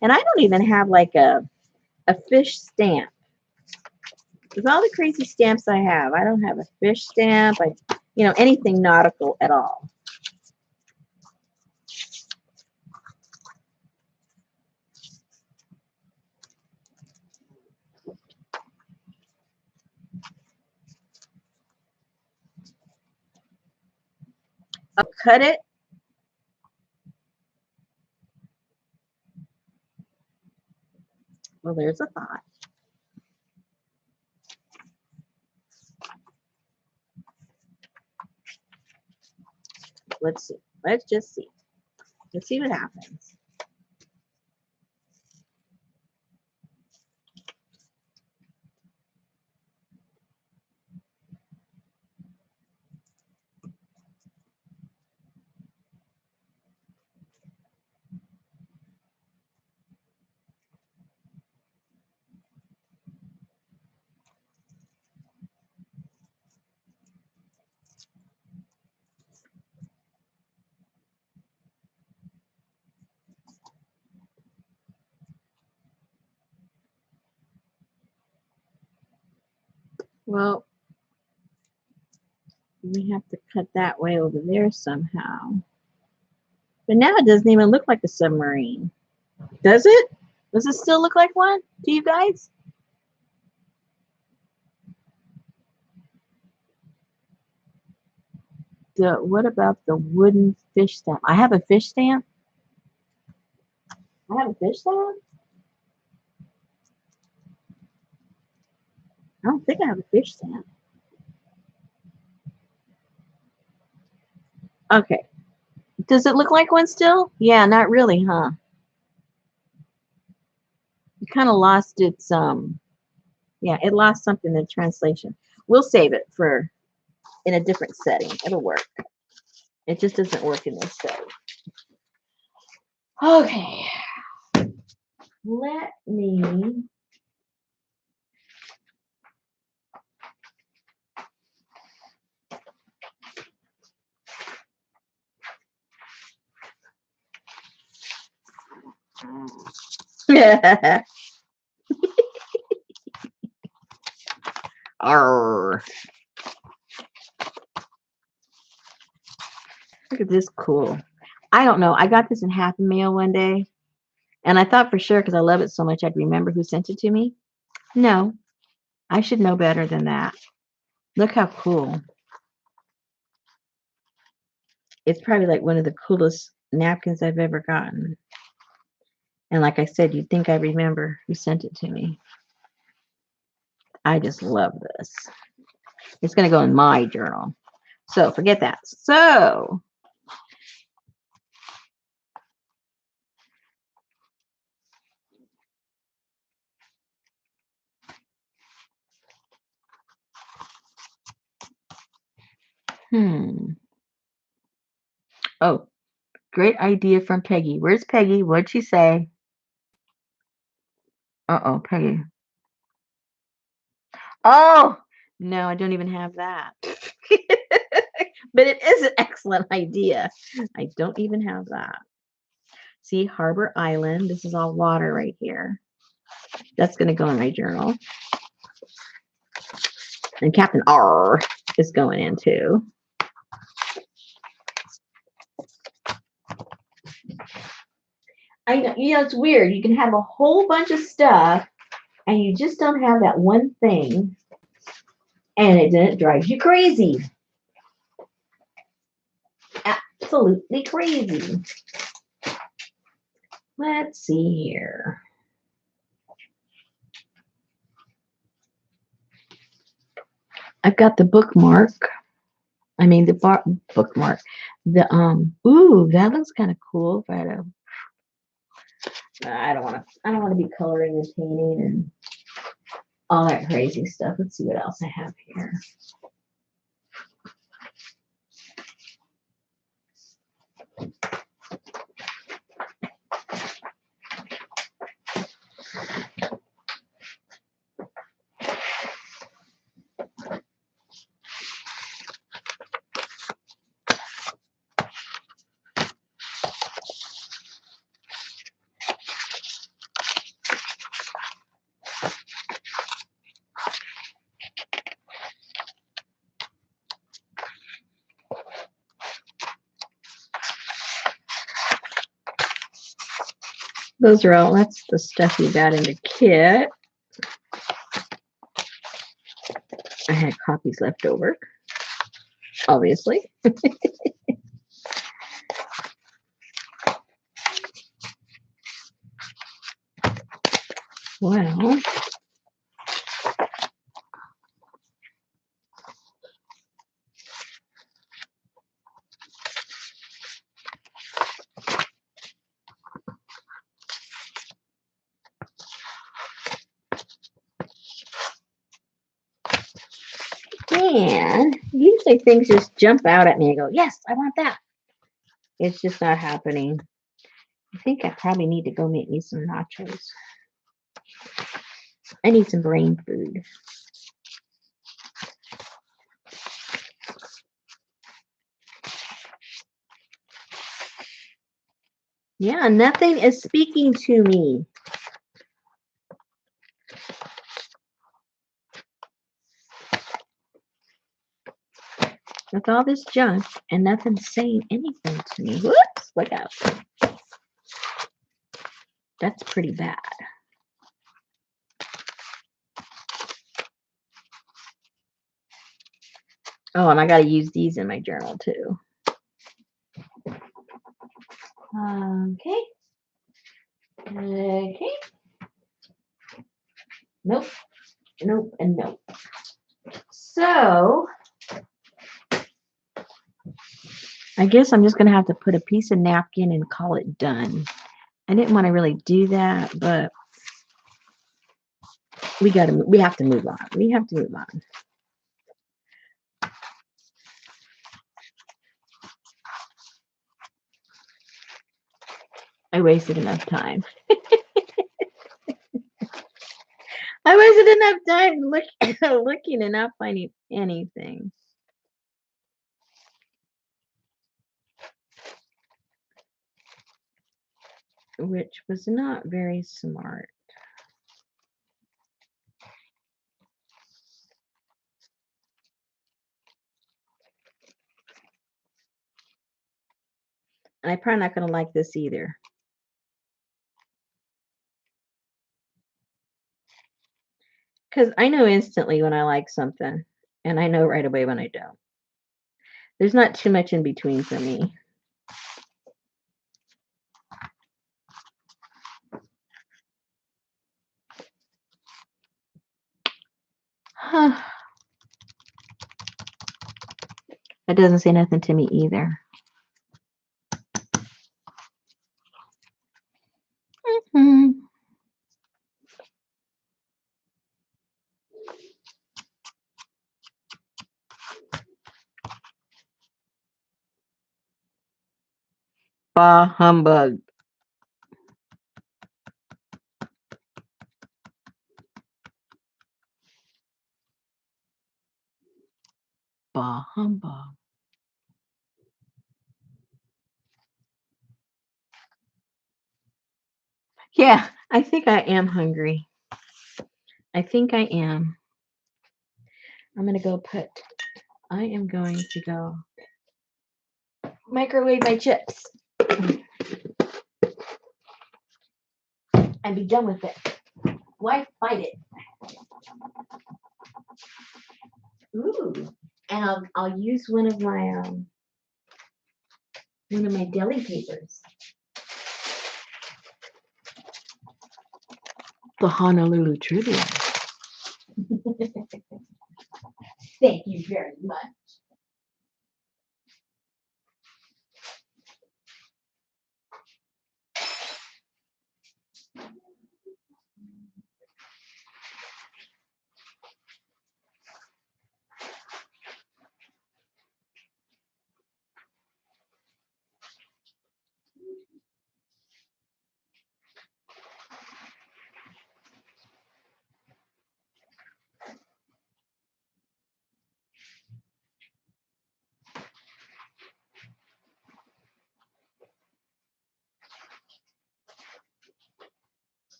And I don't even have like a fish stamp. With all the crazy stamps I have, I don't have a fish stamp. Anything nautical at all. I'll cut it. Well, there's a thought. Let's see. Let's just see. Let's see what happens. Well, we have to cut that way over there somehow. But now it doesn't even look like a submarine. Does it? Does it still look like one to you guys? What about the wooden fish stamp? I have a fish stamp. I have a fish stamp? I don't think I have a fish stamp. Okay. Does it look like one still? Yeah, not really, huh? It kind of lost its, yeah, it lost something in translation. We'll save it for in a different setting. It'll work. It just doesn't work in this setting. Okay. Let me Arr. Look at this cool. I don't know. I got this in Happy Mail one day, and I thought for sure because I love it so much I'd remember who sent it to me. No, I should know better than that. Look how cool. It's probably like one of the coolest napkins I've ever gotten. And like I said, you'd think I remember who sent it to me. I just love this. It's going to go in my journal. So forget that. So oh, great idea from Peggy. Where's Peggy? What'd she say? Uh-oh, Peggy. Oh, no, I don't even have that. But it is an excellent idea. I don't even have that. See, Harbor Island. This is all water right here. That's going to go in my journal. And Captain R is going in too. I know, it's weird. You can have a whole bunch of stuff and you just don't have that one thing. And it drives you crazy. Absolutely crazy. Let's see here. I've got the bookmark. I mean the bookmark. The ooh, that looks kind of cool. But I don't want to be coloring and painting and all that crazy stuff. Let's see what else I have here. Those are all, that's the stuff you got in the kit. I had copies left over, obviously. Well, and usually things just jump out at me and go, yes, I want that. It's just not happening. I think I probably need to go make me some nachos. I need some brain food. Yeah, nothing is speaking to me. With all this junk and nothing saying anything to me. Whoops, look out. That's pretty bad. Oh, and I got to use these in my journal too. Okay. Okay. Nope. Nope and nope. So I guess I'm just going to have to put a piece of napkin and call it done. I didn't want to really do that, but we have to move on. We have to move on. I wasted enough time. I wasted enough time looking and not finding anything. Which was not very smart. And I'm probably not going to like this either. Because I know instantly when I like something, and I know right away when I don't. There's not too much in between for me. That doesn't say nothing to me either. Mm-hmm. Bah humbug. Bah humbug. Yeah, I think I am hungry. I think I am. I'm going to go I am going to go microwave my chips and be done with it. Why fight it? Ooh. And I'll use one of my deli papers. The Honolulu Tribune. Thank you very much.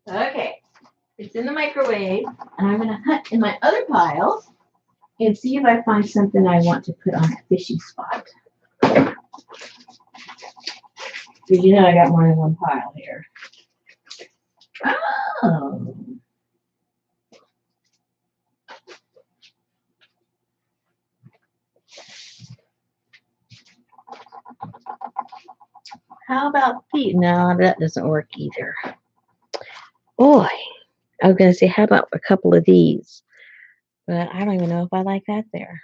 Okay, it's in the microwave, and I'm going to hunt in my other piles and see if I find something I want to put on a fishy spot. Because you know I got more than one pile here. Oh. How about these? No, that doesn't work either. Boy, I was going to say, how about a couple of these? But I don't even know if I like that there.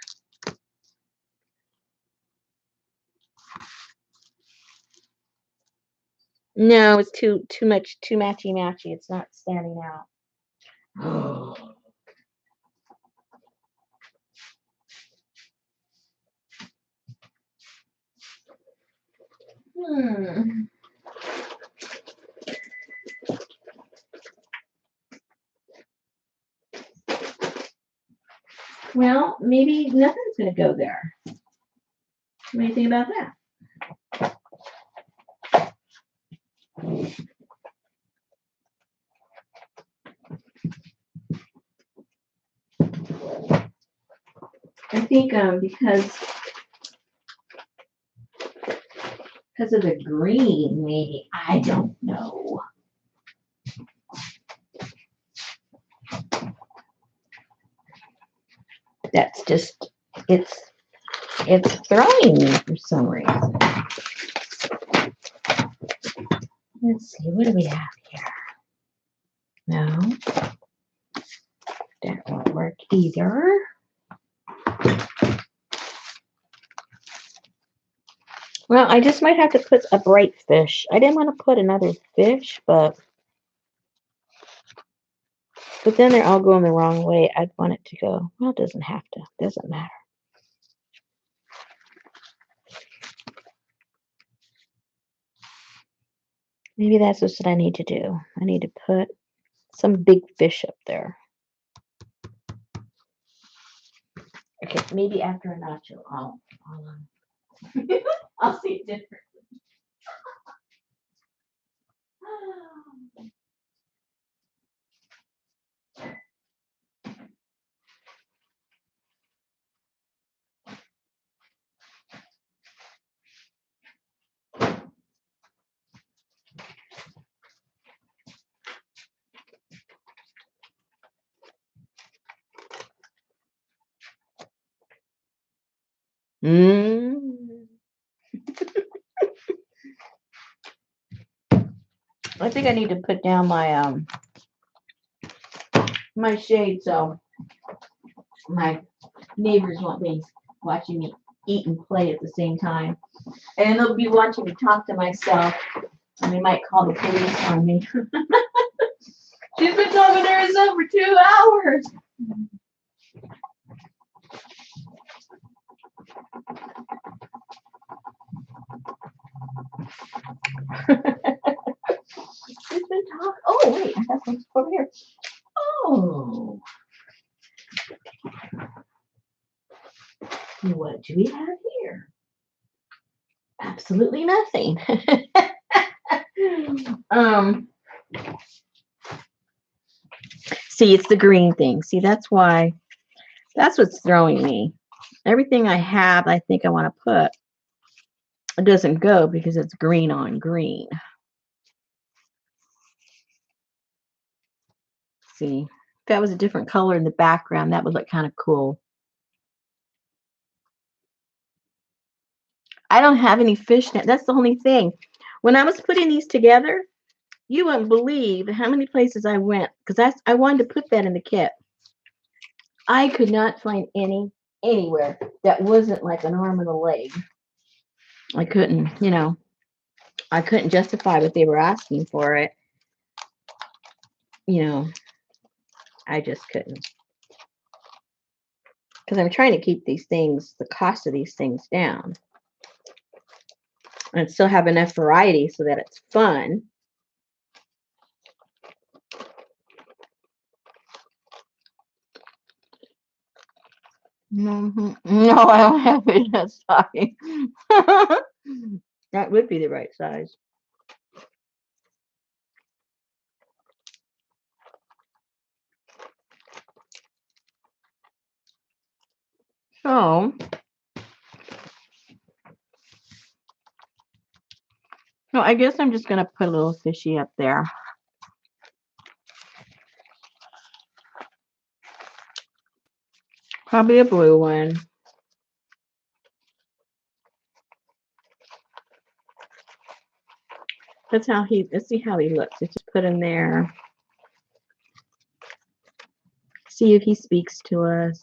No, it's too much, too matchy. It's not standing out. Well, maybe nothing's going to go there. What do you think about that? I think because of the green, maybe. I don't know. That's just, it's It's throwing me for some reason. Let's see, what do we have here? No, that won't work either. Well, I just might have to put a bright fish. I didn't want to put another fish, but then they're all going the wrong way. I'd want it to go. Well, it doesn't have to. Doesn't matter. Maybe that's just what I need to do. I need to put some big fish up there. Okay, maybe after a nacho, I'll see it different. Mm. I think I need to put down my my shade so my neighbors won't be watching me eat and play at the same time. And they'll be watching me talk to myself. And they might call the police on me. She's been talking to herself for 2 hours. She's been talking. Oh, wait, I got some over here. Oh. What do we have here? Absolutely nothing. See, it's the green thing. See, that's what's throwing me. Everything I have, I think I want to put, it doesn't go because it's green on green. See, if that was a different color in the background, that would look kind of cool. I don't have any fish now. That's the only thing. When I was putting these together, you wouldn't believe how many places I went because I wanted to put that in the kit. I could not find anywhere that wasn't like an arm and a leg. I couldn't, I couldn't justify what they were asking for it. I just couldn't. Because I'm trying to keep the cost of these things down. And still have enough variety so that it's fun. Mm-hmm. No, I don't have it in that size. That would be the right size. So, no, I guess I'm just going to put a little fishy up there. Probably a blue one. Let's see how he looks. Let's just put him there. See if he speaks to us.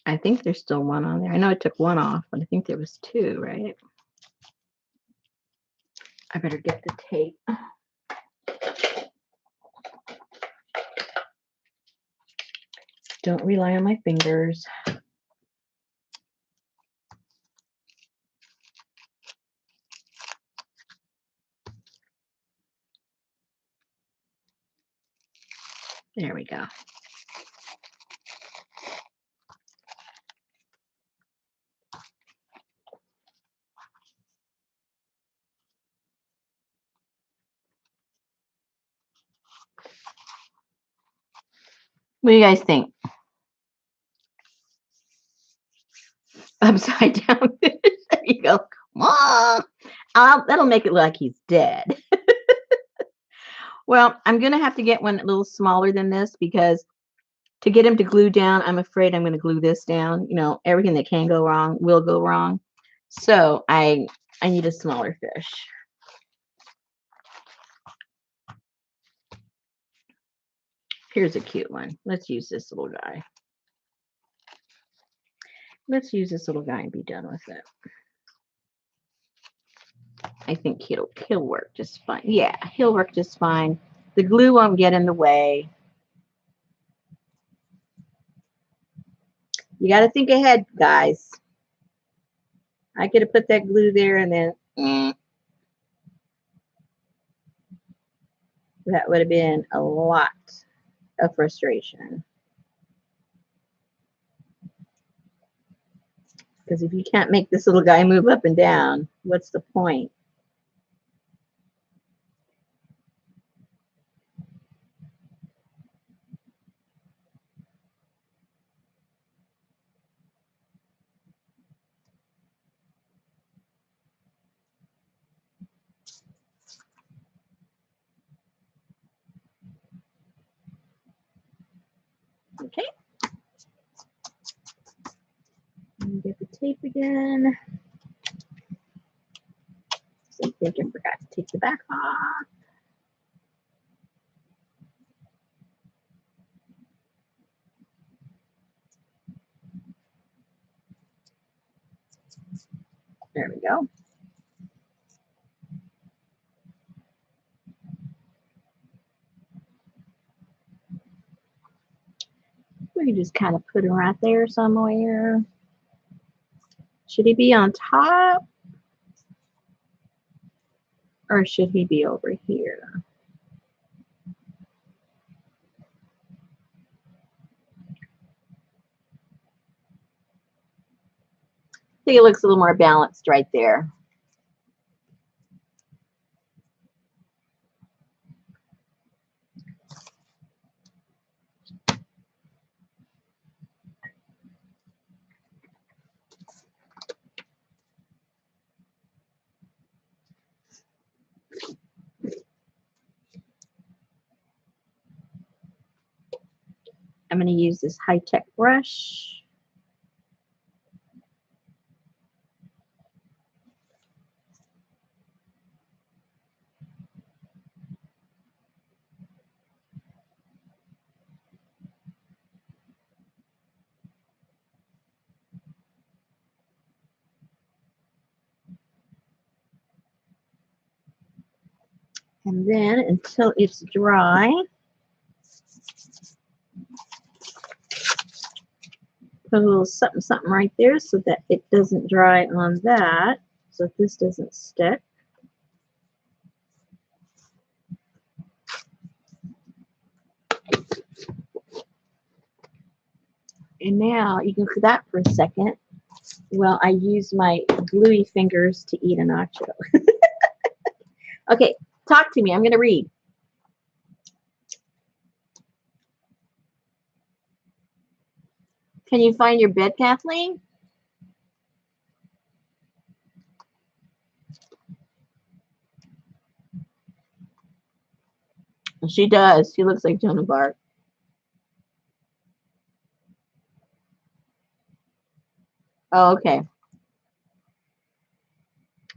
I think there's still one on there. I know I took one off, but I think there was two, right? I better get the tape. Don't rely on my fingers. There we go. What do you guys think? Upside down fish. There you go. Mom. That'll make it look like he's dead. Well, I'm going to have to get one a little smaller than this because to get him to glue down, I'm afraid I'm going to glue this down. You know, everything that can go wrong will go wrong. So I need a smaller fish. Here's a cute one. Let's use this little guy. Let's use this little guy and be done with it. I think he'll work just fine. Yeah, he'll work just fine. The glue won't get in the way. You got to think ahead, guys. I could have put that glue there and then that would have been a lot of frustration. Because if you can't make this little guy move up and down, what's the point? Okay. Get the tape again. So I think I forgot to take the back off. There we go. We can just kind of put him right there somewhere. Should he be on top? Or should he be over here? I think it looks a little more balanced right there. I'm going to use this high-tech brush. And then until it's dry, put a little something something right there so that it doesn't dry on that, so this doesn't stick. And now you can look at that for a second. Well, I use my gluey fingers to eat a nacho. Okay, talk to me. I'm going to read. Can you find your bed, Kathleen? She does. She looks like Joan of Arc. Oh, okay.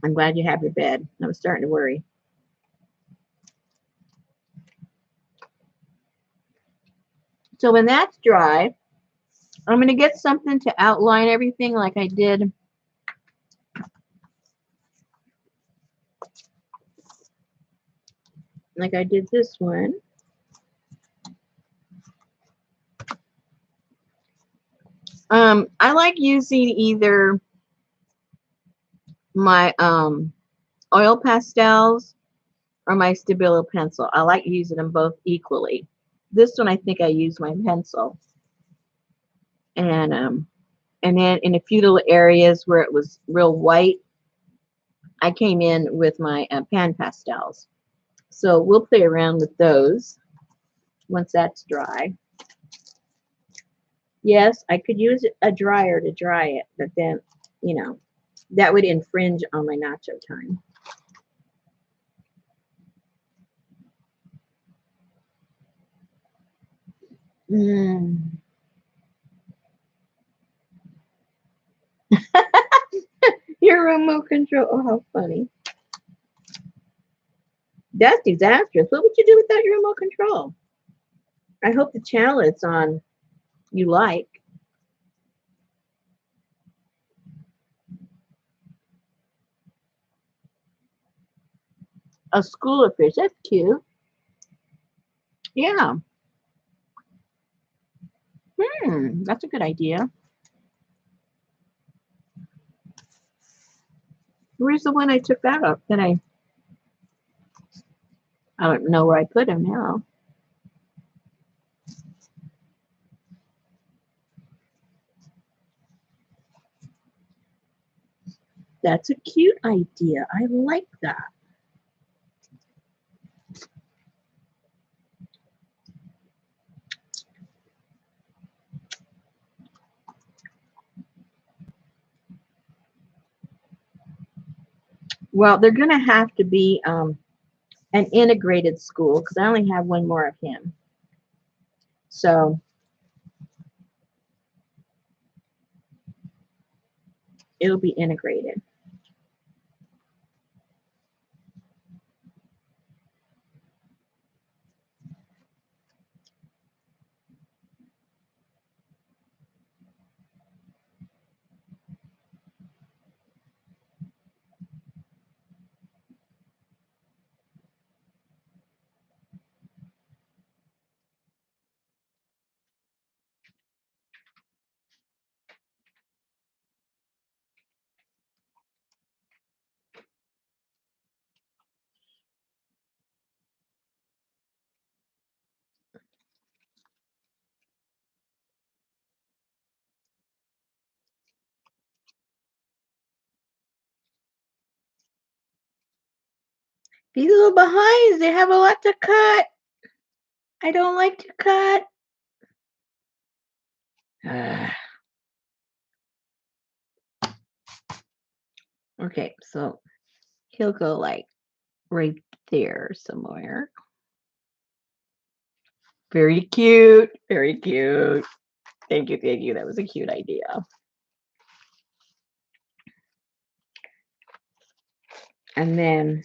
I'm glad you have your bed. I was starting to worry. So when that's dry, I'm going to get something to outline everything like I did. Like I did this one. I like using either my oil pastels or my Stabilo pencil. I like using them both equally. This one, I think I use my pencil. And then in a few little areas where it was real white, I came in with my pan pastels. So we'll play around with those once that's dry. Yes, I could use a dryer to dry it, but then, you know, that would infringe on my nacho time. Mm. Your remote control. Oh, how funny. That's disastrous. What would you do without your remote control? I hope the channel it's on you like. A school of fish. That's cute. Yeah. That's a good idea. Where's the one I took that up? I don't know where I put him now. That's a cute idea. I like that. Well, they're going to have to be an integrated school because I only have one more of him. So it'll be integrated. These little behinds, they have a lot to cut. I don't like to cut. Okay, so he'll go like right there somewhere. Very cute. Very cute. Thank you. Thank you. That was a cute idea. And then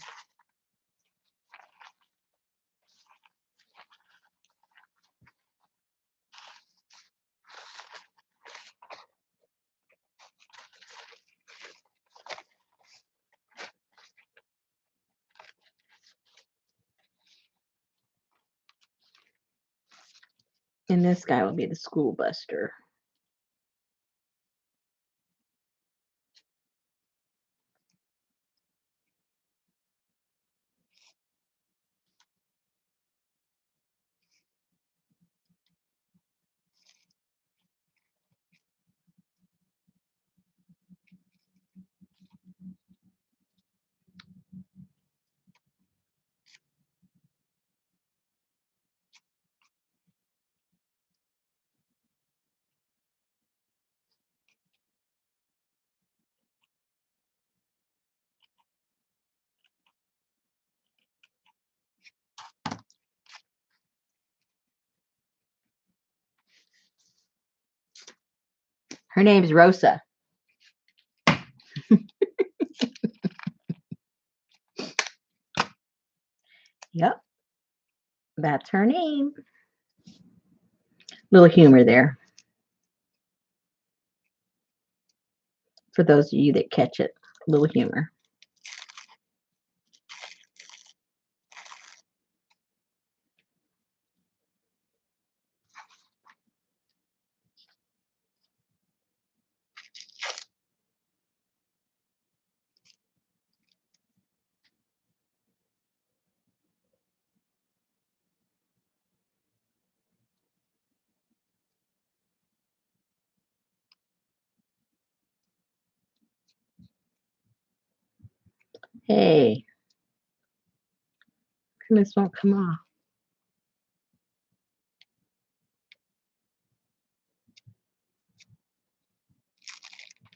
this guy will be the school buster. Her name's Rosa. Yep, that's her name. Little humor there for those of you that catch it. Little humor. Hey, this won't come off.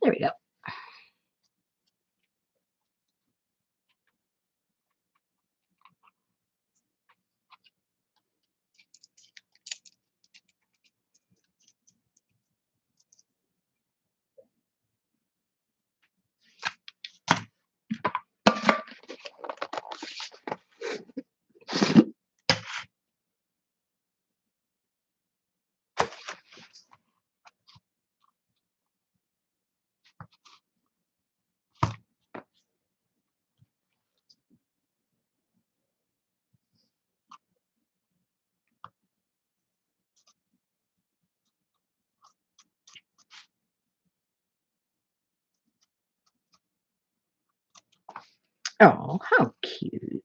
There we go. Oh, how cute.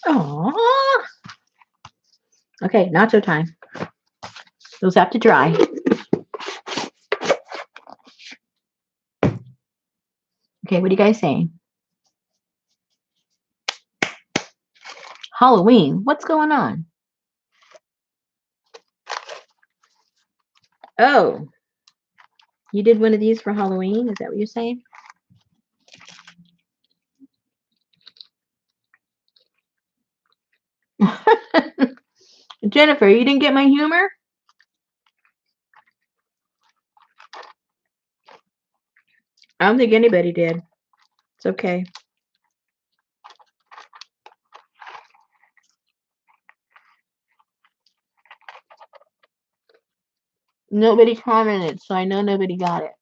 Oh. Okay, nacho time. Those have to dry. Okay, what are you guys saying? Halloween. What's going on? Oh, you did one of these for Halloween? Is that what you're saying? Jennifer, you didn't get my humor? I don't think anybody did. It's okay. Nobody commented, so I know nobody got it.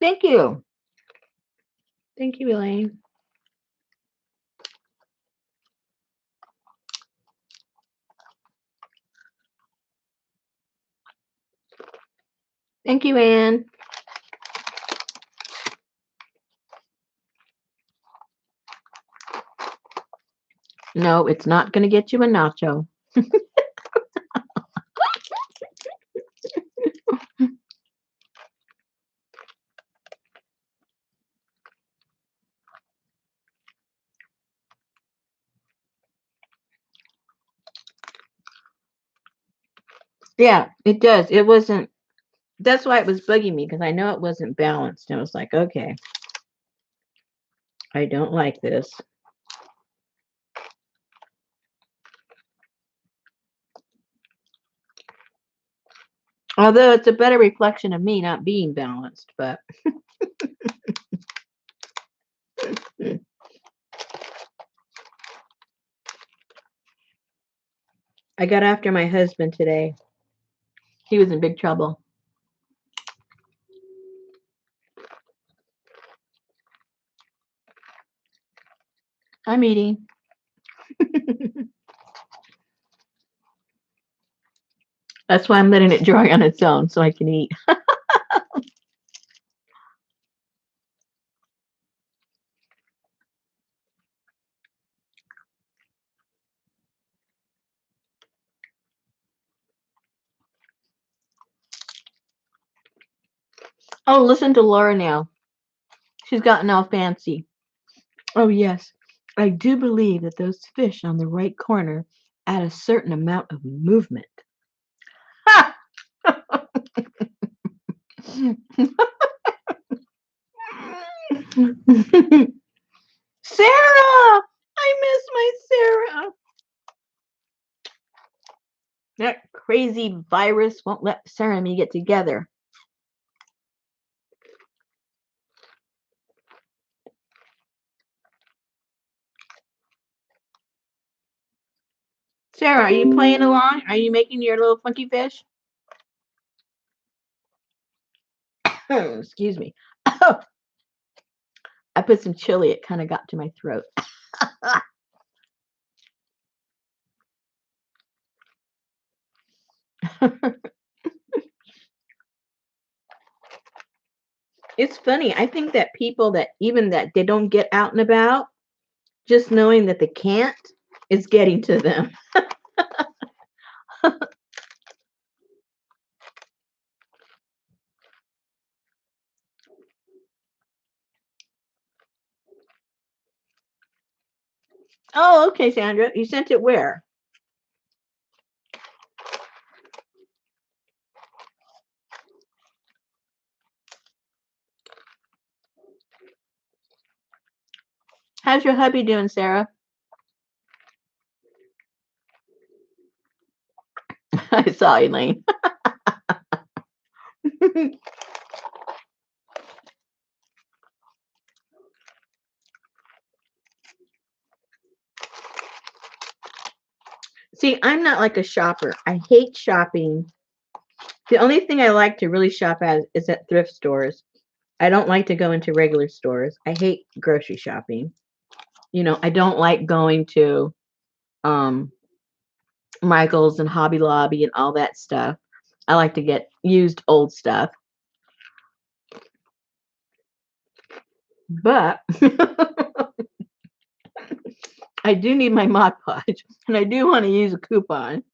Thank you. Thank you, Elaine. Thank you, Anne. No, it's not going to get you a nacho. Yeah, it does. It wasn't. That's why it was bugging me because I know it wasn't balanced. And I was like, okay, I don't like this. Although it's a better reflection of me not being balanced, but I got after my husband today. He was in big trouble. I'm eating. That's why I'm letting it dry on its own so I can eat. Oh, listen to Laura now. She's gotten all fancy. Oh, yes. I do believe that those fish on the right corner add a certain amount of movement. Ha! Sarah! I miss my Sarah. That crazy virus won't let Sarah and me get together. Sarah, are you playing along? Are you making your little funky fish? Excuse me. I put some chili. It kind of got to my throat. It's funny. I think that people that even that they don't get out and about, just knowing that they can't is getting to them. Oh, okay, Sandra. You sent it where? How's your hubby doing, Sarah? I saw Elaine. See, I'm not like a shopper. I hate shopping. The only thing I like to really shop at is at thrift stores. I don't like to go into regular stores. I hate grocery shopping. I don't like going to um Michael's and Hobby Lobby and all that stuff. I like to get used old stuff. But I do need my Mod Podge, and I do want to use a coupon.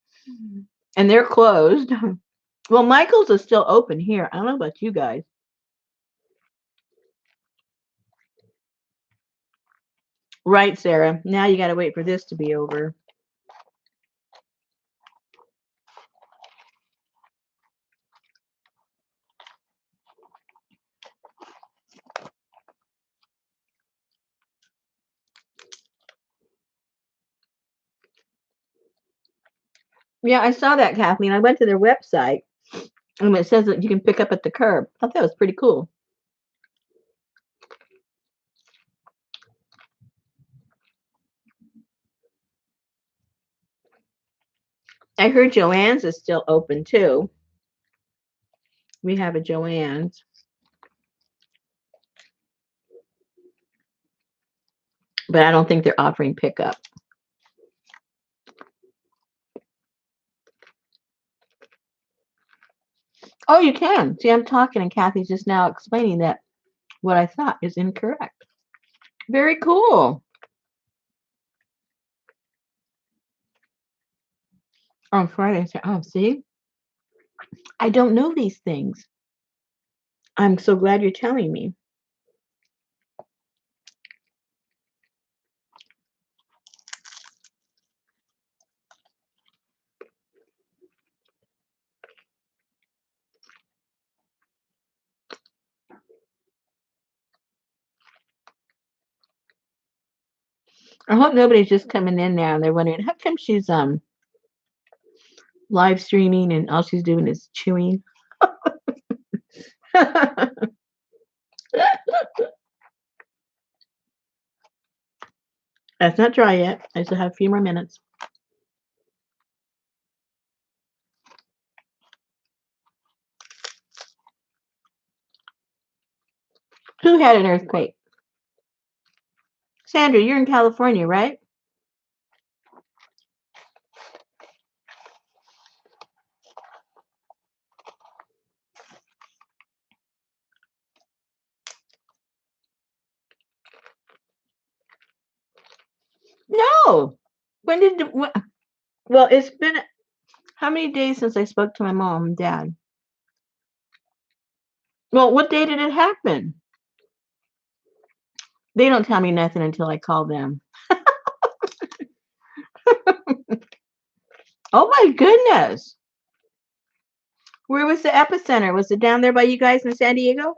And they're closed. Well, Michael's is still open here. I don't know about you guys. Right, Sarah. Now you got to wait for this to be over. Yeah, I saw that, Kathleen. I went to their website, and it says that you can pick up at the curb. I thought that was pretty cool. I heard Joann's is still open too. We have a Joann's, but I don't think they're offering pickup. Oh, you can. See, I'm talking, and Kathy's just now explaining that what I thought is incorrect. Very cool. On Friday, oh, see, I don't know these things. I'm so glad you're telling me. I hope nobody's just coming in now and they're wondering how come she's live streaming and all she's doing is chewing. That's not dry yet. I still have a few more minutes. Who had an earthquake? Sandra, you're in California, right? No. When did well, it's been how many days since I spoke to my mom and dad? Well, what day did it happen? They don't tell me nothing until I call them. Oh my goodness. Where was the epicenter? Was it down there by you guys in San Diego?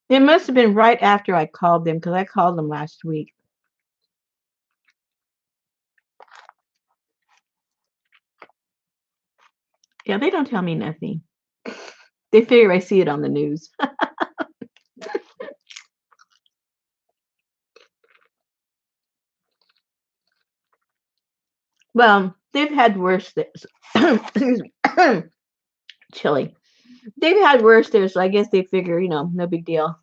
It must have been right after I called them because I called them last week. Yeah, they don't tell me nothing. They figure I see it on the news. Well, they've had worse things. Excuse me. Chilly. They've had worse there, so I guess they figure, no big deal.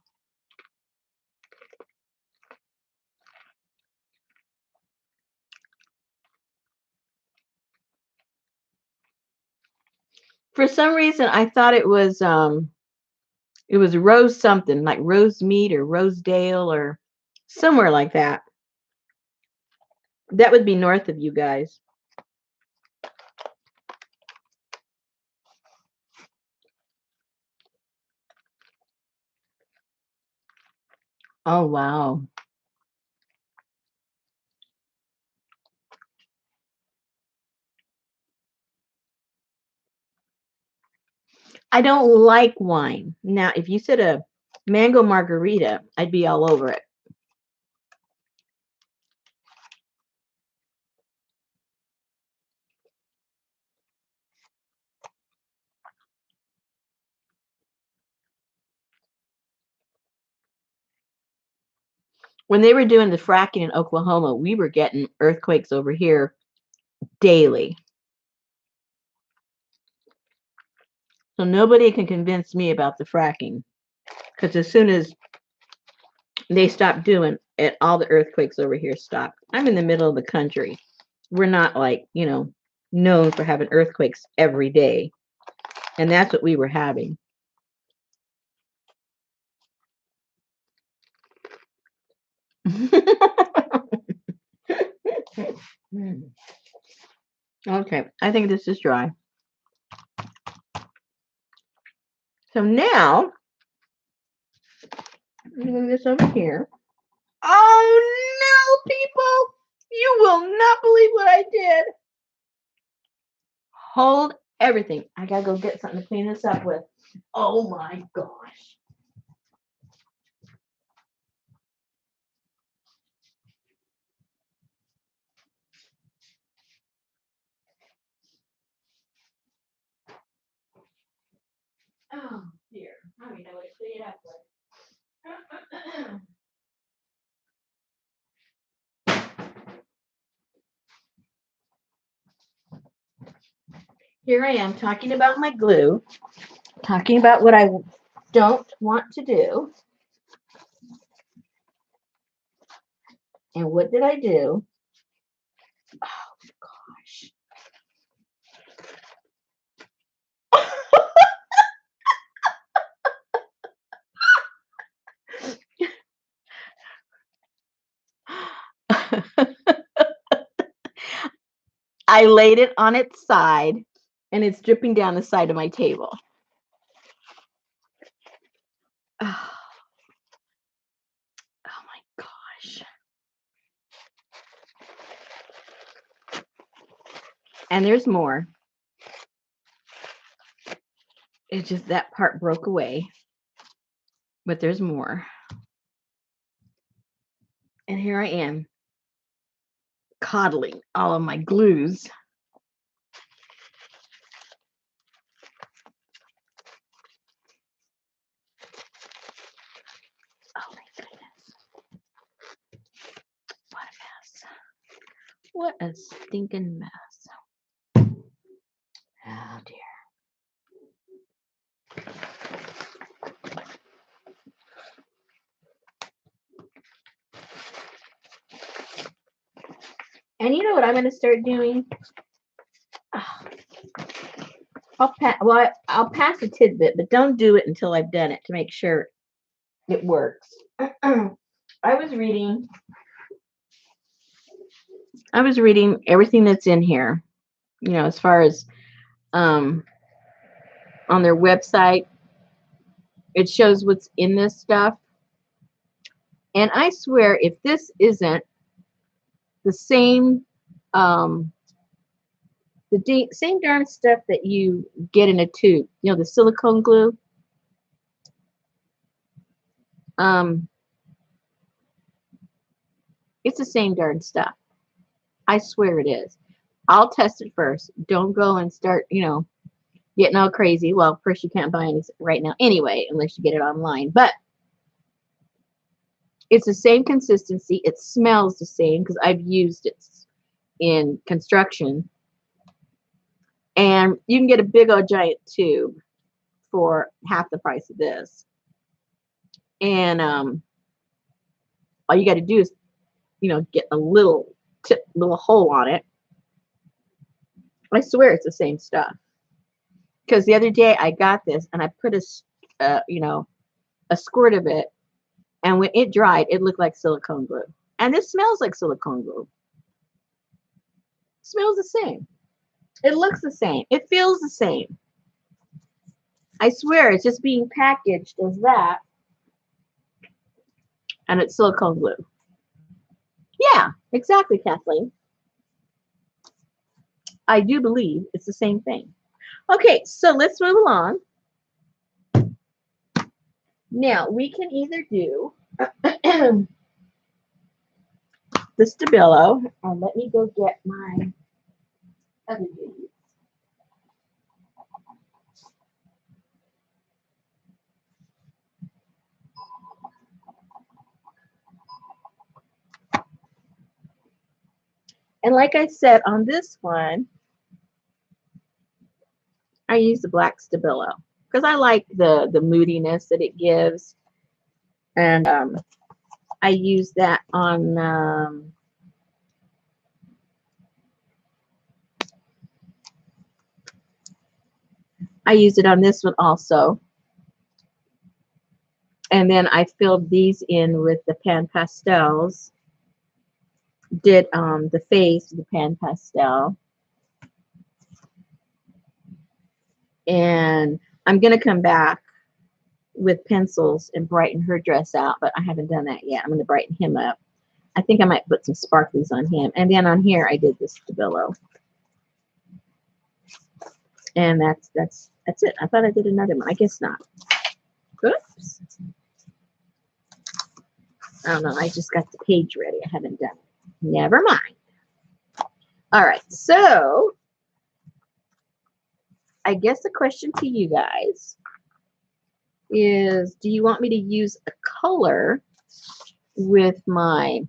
For some reason, I thought it was Rose something like Rose Mead or Rosedale or somewhere like that. That would be north of you guys. Oh wow. I don't like wine. Now, if you said a mango margarita, I'd be all over it. When they were doing the fracking in Oklahoma, we were getting earthquakes over here daily. So nobody can convince me about the fracking. Because as soon as they stopped doing it, all the earthquakes over here stopped. I'm in the middle of the country. We're not like, known for having earthquakes every day. And that's what we were having. Okay, I think this is dry. So now, I'm going to move this over here. Oh no, people! You will not believe what I did. Hold everything. I gotta go get something to clean this up with. Oh my gosh. Oh dear. I don't even know what to clean it up with. Here I am talking about my glue, talking about what I don't want to do. And what did I do? Oh gosh. I laid it on its side and it's dripping down the side of my table. Oh, oh my gosh. And there's more. It's just that part broke away. But there's more. And here I am, coddling all of my glues. Oh my goodness. What a mess. What a stinking mess. Oh dear. And you know what I'm going to start doing? I'll pass a tidbit, but don't do it until I've done it to make sure it works. I was reading everything that's in here, as far as on their website, it shows what's in this stuff. And I swear, if this isn't the same same darn stuff that you get in a tube. You know, the silicone glue. It's the same darn stuff. I swear it is. I'll test it first. Don't go and start, you know, getting all crazy. Well, first you can't buy any right now anyway, unless you get it online. But it's the same consistency. It smells the same because I've used it in construction. And you can get a big old giant tube for half the price of this. And all you got to do is, you know, get a little little hole on it. I swear it's the same stuff. Because the other day I got this and I put you know, a squirt of it, and when it dried, it looked like silicone glue. And it smells like silicone glue. It smells the same. It looks the same. It feels the same. I swear it's just being packaged as that, and it's silicone glue. Yeah, exactly, Kathleen. I do believe it's the same thing. Okay, so let's move along. Now, we can either do the Stabilo, and let me go get my other duties. And like I said, on this one, I use the black Stabilo because I like the moodiness that it gives. And I use that on I used it on this one also. And then I filled these in with the pan pastels. Did the face with the pan pastel. And I'm going to come back with pencils and brighten her dress out, but I haven't done that yet. I'm going to brighten him up. I think I might put some sparklies on him. And then on here, I did this Stabilo. And that's it. I thought I did another one. I guess not. Oops. I don't know. I just got the page ready. I haven't done it. Never mind. All right. So I guess the question to you guys is, do you want me to use a color with my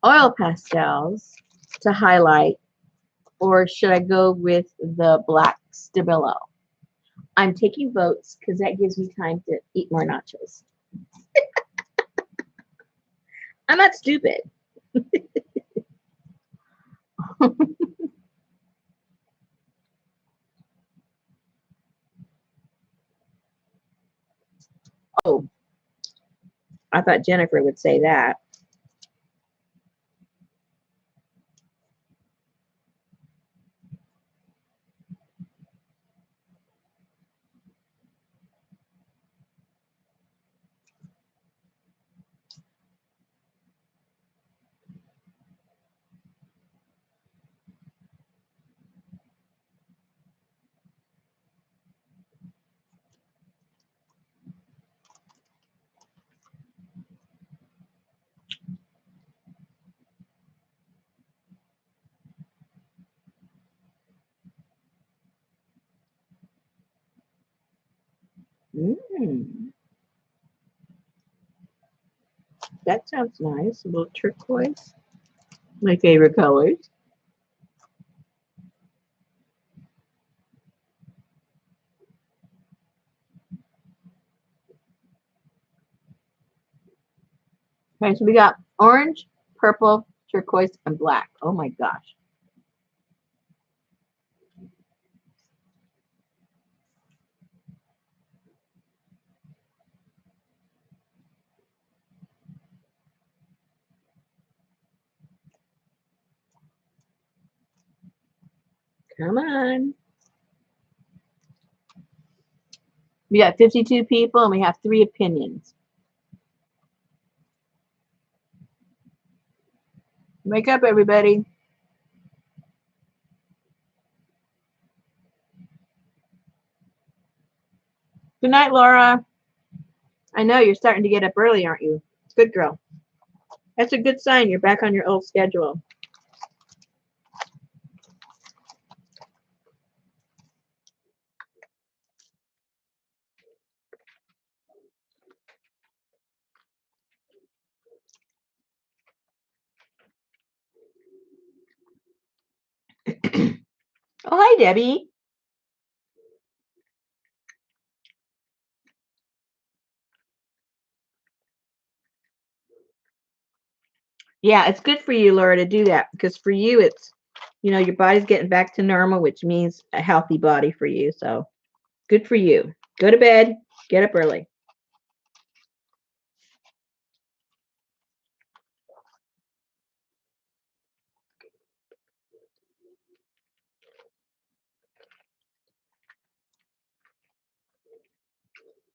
oil pastels to highlight, or should I go with the black Stabilo? I'm taking votes because that gives me time to eat more nachos. I'm not stupid. Oh, I thought Jennifer would say that. That sounds nice. A little turquoise. My favorite colors. Okay, so we got orange, purple, turquoise, and black. Oh my gosh. Come on. We got 52 people and we have 3 opinions. Wake up, everybody. Good night, Laura. I know you're starting to get up early, aren't you? Good girl. That's a good sign you're back on your old schedule. Oh, hi, Debbie. Yeah, it's good for you, Laura, to do that because for you, it's, your body's getting back to normal, which means a healthy body for you. So good for you. Go to bed, get up early.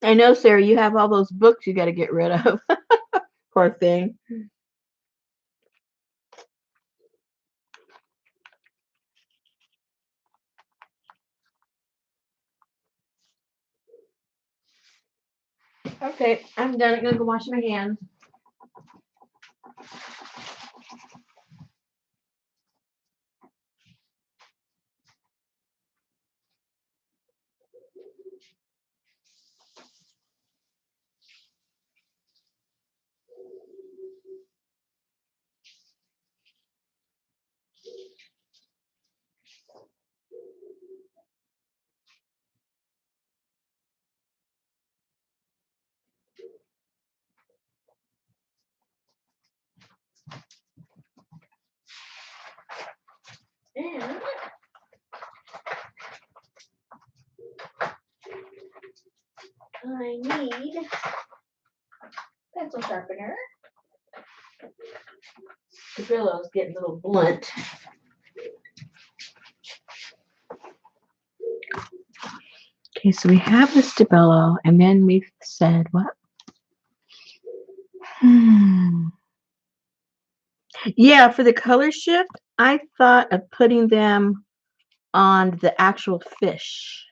I know, Sarah, you have all those books you got to get rid of. Poor thing. Okay, I'm done. I'm going to go wash my hands. And I need pencil sharpener. The billow's getting a little blunt. Okay, so we have the stabilo, and then we've said what? Yeah, for the color shift, I thought of putting them on the actual fish.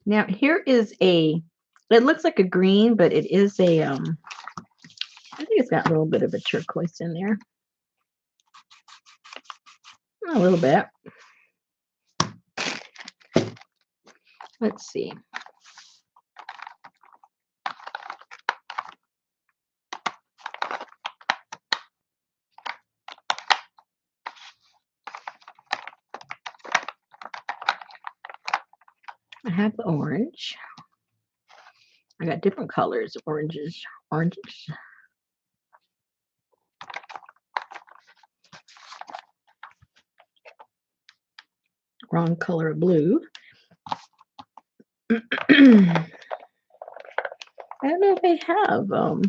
Now, here is it looks like a green, but it is I think it's got a little bit of a turquoise in there. A little bit. Let's see. I have the orange. I got different colors, oranges. Wrong color of blue. I don't know if they have. Oh,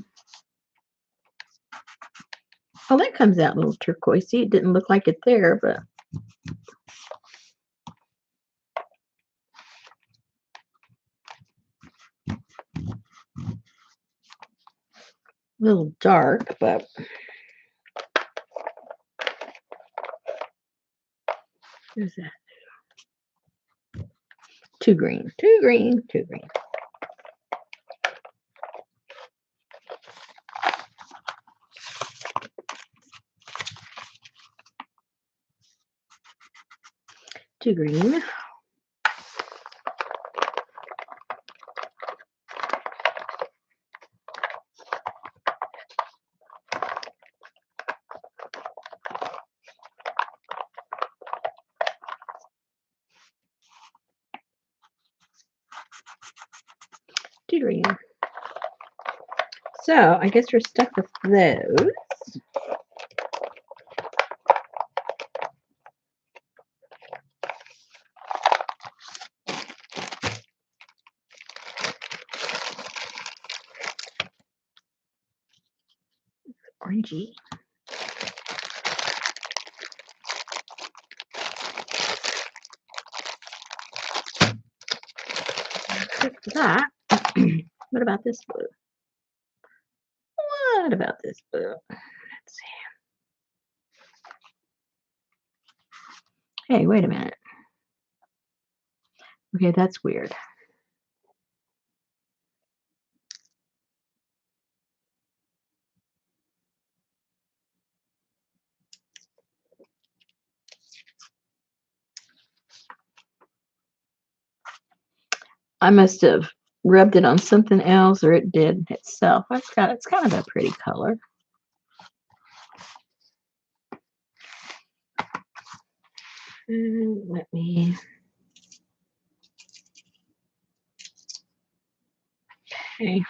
that comes out a little turquoisey. It didn't look like it there, but a little dark, but there's that. Too green. Too green. Too green. Too green. Too green. So I guess we're stuck with those. Orangey. That. What about this blue? What about this blue? Let's see. Hey, wait a minute. Okay, that's weird. I must have rubbed it on something else, or it did itself. It's kind of a pretty color. Let me. Okay.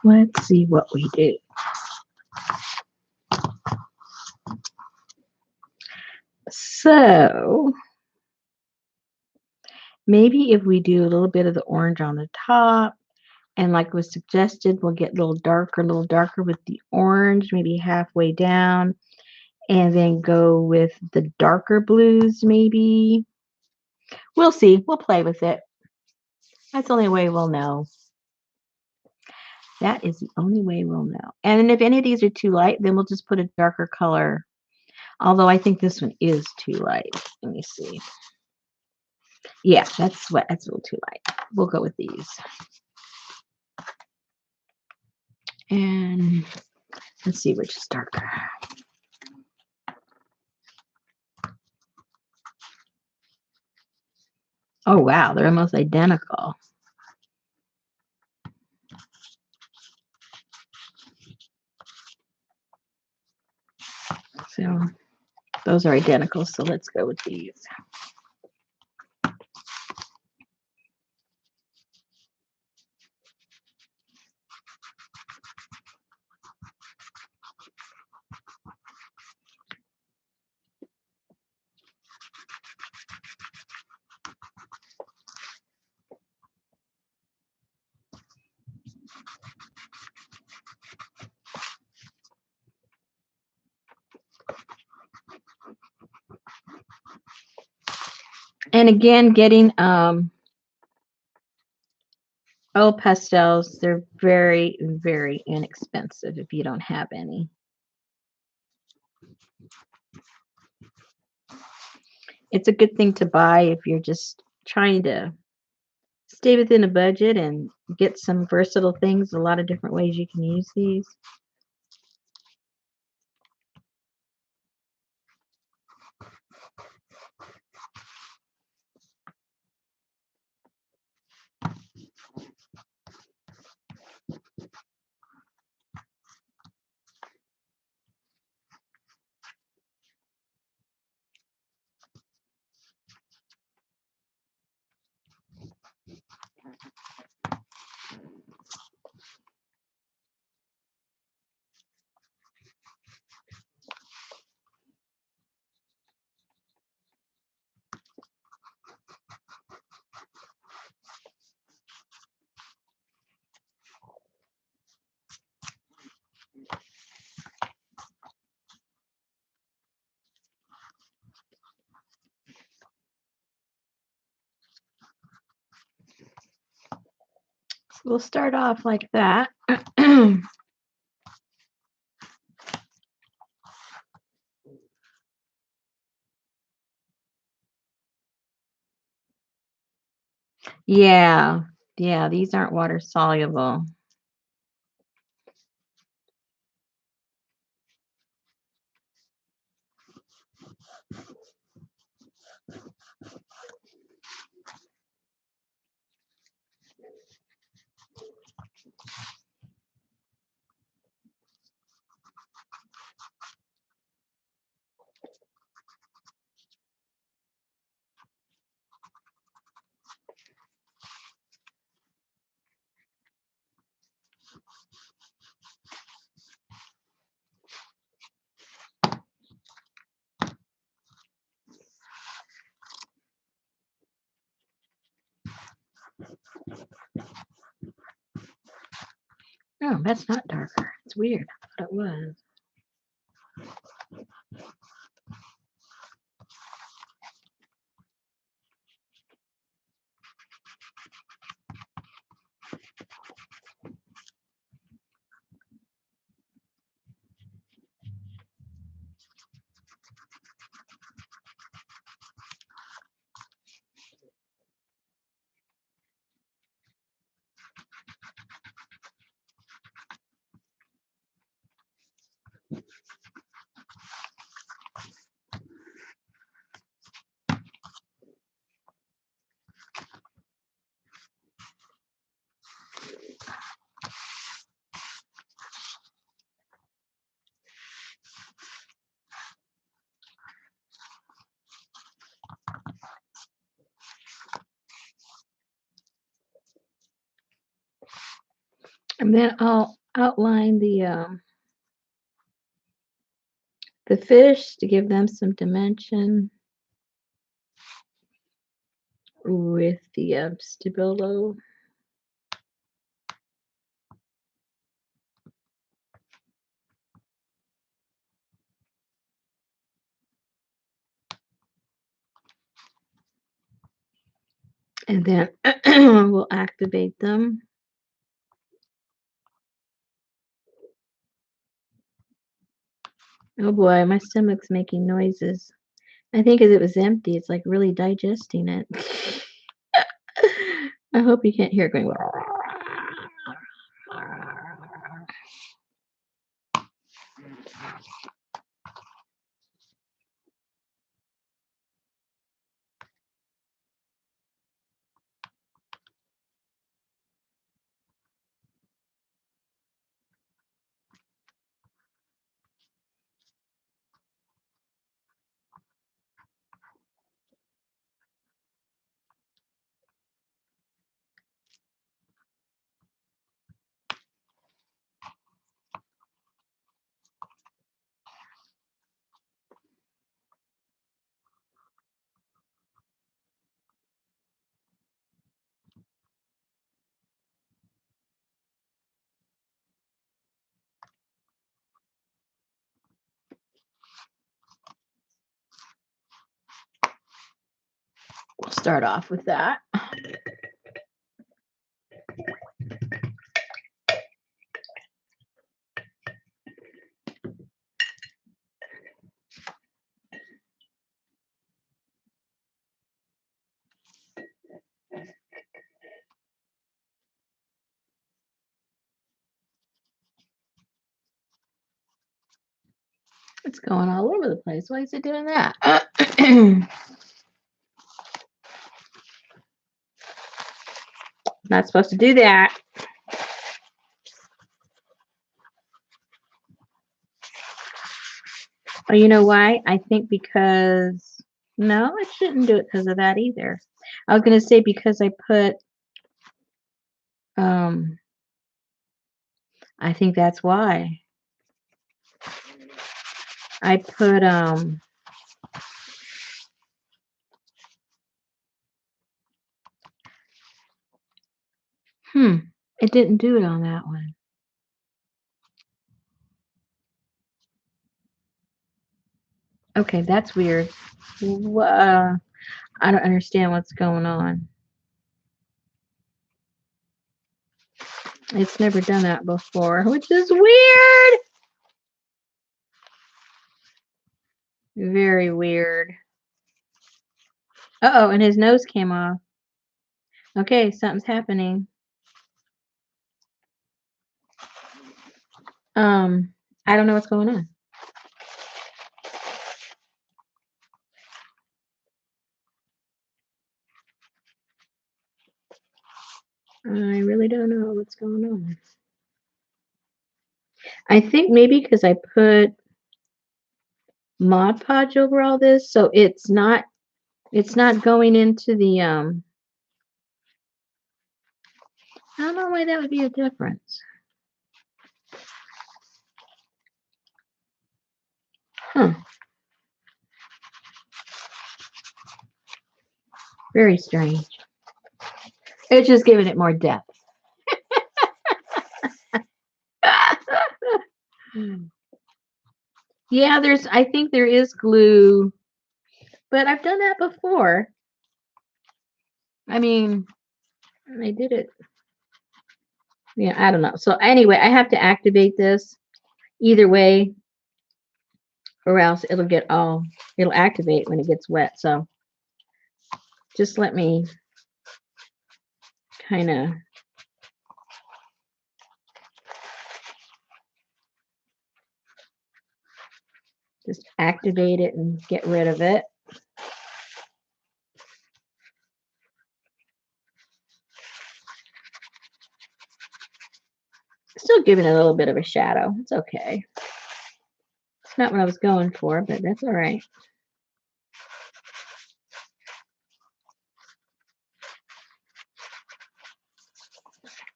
Let's see what we do. So maybe if we do a little bit of the orange on the top, and like was suggested, we'll get a little darker with the orange, maybe halfway down, and then go with the darker blues, maybe. We'll see. We'll play with it. That's the only way we'll know. That is the only way we'll know. And then if any of these are too light, then we'll just put a darker color. Although I think this one is too light. Let me see. Yeah, that's a little too light. We'll go with these. And let's see which is darker. Oh, wow, they're almost identical. So those are identical, so let's go with these. And again, getting oil pastels, they're very, very inexpensive if you don't have any. It's a good thing to buy if you're just trying to stay within a budget and get some versatile things, a lot of different ways you can use these. So we'll start off like that. Yeah, yeah, these aren't water soluble. Oh, that's not darker. It's weird. I thought it was. And then I'll outline the fish to give them some dimension with the stabilo. And then we'll activate them. Oh boy, my stomach's making noises. I think as it was empty, it's like really digesting it. I hope you can't hear it going. We'll start off with that. It's going all over the place. Why is it doing that? Not supposed to do that. Oh, you know why? I think because no, it shouldn't do it because of that either. I was gonna say because I put I think that's why. I put it didn't do it on that one. Okay, that's weird. I don't understand what's going on. It's never done that before, which is weird. Very weird. Uh-oh, and his nose came off. Okay, something's happening. I don't know what's going on. I really don't know what's going on. I think maybe because I put Mod Podge over all this, so it's not going into the I don't know why that would be a difference. Huh. Very strange. It's just giving it more depth. Yeah, I think there is glue, but I've done that before. I mean, I did it. Yeah, I don't know. So anyway, I have to activate this either way, or else it'll activate when it gets wet. So just let me kind of just activate it and get rid of it. Still giving it a little bit of a shadow. It's okay. It's not what I was going for, but that's all right.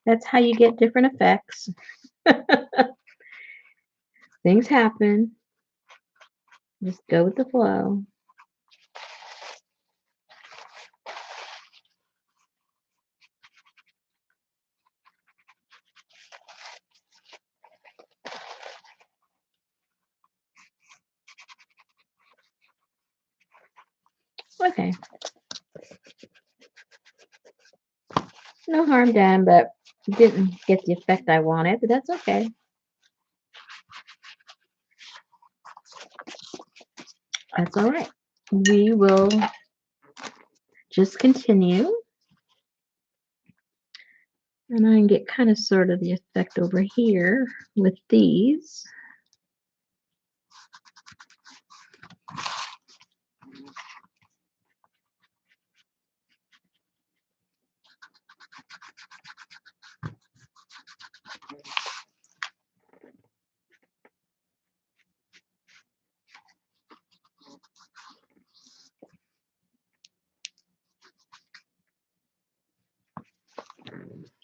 That's how you get different effects. Things happen. Just go with the flow. Okay. No harm done, but didn't get the effect I wanted, but that's okay. That's all right. We will just continue. And I can get kind of sort of the effect over here with these.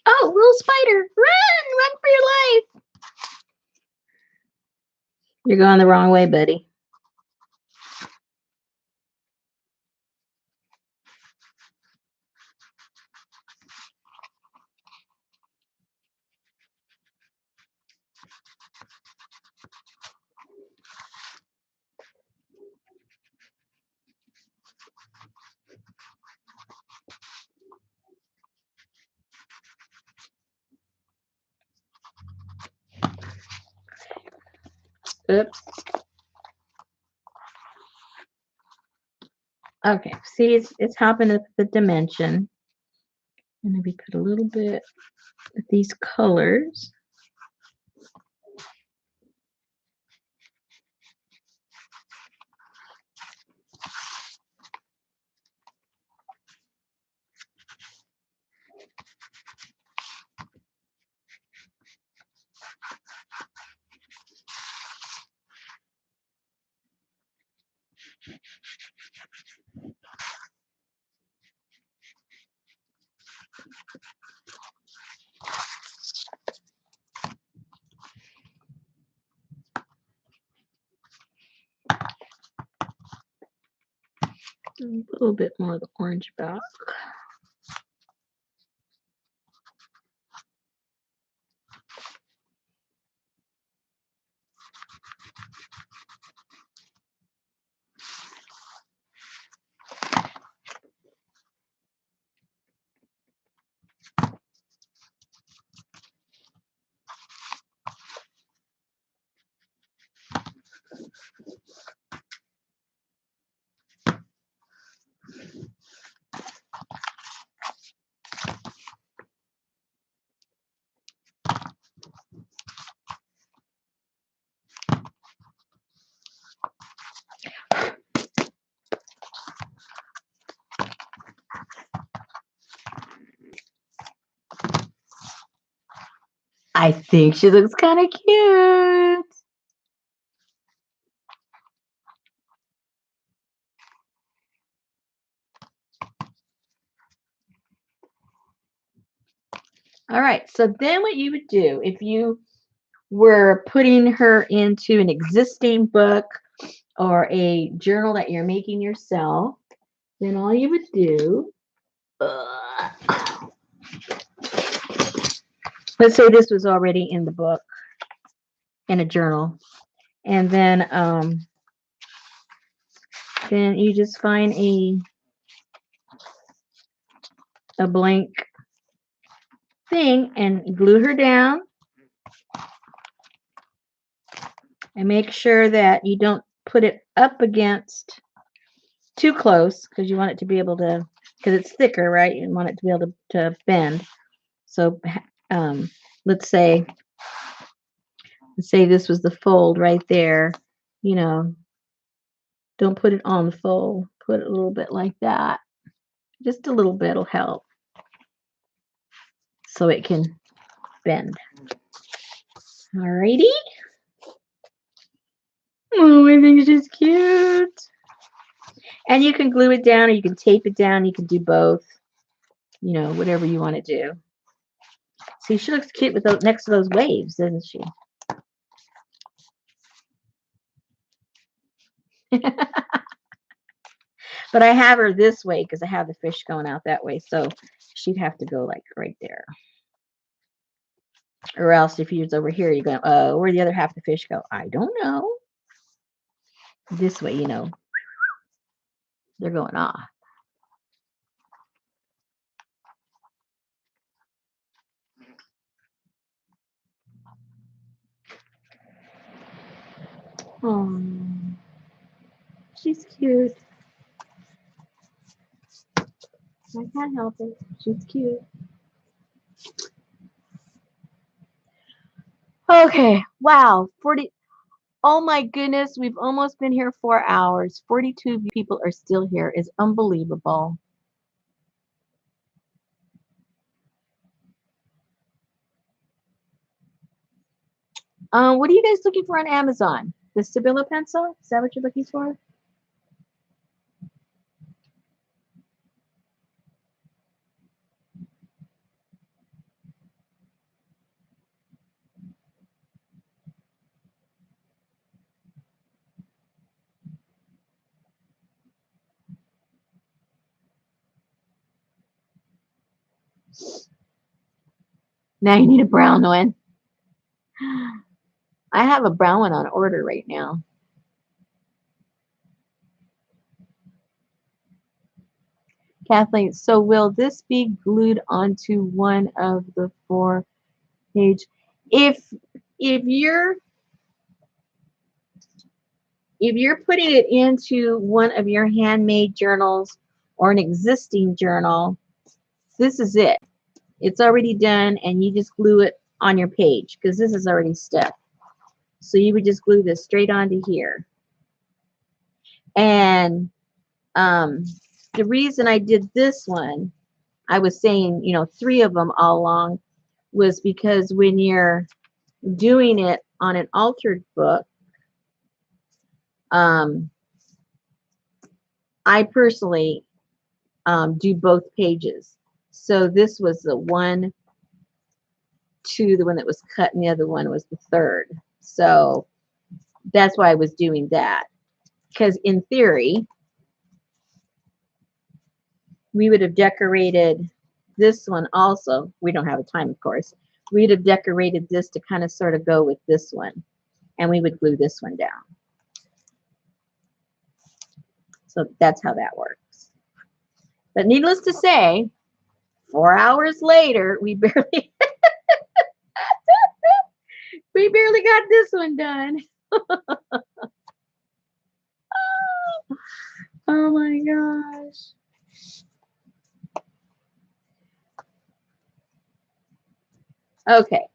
Oh, little spider, run for your life. You're going the wrong way, buddy. Oops. Okay, see, it's helping with the dimension. And maybe put a little bit of these colors. A little bit more of the orange back. I think she looks kind of cute. All right, so then what you would do if you were putting her into an existing book or a journal that you're making yourself, then all you would do, let's say this was already in the book, in a journal, and then you just find a blank thing and glue her down, and make sure that you don't put it up against too close, because you want it to be able to, because it's thicker, right? You want it to be able to bend. So let's say this was the fold right there. You know, don't put it on the fold. Put it a little bit like that. Just a little bit will help, so it can bend. Alrighty. Oh, I think she's cute. And you can glue it down, or you can tape it down. You can do both. You know, whatever you want to do. See, she looks cute with those next to those waves, doesn't she? But I have her this way because I have the fish going out that way. So she'd have to go like right there. Or else if you're over here, you're going, where'd the other half of the fish go? I don't know. This way, you know, they're going off. Oh, she's cute. I can't help it. She's cute. Okay. Wow. 40. Oh my goodness. We've almost been here 4 hours. 42 people are still here. It's unbelievable. What are you guys looking for on Amazon? The Stabilo pencil? Is that what you're looking for? Now you need a brown one. I have a brown one on order right now. Kathleen, so will this be glued onto one of the 4 page? If you're putting it into one of your handmade journals or an existing journal, this is it. It's already done and you just glue it on your page because this is already stuck. So you would just glue this straight onto here. And the reason I did this one, I was saying, 3 of them all along, was because when you're doing it on an altered book, I personally do both pages. So this was the 1, 2, the one that was cut, and the other one was the 3rd. So that's why I was doing that. Because in theory, we would have decorated this one also. We don't have a time, of course. We'd have decorated this to kind of sort of go with this one. And we would glue this one down. So that's how that works. But needless to say, 4 hours later, we barely we barely got this one done. Oh my gosh. Okay.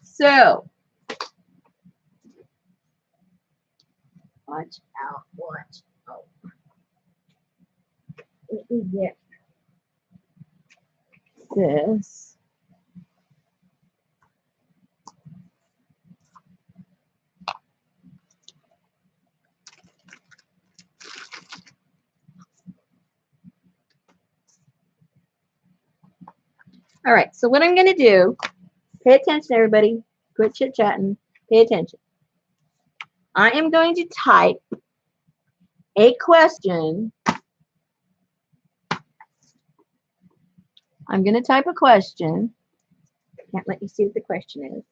So watch out, watch out. Let me get this. All right, so what I'm going to do, pay attention, everybody. Quit chit-chatting. Pay attention. I am going to type a question. I'm going to type a question. Can't let you see what the question is.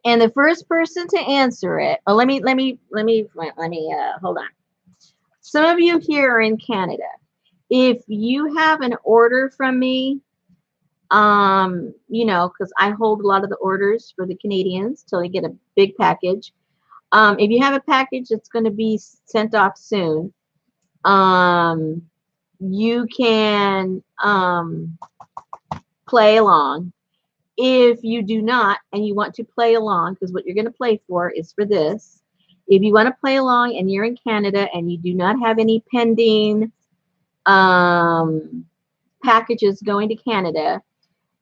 And the first person to answer it. Oh, let me hold on. Some of you here are in Canada. If you have an order from me, because I hold a lot of the orders for the Canadians till they get a big package. If you have a package that's going to be sent off soon, you can play along. If you do not and you want to play along, because what you're going to play for is for this. If you want to play along and you're in Canada and you do not have any pending packages going to Canada,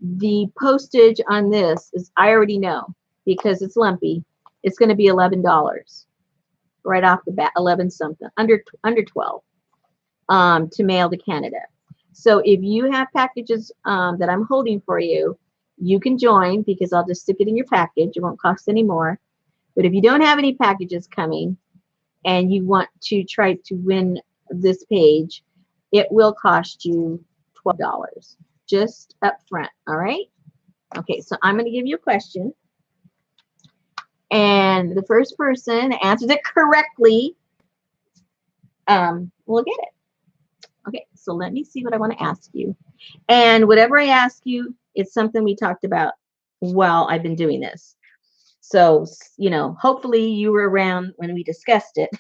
the postage on this is, I already know because it's lumpy, it's going to be $11 right off the bat, 11 something, under 12 to mail to Canada. So if you have packages that I'm holding for you, you can join because I'll just stick it in your package. It won't cost any more. But if you don't have any packages coming and you want to try to win this page, it will cost you $12 just up front. All right. Okay, so I'm going to give you a question. And the first person that answers it correctly will get it. Okay, so let me see what I want to ask you. And whatever I ask you, it's something we talked about while I've been doing this. So, hopefully you were around when we discussed it.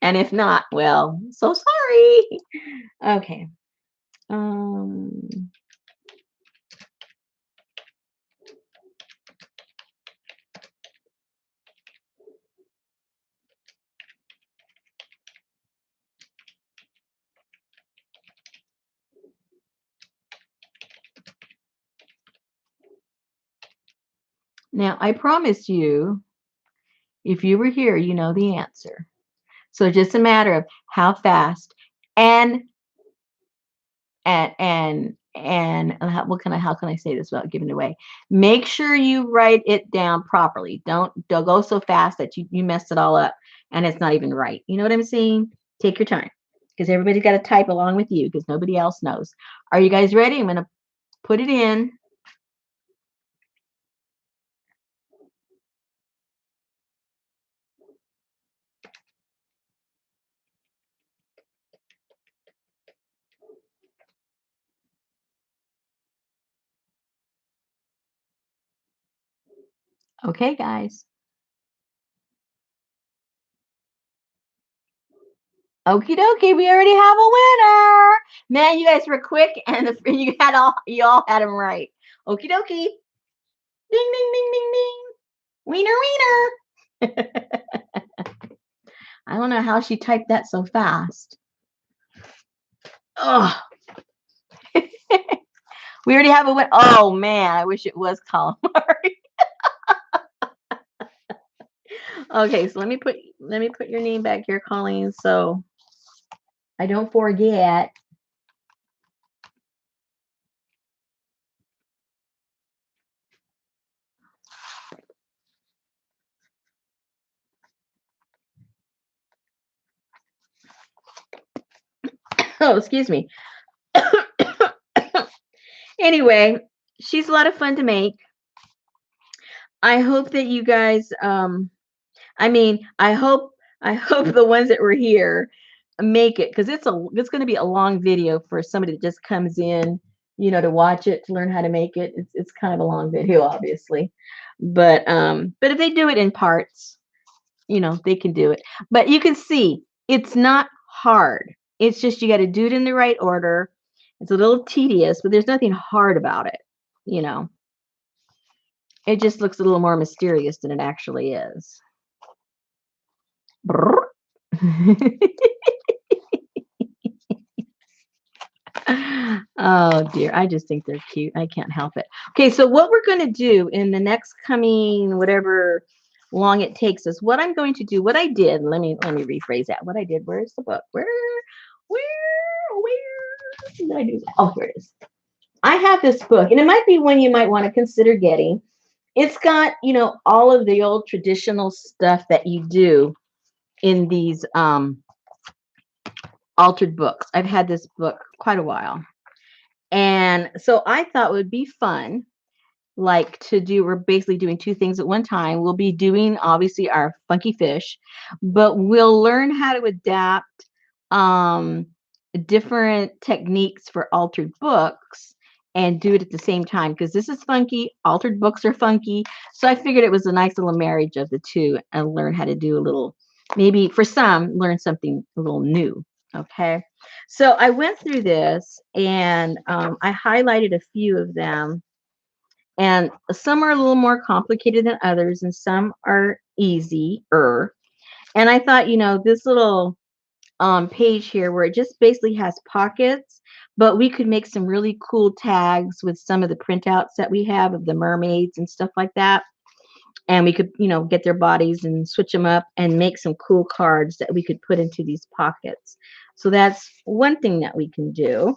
And if not, well, so sorry. Okay. Now, I promise you, if you were here, you know the answer. So just a matter of how fast and how can I say this without giving it away? Make sure you write it down properly. Don't go so fast that you mess it all up and it's not even right. You know what I'm saying? Take your time because everybody's got to type along with you because nobody else knows. Are you guys ready? I'm going to put it in. Okay, guys. Okie dokie, we already have a winner. Man, you guys were quick and you all had them right. Okie dokie. Ding ding ding ding ding. Wiener wiener. I don't know how she typed that so fast. Oh, we already have a winner. Oh man, I wish it was calamari. Okay, so let me put your name back here, Colleen, so I don't forget. Oh, excuse me. Anyway, she's a lot of fun to make. I hope that you guys I hope the ones that were here make it because it's going to be a long video for somebody that just comes in, to watch it to learn how to make it. It's kind of a long video, obviously, but if they do it in parts, they can do it. But you can see it's not hard. It's just you got to do it in the right order. It's a little tedious, but there's nothing hard about it. You know, it just looks a little more mysterious than it actually is. Oh dear, I just think they're cute. I can't help it. Okay, so what we're going to do in the next coming whatever long it takes us, what I'm going to do, what I did, let me rephrase that. What I did, where's the book? Where did I do that? Oh, here it is. I have this book, and it might be one you might want to consider getting. It's got, all of the old traditional stuff that you do in these altered books. I've had this book quite a while. And so I thought it would be fun, like we're basically doing two things at one time. We'll be doing obviously our funky fish, but we'll learn how to adapt um, different techniques for altered books and do it at the same time because this is funky. Altered books are funky. So I figured it was a nice little marriage of the two and learn how to do a little, maybe for some, learn something a little new. Okay. So I went through this and I highlighted a few of them. And some are a little more complicated than others, and some are easier. And I thought, this little page here where it just basically has pockets, but we could make some really cool tags with some of the printouts that we have of the mermaids and stuff like that. And we could, get their bodies and switch them up and make some cool cards that we could put into these pockets. So that's one thing that we can do.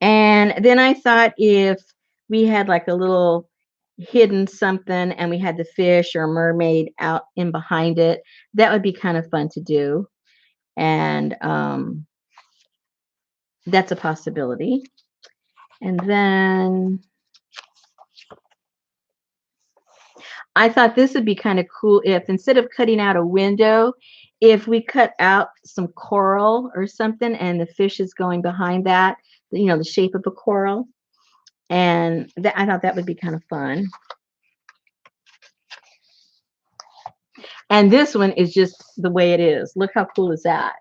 And then I thought if we had like a little hidden something and we had the fish or mermaid out in behind it, that would be kind of fun to do. And that's a possibility. And then I thought this would be kind of cool if instead of cutting out a window, if we cut out some coral or something and the fish is going behind that, the shape of a coral. And I thought that would be kind of fun. And this one is just the way it is. Look how cool is that?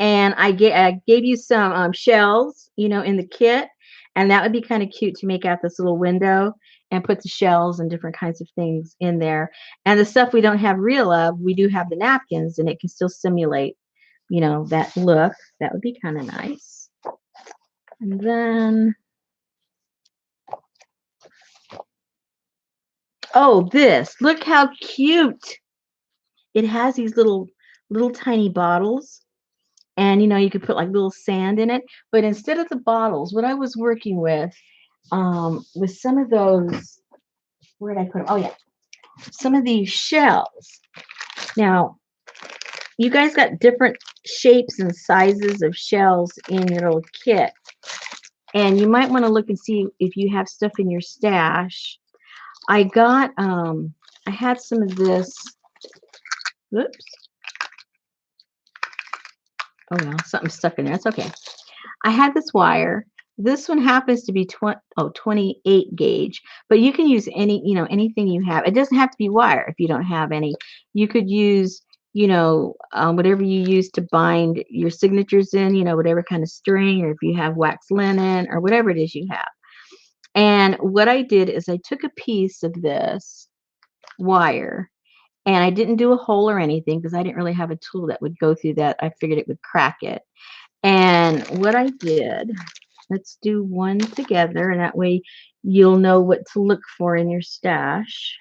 And I gave you some shells, in the kit, and that would be kind of cute to make out this little window and put the shells and different kinds of things in there. And the stuff we don't have real of, we do have the napkins, and it can still simulate, that look. That would be kind of nice. And then, oh, this. Look how cute. It has these little tiny bottles. And you could put like little sand in it, but instead of the bottles, what I was working with some of those, where did I put them? Oh yeah, some of these shells. Now, you guys got different shapes and sizes of shells in your little kit, and you might want to look and see if you have stuff in your stash. I had some of this. Oops. Oh well, something stuck in there. It's okay. I had this wire. This one happens to be 28 gauge, but you can use anything you have. It doesn't have to be wire if you don't have any. You could use, whatever you use to bind your signatures in, whatever kind of string, or if you have wax linen or whatever it is you have. And what I did is I took a piece of this wire and I didn't do a hole or anything because I didn't really have a tool that would go through that. I figured it would crack it. And what I did, let's do one together, and that way you'll know what to look for in your stash.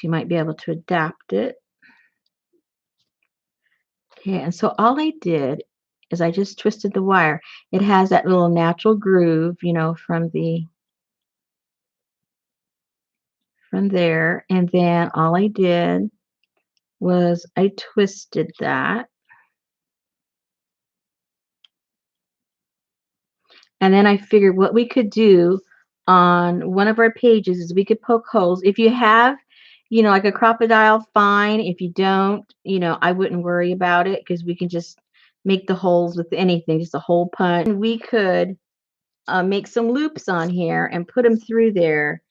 You might be able to adapt it. Okay, and so all I did is I just twisted the wire. It has that little natural groove, from there, and then all I did was I twisted that. And then I figured what we could do on one of our pages is we could poke holes. If you have, like a crocodile, fine. If you don't, I wouldn't worry about it because we can just make the holes with anything, just a hole punch. And we could make some loops on here and put them through there,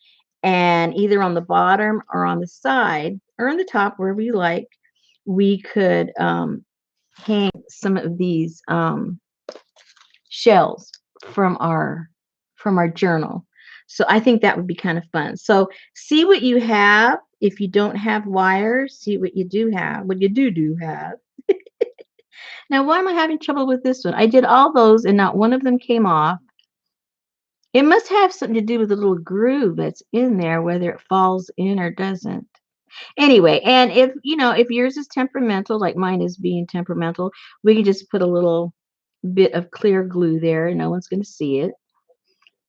and either on the bottom or on the side or on the top, wherever you like, we could hang some of these shells from our journal. So I think that would be kind of fun. So see what you have. If you don't have wires, see what you do have, what you do have. Now, why am I having trouble with this one? I did all those and not one of them came off. It must have something to do with the little groove that's in there, whether it falls in or doesn't. Anyway, and if yours is temperamental, like mine is being temperamental, we can just put a little bit of clear glue there. No one's going to see it,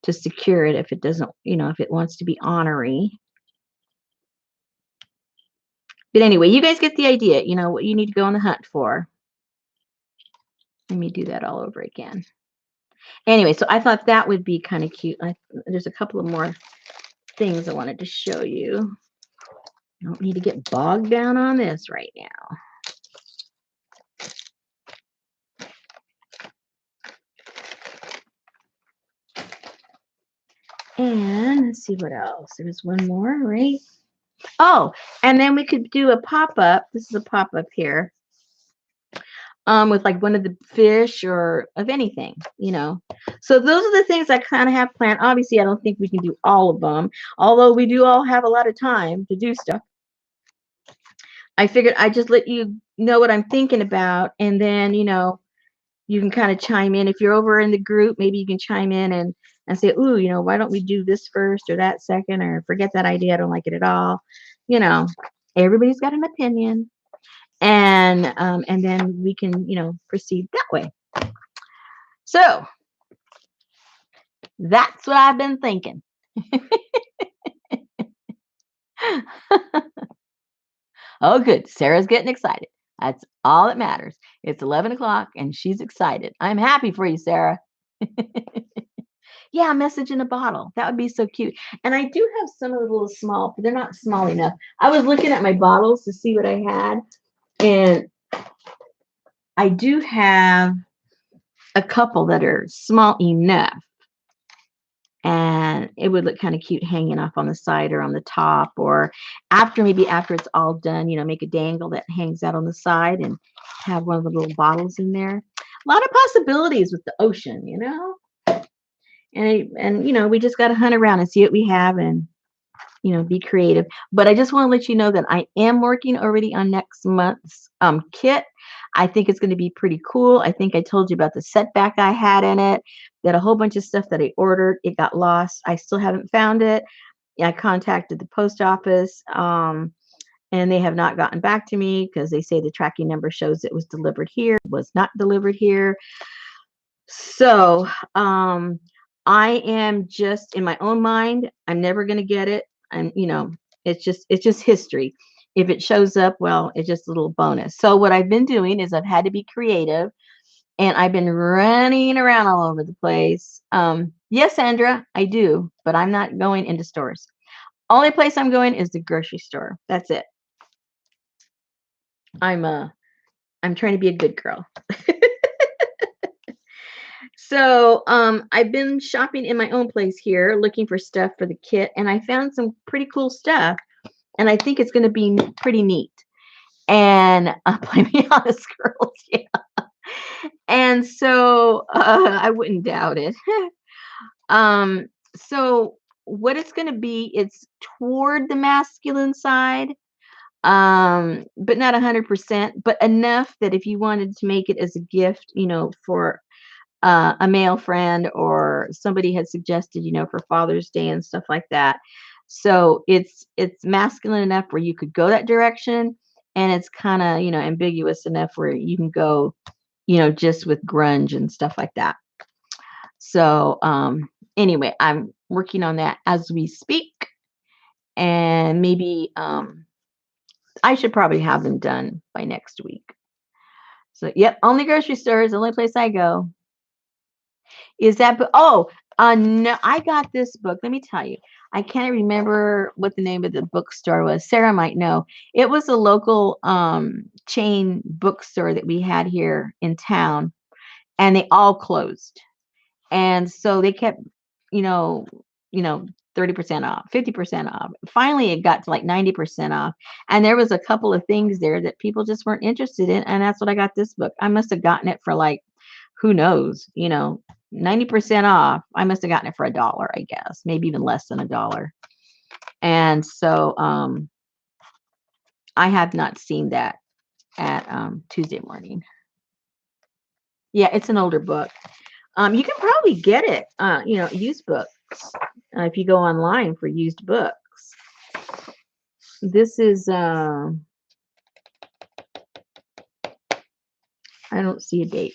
to secure it if it doesn't, if it wants to be ornery. But anyway, you guys get the idea, what you need to go on the hunt for. Let me do that all over again. Anyway, so I thought that would be kind of cute. There's a couple of more things I wanted to show you. I don't need to get bogged down on this right now. And let's see what else. There was one more, right? Oh, and then we could do a pop-up. This is a pop-up here. With like one of the fish or of anything, So those are the things I kind of have planned. Obviously, I don't think we can do all of them, although we do all have a lot of time to do stuff. I figured I'd just let you know what I'm thinking about, and then, you can kind of chime in. If you're over in the group, maybe you can chime in and say, ooh, why don't we do this first or that second, or forget that idea, I don't like it at all. you know, everybody's got an opinion, and then we can, proceed that way. So that's what I've been thinking. Oh, good. Sarah's getting excited. That's all that matters. It's 11 o'clock and she's excited. I'm happy for you, Sarah. Yeah, a message in a bottle. That would be so cute. And I do have some of the little small, but they're not small enough. I was looking at my bottles to see what I had, and I do have a couple that are small enough. And it would look kind of cute hanging off on the side or on the top, or maybe after it's all done, make a dangle that hangs out on the side and have one of the little bottles in there. A lot of possibilities with the ocean, and we just got to hunt around and see what we have and be creative. But I just want to let you know that I am working already on next month's kit. I think it's going to be pretty cool. I think I told you about the setback I had in it, that a whole bunch of stuff that I ordered, it got lost. I still haven't found it. I contacted the post office, and they have not gotten back to me because they say the tracking number shows it was delivered here, it was not delivered here. So I am just in my own mind, I'm never going to get it. And it's just history. If it shows up, well, it's just a little bonus. So what I've been doing is I've had to be creative, and I've been running around all over the place. Yes, Sandra, I do, but I'm not going into stores. Only place I'm going is the grocery store. That's it. I'm trying to be a good girl. So I've been shopping in my own place here, looking for stuff for the kit, and I found some pretty cool stuff, and I think it's going to be pretty neat. And blame me on the girls, yeah. And so I wouldn't doubt it. So what it's going to be, it's toward the masculine side, but not 100%, but enough that if you wanted to make it as a gift, for a male friend, or somebody had suggested, for Father's Day and stuff like that. So it's masculine enough where you could go that direction, and it's kind of, ambiguous enough where you can go, just with grunge and stuff like that. So anyway, I'm working on that as we speak, and maybe I should probably have them done by next week. So yep, only grocery store is the only place I go. Is that book? Oh, no, I got this book. Let me tell you. I can't remember what the name of the bookstore was. Sarah might know. It was a local chain bookstore that we had here in town, and they all closed. And so they kept, you know, you know, 30% off, 50% off. Finally, it got to like 90% off. And there was a couple of things there that people just weren't interested in. And that's what I got this book. I must have gotten it for like, who knows, 90% off. I must have gotten it for $1, I guess, maybe even less than $1. And so I have not seen that at Tuesday morning. Yeah, it's an older book. You can probably get it, used books, if you go online for used books. This is, I don't see a date,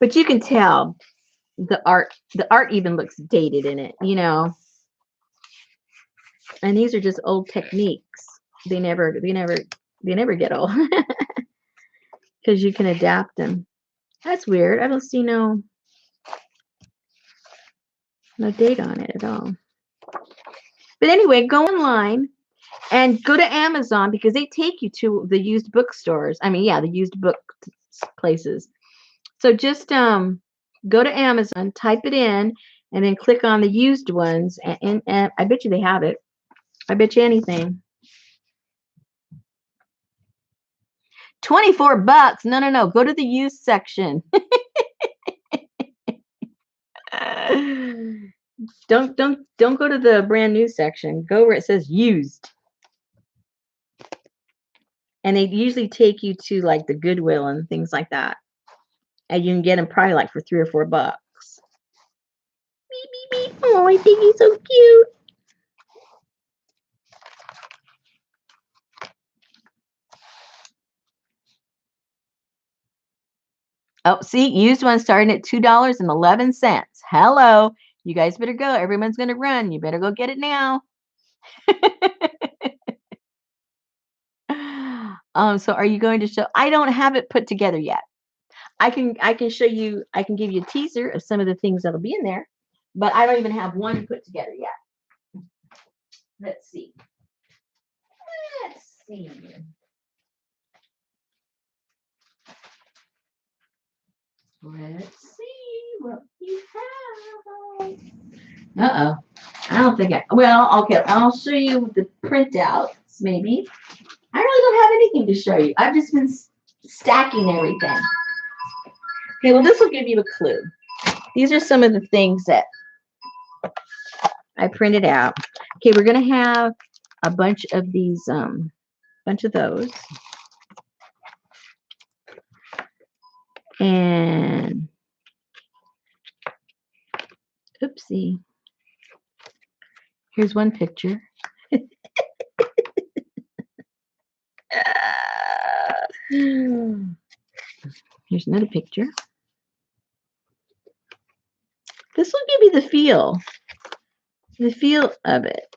but you can tell the art even looks dated in it, and these are just old techniques. They never get old because you can adapt them. That's weird. I don't see no date on it at all. But anyway, go online and go to Amazon, because they take you to the used bookstores. I mean, yeah, the used book places. So just go to Amazon, type it in, and then click on the used ones, and I bet you they have it. I bet you anything. $24. No. Go to the used section. Don't go to the brand new section. Go where it says used. And they usually take you to like the Goodwill and things like that. And you can get them probably like for $3 or $4. Beep, beep, beep. Oh, I think he's so cute. Oh, see, used one starting at $2.11. Hello. You guys better go. Everyone's going to run. You better go get it now. So are you going to show? I don't have it put together yet. I can show you, I can give you a teaser of some of the things that'll be in there, but I don't even have one put together yet. Let's see. Let's see. Let's see what you have. Uh-oh. I don't think well, okay, I'll show you the printouts, maybe. I really don't have anything to show you. I've just been stacking everything. Okay, well, this will give you a clue. These are some of the things that I printed out. Okay, we're going to have a bunch of these, bunch of those. And, oopsie. Here's one picture. Here's another picture. This will give you the feel of it.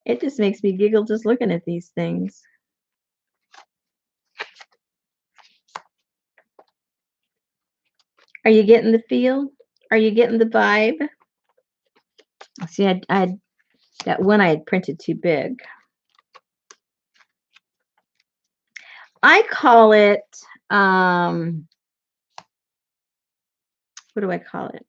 It just makes me giggle just looking at these things. Are you getting the feel? Are you getting the vibe? See, I that one I had printed too big. I call it, what do I call it?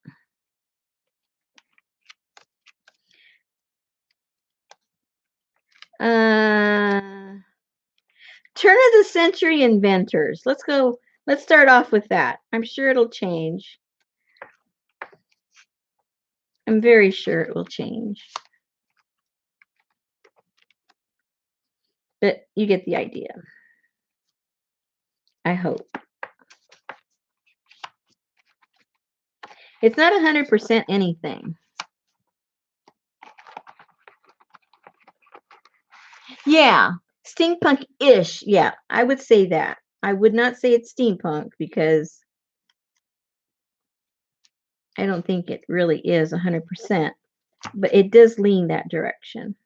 Turn of the century inventors. Let's go. Let's start off with that. I'm sure it'll change. I'm very sure it will change. But you get the idea. I hope. It's not 100% anything. Yeah, steampunk-ish. Yeah, I would say that. I would not say it's steampunk because I don't think it really is 100%, but it does lean that direction.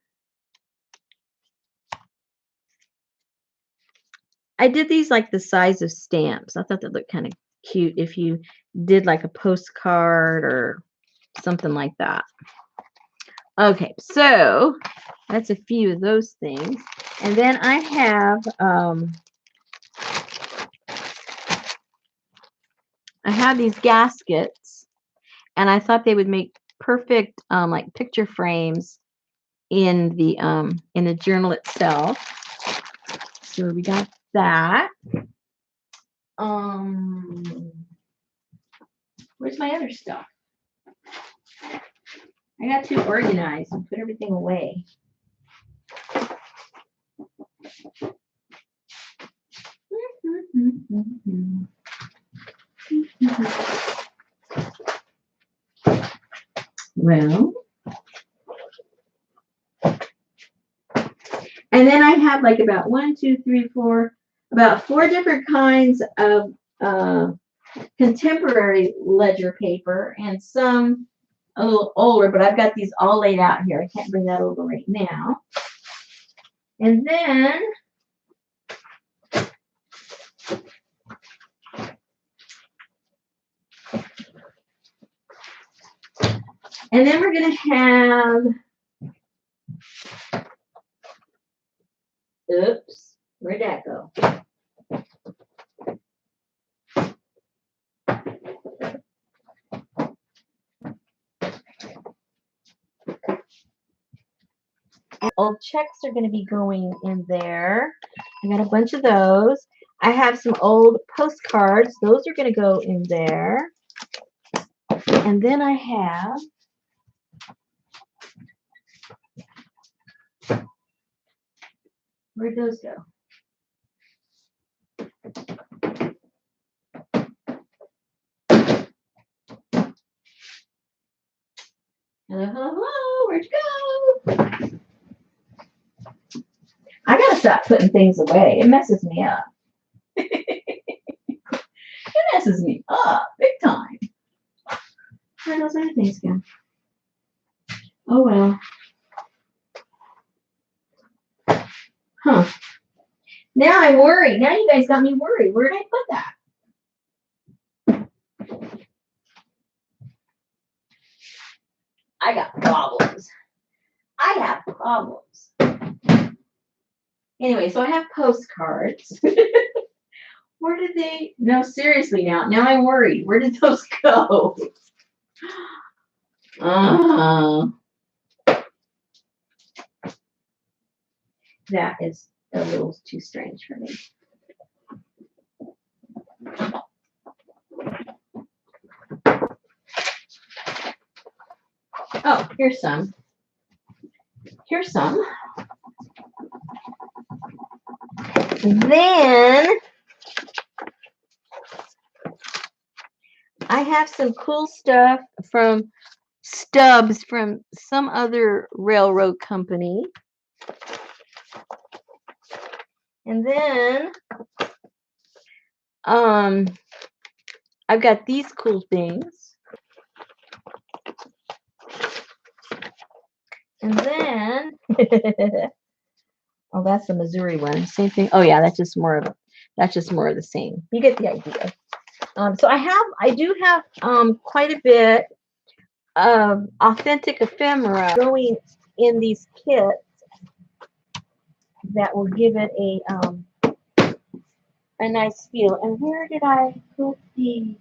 I did these like the size of stamps. I thought that looked kind of cute if you did like a postcard or something like that. Okay, so that's a few of those things. And then I have these gaskets, and I thought they would make perfect like picture frames in the journal itself. So we got that. Where's my other stuff? I got too organized and put everything away. Well, and then I have like about 4 different kinds of contemporary ledger paper and some a little older, but I've got these all laid out here. I can't bring that over right now. And then we're going to have, oops, where'd that go? Old checks are going to be going in there. I got a bunch of those. I have some old postcards. Those are going to go in there. And then I have where'd those go? Hello, hello, hello. Where'd you go? stop putting things away. It messes me up. It messes me up big time. Where those other things go? Oh well. Huh. Now I'm worried. Now you guys got me worried. Where did I put that? I got problems. I have problems. Anyway, so I have postcards. Where did they? No, seriously now. Now I'm worried. Where did those go? That is a little too strange for me. Oh, here's some. Here's some. Then I have some cool stuff from stubs from some other railroad company. And then I've got these cool things. And then oh, that's the Missouri one. Same thing. Oh yeah, that's just more of the same. You get the idea. So I do have quite a bit of authentic ephemera going in these kits that will give it a nice feel. And where did I put the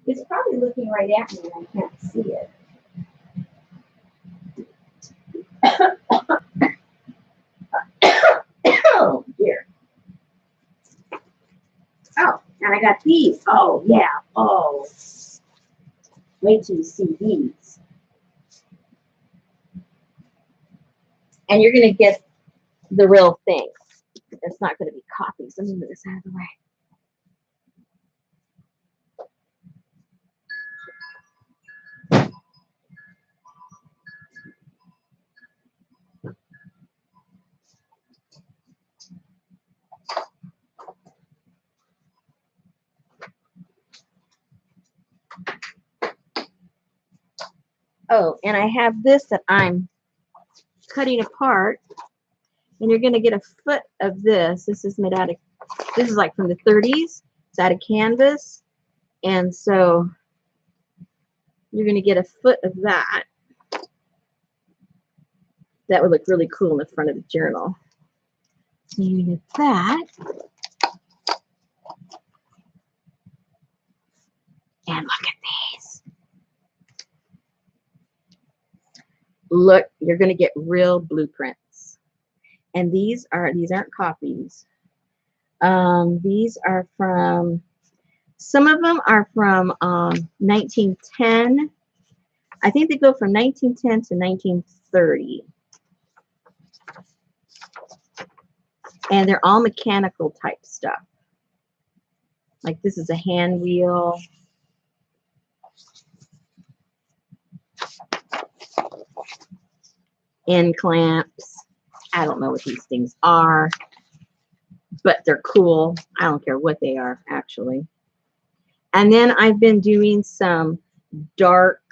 It's probably looking right at me and I can't see it. Oh dear. Oh, and I got these. Oh yeah. Oh. Wait till you see these. And you're gonna get the real thing. It's not gonna be copies. Let me move this out of the way. Oh, and I have this that I'm cutting apart, and you're going to get a foot of this. This is made out of, this is like from the 30s. It's out of canvas, and so you're going to get a foot of that. That would look really cool in the front of the journal. So you get that. And look at these. Look, you're going to get real blueprints. And these aren't copies. These are from, some of them are from 1910. I think they go from 1910 to 1930. And they're all mechanical type stuff. Like this is a hand wheel. End clamps. I don't know what these things are, but they're cool. I don't care what they are, actually. And then I've been doing some dark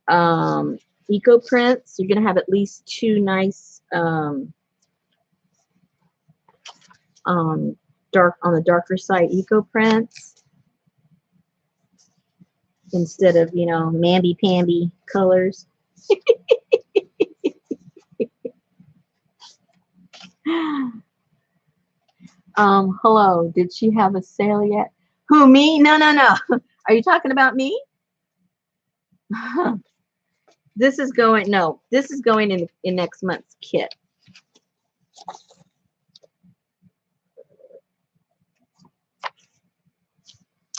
eco prints. You're going to have at least two nice dark on the darker side eco prints instead of, you know, mamby-pamby colors. Hello, did she have a sale yet? Who, me? No. Are you talking about me? This is going in next month's kit.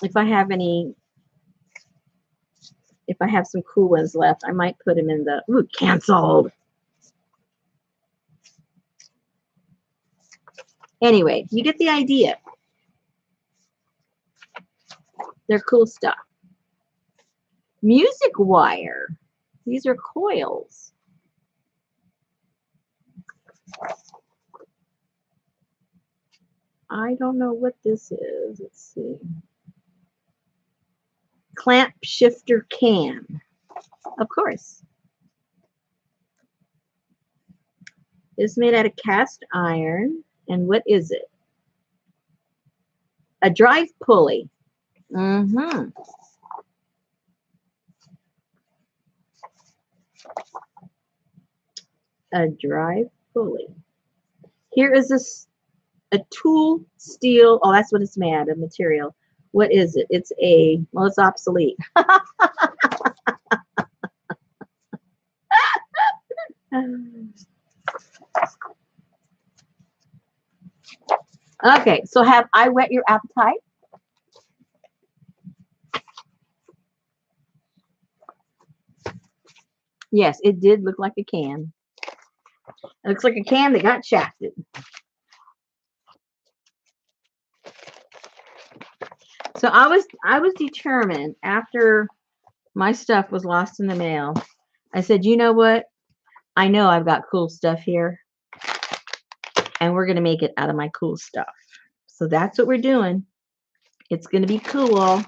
If I have some cool ones left, I might put them in the, ooh, canceled. Anyway, you get the idea. They're cool stuff. Music wire. These are coils. I don't know what this is. Let's see. Clamp shifter cam. Of course. It's made out of cast iron. And what is it? A drive pulley. Mm-hmm. A drive pulley. Here is a tool steel. Oh, that's what it's made out of, material. What is it? It's a, well, it's obsolete. Okay, so have I whet your appetite? Yes, it did look like a can. It looks like a can that got shafted. So I was determined after my stuff was lost in the mail. I said, you know what? I know I've got cool stuff here, and we're gonna make it out of my cool stuff. So that's what we're doing. It's gonna be cool.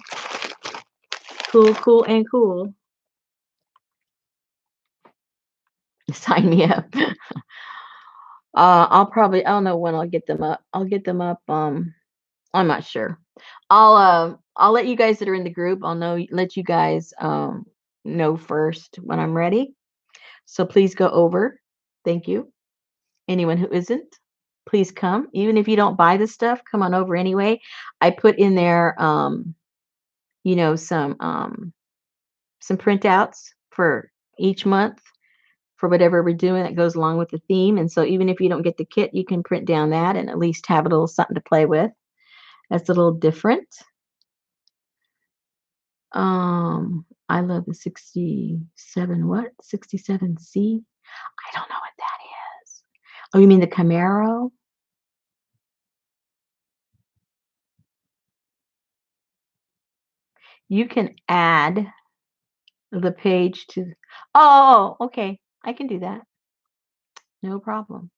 Cool, cool, and cool. Sign me up. I don't know when I'll get them up. I'll get them up. I'm not sure. I'll let you guys that are in the group, let you guys know first when I'm ready. So please go over. Thank you. Anyone who isn't, please come. Even if you don't buy the stuff, come on over anyway. I put in there you know, some printouts for each month for whatever we're doing that goes along with the theme. And so even if you don't get the kit, you can print down that and at least have a little something to play with. That's a little different. I love the 67, what? 67C? I don't know what that is. Oh, you mean the Camaro? You can add the page to, oh, okay. I can do that. No problem.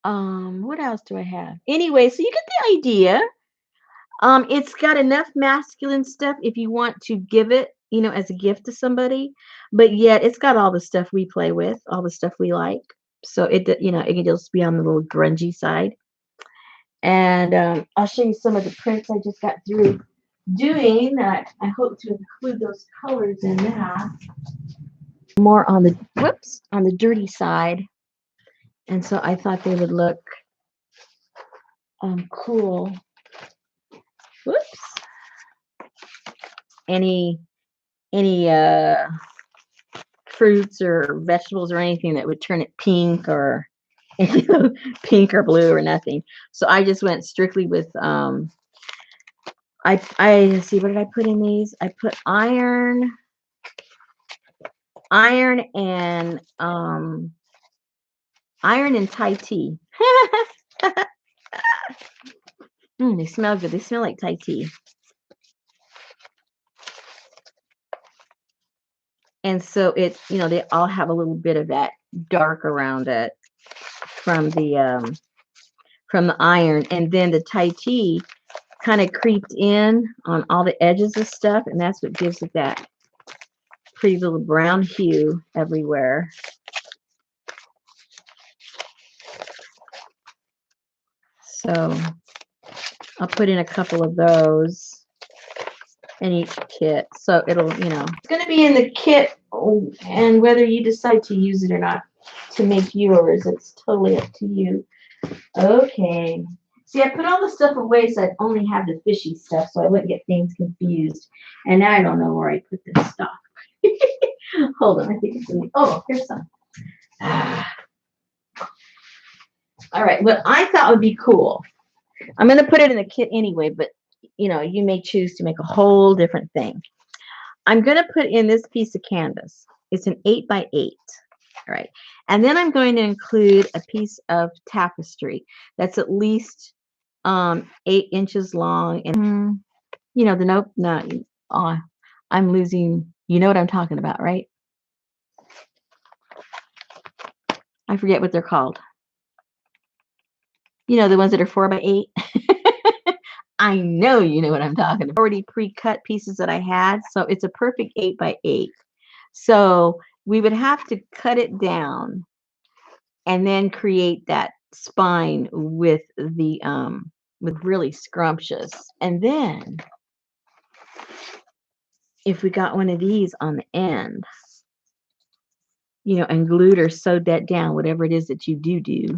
What else do I have? Anyway, so you get the idea. It's got enough masculine stuff if you want to give it, you know, as a gift to somebody, but yet it's got all the stuff we play with, all the stuff we like. So you know, it can just be on the little grungy side. And I'll show you some of the prints I just got through doing. I hope to include those colors in that. More on the on the dirty side, and so I thought they would look cool. Whoops. Any fruits or vegetables or anything that would turn it pink or pink or blue or nothing. So I just went strictly with I see, what did I put in these? I put iron and Thai tea. They smell good. They smell like Thai tea. And so it, you know, they all have a little bit of that dark around it from the iron, and then the Thai tea kind of creeped in on all the edges of stuff, and that's what gives it that pretty little brown hue everywhere. So I'll put in a couple of those in each kit. So it'll, you know, it's going to be in the kit, and whether you decide to use it or not to make yours, it's totally up to you. Okay. See, I put all the stuff away so I'd only have the fishy stuff so I wouldn't get things confused. And now I don't know where I put this stuff. Hold on, I think it's in the, oh, here's some. All right, what I thought would be cool, I'm going to put it in the kit anyway, but you know, you may choose to make a whole different thing. I'm going to put in this piece of canvas. It's an 8x8. All right. And then I'm going to include a piece of tapestry that's at least 8 inches long. And, you know, I'm losing, you know what I'm talking about, right? I forget what they're called. You know, the ones that are 4x8. I know you know what I'm talking about. Already pre-cut pieces that I had, so it's a perfect 8x8. So we would have to cut it down and then create that spine with the with really scrumptious. And then if we got one of these on the end, you know, and glued or sewed that down, whatever it is that you do.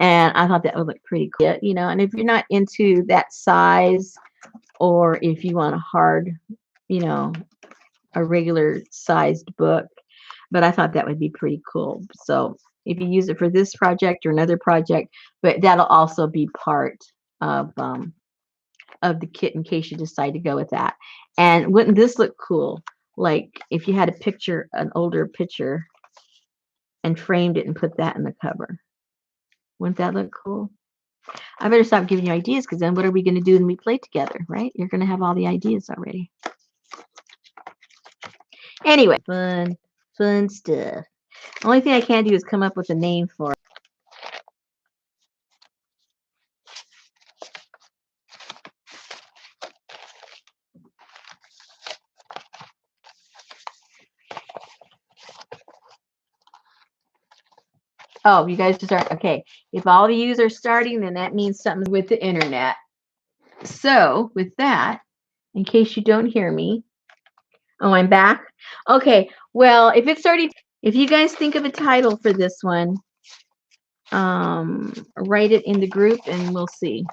And I thought that would look pretty cool, you know. And if you're not into that size, or if you want a hard, you know, a regular sized book, but I thought that would be pretty cool. So if you use it for this project or another project, but that'll also be part of the kit in case you decide to go with that. And wouldn't this look cool? Like if you had a picture, an older picture, and framed it and put that in the cover. Wouldn't that look cool? I better stop giving you ideas because then what are we going to do when we play together, right? You're going to have all the ideas already. Anyway, fun stuff. Only thing I can't do is come up with a name for it. Oh, you guys just aren't okay. If all of you are starting, then that means something with the internet. So with that, in case you don't hear me, oh, I'm back. Okay. Well, if it's already, if you guys think of a title for this one, write it in the group and we'll see.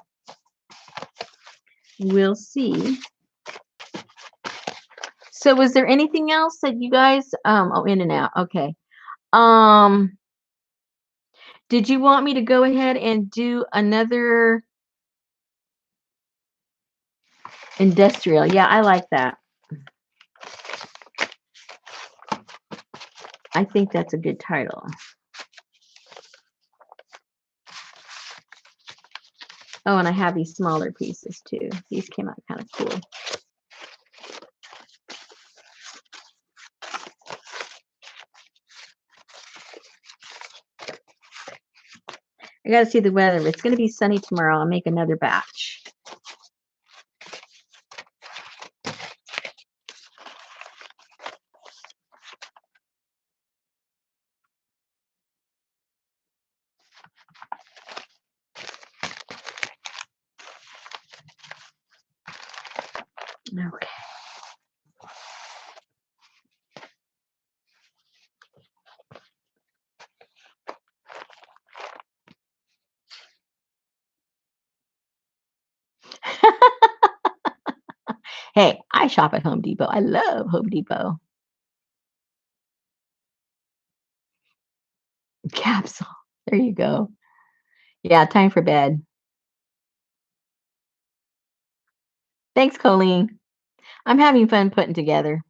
We'll see. So was there anything else that you guys, oh, in and out. Okay. Did you want me to go ahead and do another industrial? Yeah, I like that. I think that's a good title. Oh, and I have these smaller pieces too. These came out kind of cool. I got to see the weather. It's going to be sunny tomorrow. I'll make another batch. Okay. Hey, I shop at Home Depot. I love Home Depot. Capsule. There you go. Yeah, time for bed. Thanks, Colleen. I'm having fun putting together.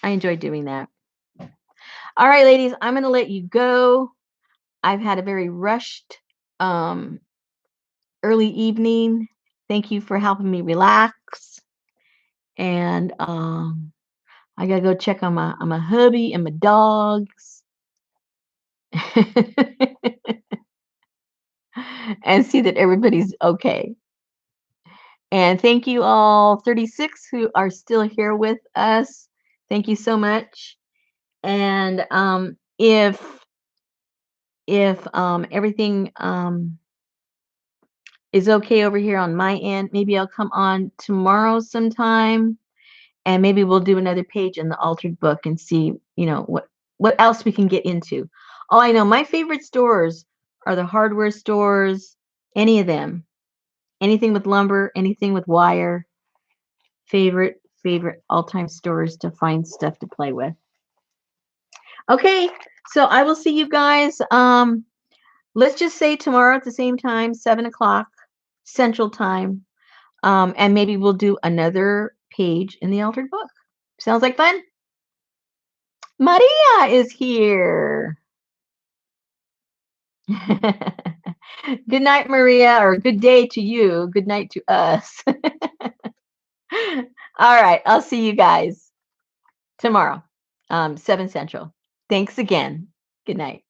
I enjoy doing that. All right, ladies, I'm going to let you go. I've had a very rushed early evening. Thank you for helping me relax. And I gotta go check on my hubby and my dogs. And see that everybody's okay. And thank you all 36 who are still here with us. Thank you so much. And if everything is okay over here on my end, maybe I'll come on tomorrow sometime, and maybe we'll do another page in the altered book and see, you know, what else we can get into. Oh, I know my favorite stores are the hardware stores, any of them. Anything with lumber, anything with wire. Favorite all-time stores to find stuff to play with. Okay, so I will see you guys. Let's just say tomorrow at the same time, 7 o'clock Central Time. And maybe we'll do another page in the altered book. Sounds like fun? Maria is here. Good night, Maria, or good day to you. Good night to us. All right. I'll see you guys tomorrow, 7 Central. Thanks again. Good night.